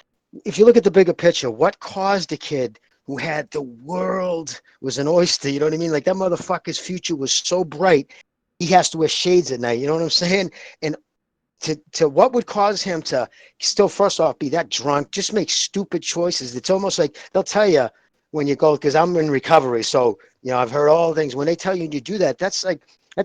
If you look at the bigger picture, what caused the kid who had the world was an oyster? You know what I mean? Like that motherfucker's future was so bright, he has to wear shades at night. You know what I'm saying? And to what would cause him to still, first off, be that drunk, just make stupid choices. It's almost like they'll tell you when you go, because I'm in recovery, so I've heard all things. When they tell you to do that, that's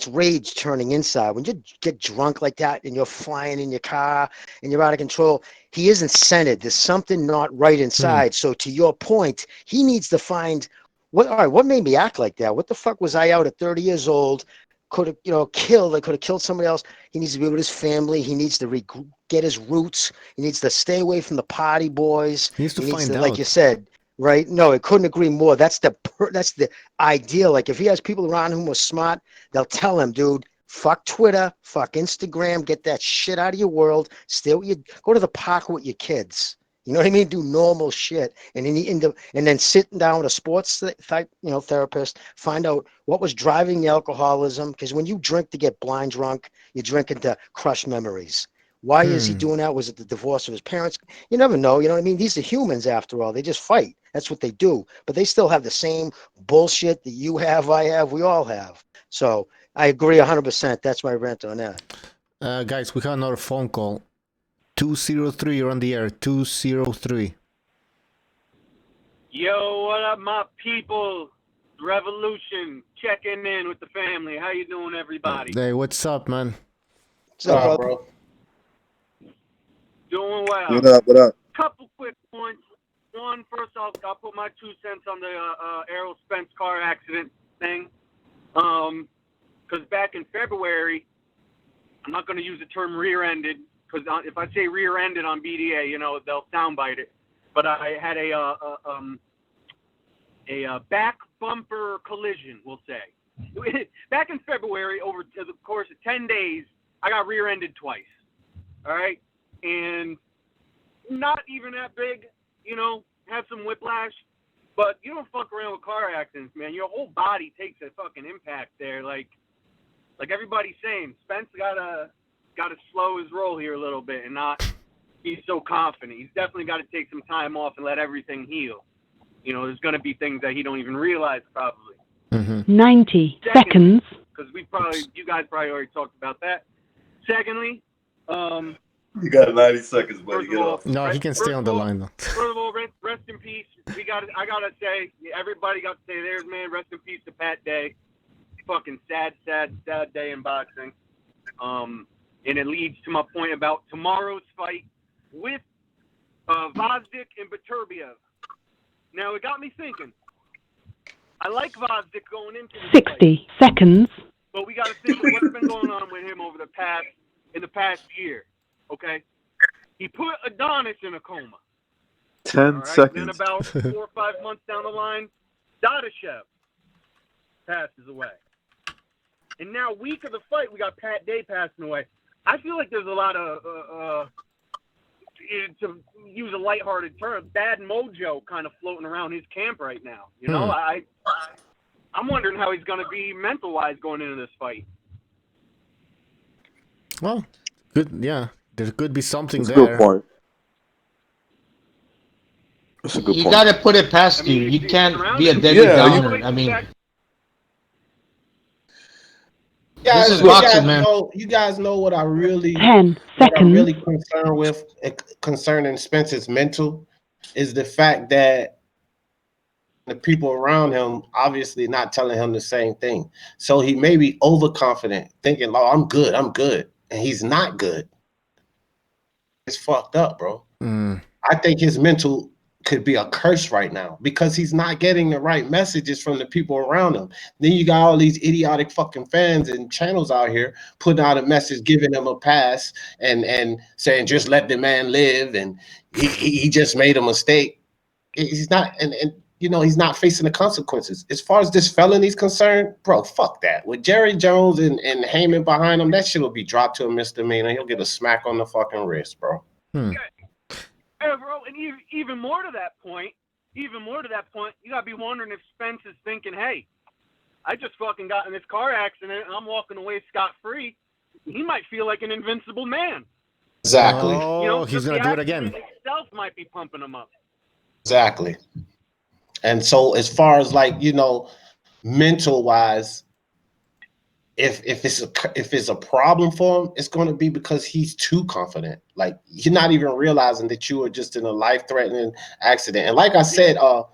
rage turning inside. When you get drunk like that and you're flying in your car and you're out of control, he isn't centered. There's something not right inside. So to your point, he needs to find what made me act like that? What the fuck was I out at 30 years old? Could have killed. I could have killed somebody else. He needs to be with his family. He needs to get his roots. He needs to stay away from the party boys. He needs to find out. Like you said, right? No, I couldn't agree more. That's the ideal. Like if he has people around whom are smart, they'll tell him, dude, fuck Twitter, fuck Instagram, get that shit out of your world. Go to the park with your kids. You know what I mean? Do normal shit, and then sitting down with a sports therapist, find out what was driving the alcoholism. Because when you drink to get blind drunk, you're drinking to crush memories. Why is he doing that? Was it the divorce of his parents? You never know. You know what I mean? These are humans after all. They just fight. That's what they do. But they still have the same bullshit that you have, I have, we all have. So I agree 100%. That's my rant on that. Guys, we have another phone call. 203, you're on the air. 203. Yo, what up, my people? Revolution, checking in with the family. How you doing, everybody? Hey, what's up, man? What's up, bro? Doing well. What up? Couple quick points. One, first off, I'll put my 2 cents on the Errol Spence car accident thing. Because back in February, I'm not going to use the term rear-ended, because if I say rear-ended on BDA, they'll soundbite it. But I had a back bumper collision, we'll say. Back in February, over the course of 10 days, I got rear-ended twice. All right? And not even that big, had some whiplash. But you don't fuck around with car accidents, man. Your whole body takes a fucking impact there. Like everybody's saying, Spence gotta slow his roll here a little bit and not he's so confident. He's definitely got to take some time off and let everything heal. You know, there's going to be things that he don't even realize probably. 90 seconds. Because you guys probably already talked about that. Secondly, you got 90 seconds, buddy. Get off. No, he can stay on the line though. First of all, rest in peace. I gotta say, everybody got to say theirs, man. Rest in peace to Pat Day. Fucking sad day in boxing. And it leads to my point about tomorrow's fight with Vazdik and Beterbiev. Now it got me thinking. I like Vazdik going into this 60 seconds. But we got to think of what's been going on with him over the past year. Okay, he put Adonis in a coma. 10 seconds. Then about 4 or 5 months down the line, Dadashev passes away. And now, week of the fight, we got Pat Day passing away. I feel like there's a lot of, to use a lighthearted term, bad mojo kind of floating around his camp right now. You know, I'm wondering how he's going to be mental-wise going into this fight. Well, good. Yeah, there could be something That's there. a good point. That's a good You point. got to put it past you. You can't be a Debbie Downer. I mean, Guys, this is boxing, man. You guys know what I really 10 what I'm seconds. really concerned with concerning Spencer's mental is the fact that the people around him obviously not telling him the same thing. So he may be overconfident, thinking, "Oh, I'm good, and he's not good." It's fucked up, bro. I think his mental could be a curse right now because he's not getting the right messages from the people around him. Then you got all these idiotic fucking fans and channels out here putting out a message, giving him a pass and saying, just let the man live. And he just made a mistake. He's not, and you know, he's not facing the consequences. As far as this felony is concerned, bro, fuck that. With Jerry Jones and Heyman behind him, that shit will be dropped to a misdemeanor. He'll get a smack on the fucking wrist, bro. Hey, bro, and even more to that point, you gotta be wondering if Spence is thinking, hey, I just fucking got in this car accident and I'm walking away scot-free. He might feel like an invincible man. Exactly. Oh, You know, he's just gonna the do it again. accident itself might be pumping him up. Exactly. And so as far as like, you know, mental wise, if it's a problem for him, it's going to be because he's too confident. Like you're not even realizing that you were just in a life-threatening accident. And like I said, or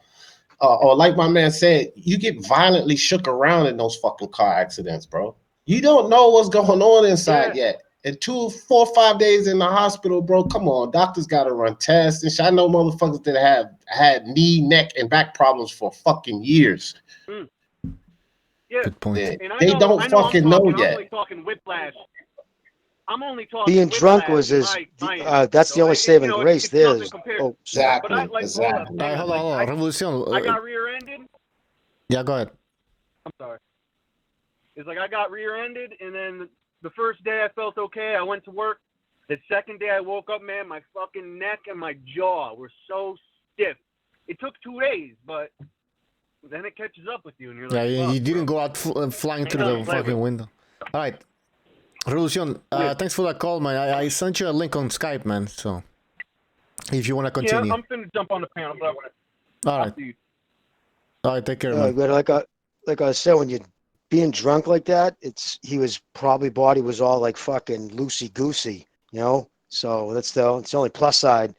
like my man said, you get violently shook around in those fucking car accidents, bro. You don't know what's going on inside yet. And 2, 4, or 5 days in the hospital, bro. Come on, doctors got to run tests and shit. I know motherfuckers that have had knee, neck, and back problems for fucking years. Yeah. Good point. They don't fucking know yet. I'm only talking whiplash. I'm only talking Being drunk was his. That's the only saving grace. There's. Oh, exactly. Hold on. Revolution. I got rear-ended. Yeah, go ahead. I'm sorry. It's like I got rear-ended, and then the first day I felt okay. I went to work. The second day I woke up, man, my fucking neck and my jaw were so stiff. It took 2 days, but then it catches up with you, and you're like, you didn't go out flying through the fucking window. All right. Revolution, thanks for that call, man. I sent you a link on Skype, man, so if you want to continue. Yeah, I'm finna jump on the panel, but I want to. All right. All right, take care, man. But like I said, when you're being drunk like that, body was all like fucking loosey goosey, you know. So it's the only plus side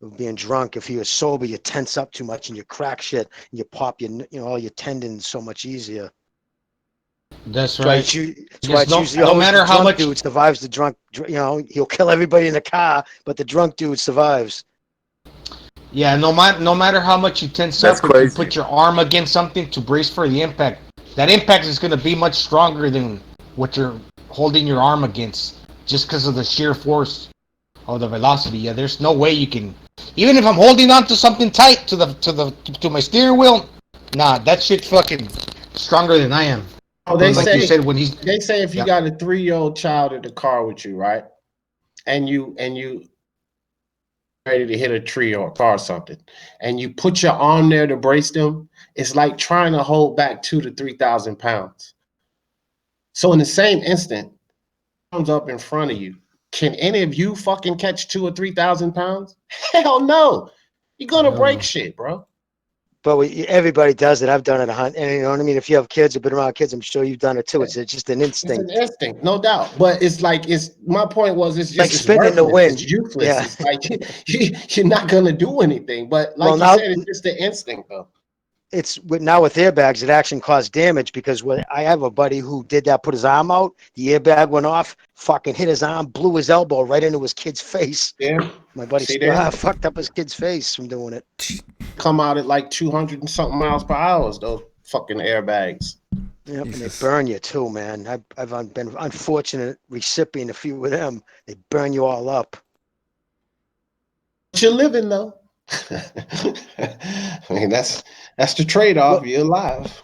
of being drunk. If he was sober, you tense up too much and you crack shit and you pop all your tendons so much easier. That's right. No matter how much dude survives the drunk, you know, he'll kill everybody in the car, but the drunk dude survives. Yeah, no matter how much you tense up, if you put your arm against something to brace for the impact, that impact is going to be much stronger than what you're holding your arm against, just because of the sheer force of the velocity. Yeah, there's no way you can. Even if I'm holding on to something tight to my steering wheel, nah, that shit's fucking stronger than I am. Oh, they like say you said, if you got a 3-year-old child in the car with you, right, and you ready to hit a tree or a car or something, and you put your arm there to brace them, it's like trying to hold back 2,000 to 3,000 pounds. So in the same instant, comes up in front of you, can any of you fucking catch 2,000 or 3,000 pounds? Hell no. You're gonna break shit, bro. But everybody does it. I've done it a hundred. And you know what I mean? If you have kids or been around kids, I'm sure you've done it too. It's just an instinct. It's an instinct, no doubt. But it's like my point was it's just like spinning the wind. It's useless. Yeah. It's like you're not gonna do anything. But like you said, it's just the instinct though. It's now with airbags, it actually caused damage because when I have a buddy who did that, put his arm out, the airbag went off, fucking hit his arm, blew his elbow right into his kid's face. Yeah. My buddy fucked up his kid's face from doing it. Come out at like 200 and something miles per hour, those fucking airbags. Yep, and they burn you too, man. I've been unfortunate recipient of a few of them. They burn you all up. But you're living though. I mean, that's the trade-off. You're alive.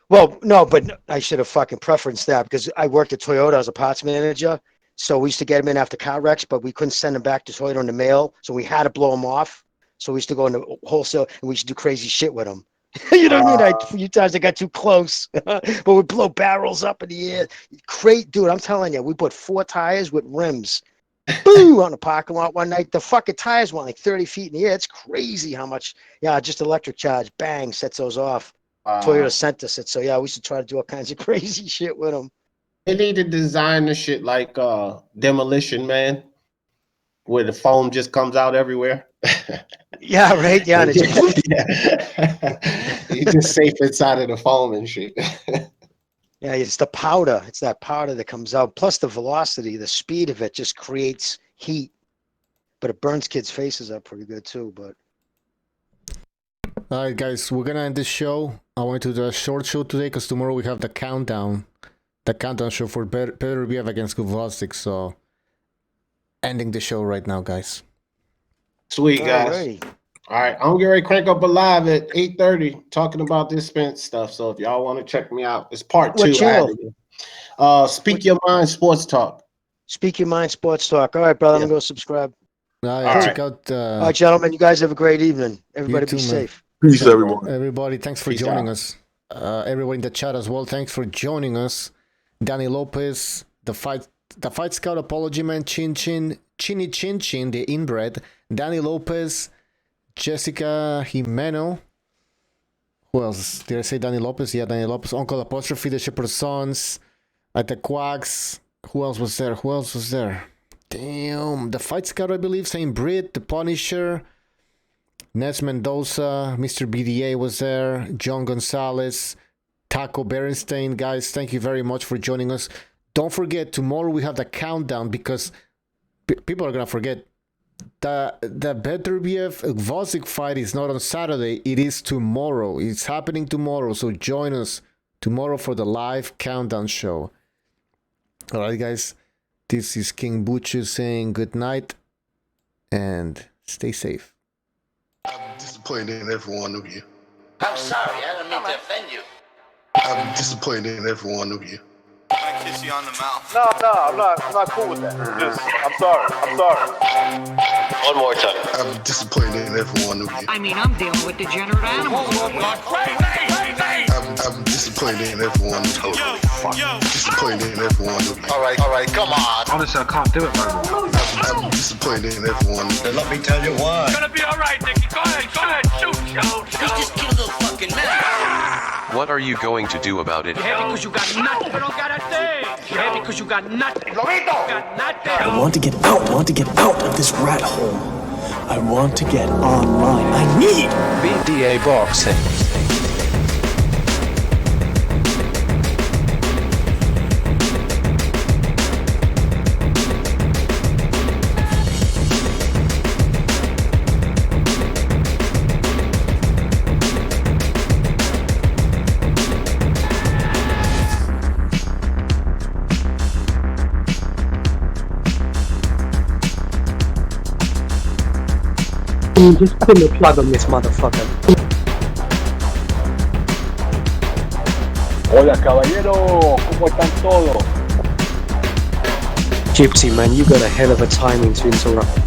Well, no, but I should have fucking preferenced that because I worked at Toyota as a parts manager. So we used to get them in after car wrecks, but we couldn't send them back to Toyota in the mail. So we had to blow them off. So we used to go into wholesale and we used to do crazy shit with them. You know what I mean? A few times I got too close, but we blow barrels up in the air. Dude, I'm telling you, we put 4 tires with rims. Boo! On the parking lot one night, the fucking tires went like 30 feet in the air. It's crazy how much, just electric charge, bang, sets those off. Toyota sent us it. So yeah, we should try to do all kinds of crazy shit with them. They need to design the shit like Demolition Man, where the foam just comes out everywhere. Yeah, right. Yeah, you just safe inside of the foam and shit. Yeah, it's the powder. It's that powder that comes out. Plus the velocity, the speed of it just creates heat. But it burns kids' faces up pretty good too. But all right, guys, we're gonna end this show. I wanted to do a short show today because tomorrow we have the countdown show for Petr Biev against Gvozdyk. So ending the show right now, guys. Sweet, guys. All right, I'm getting ready to crank up a live at 8:30 talking about this Spence stuff. So if y'all want to check me out, it's part 2. What channel? Speak Your Mind Sports Talk. Speak Your Mind Sports Talk. All right, brother, I'm going to go subscribe. All right, check out. All right, gentlemen, you guys have a great evening. Everybody be safe. Peace, everyone. Everybody, thanks for joining us. Everyone in the chat as well, thanks for joining us. Danny Lopez, the fight scout apology man, Chinny Chin Chin, the inbred, Danny Lopez, Jessica Jimeno. Who else? Did I say Danny Lopez? Yeah, Danny Lopez. Uncle Apostrophe, the Shepherd's Sons, at the Quacks. Who else was there? Damn. The Fight Scout, I believe. Saint Britt, the Punisher, Ness Mendoza, Mr. BDA was there, John Gonzalez, Taco Berenstein. Guys, thank you very much for joining us. Don't forget, tomorrow we have the countdown because people are going to forget. The Petr Biev-Gvozdyk fight is not on Saturday. It is tomorrow. It's happening tomorrow. So join us tomorrow for the live countdown show. All right, guys. This is King Buchu saying good night and stay safe. I'm disappointed in every one of you. I'm sorry. I don't mean to offend you. I'm disappointed in every one of you. I kiss you on the mouth. No, I'm not cool with that. I'm sorry. One more time. I'm disappointed in every one of you. I mean, I'm dealing with degenerate animals. I'm disappointed in every one of you. Disappointed in every one of you. All right, come on. Honestly, I can't do it, man. I'm disappointed in every one of you. Let me tell you why. It's gonna be all right, Nicky. Go ahead. Shoot. You just killed a little fucking man. What are you going to do about it? Yeah, because you got nothing. You don't got a thing. Yeah, because you got nothing. Lomito. You got nothing. I want to get out. I want to get out of this rat hole. I want to get online. I need BDA Boxing. Just pull the plug on this motherfucker. Hola, caballero. ¿Cómo están todos? Gypsy, man, you got a hell of a timing to interrupt.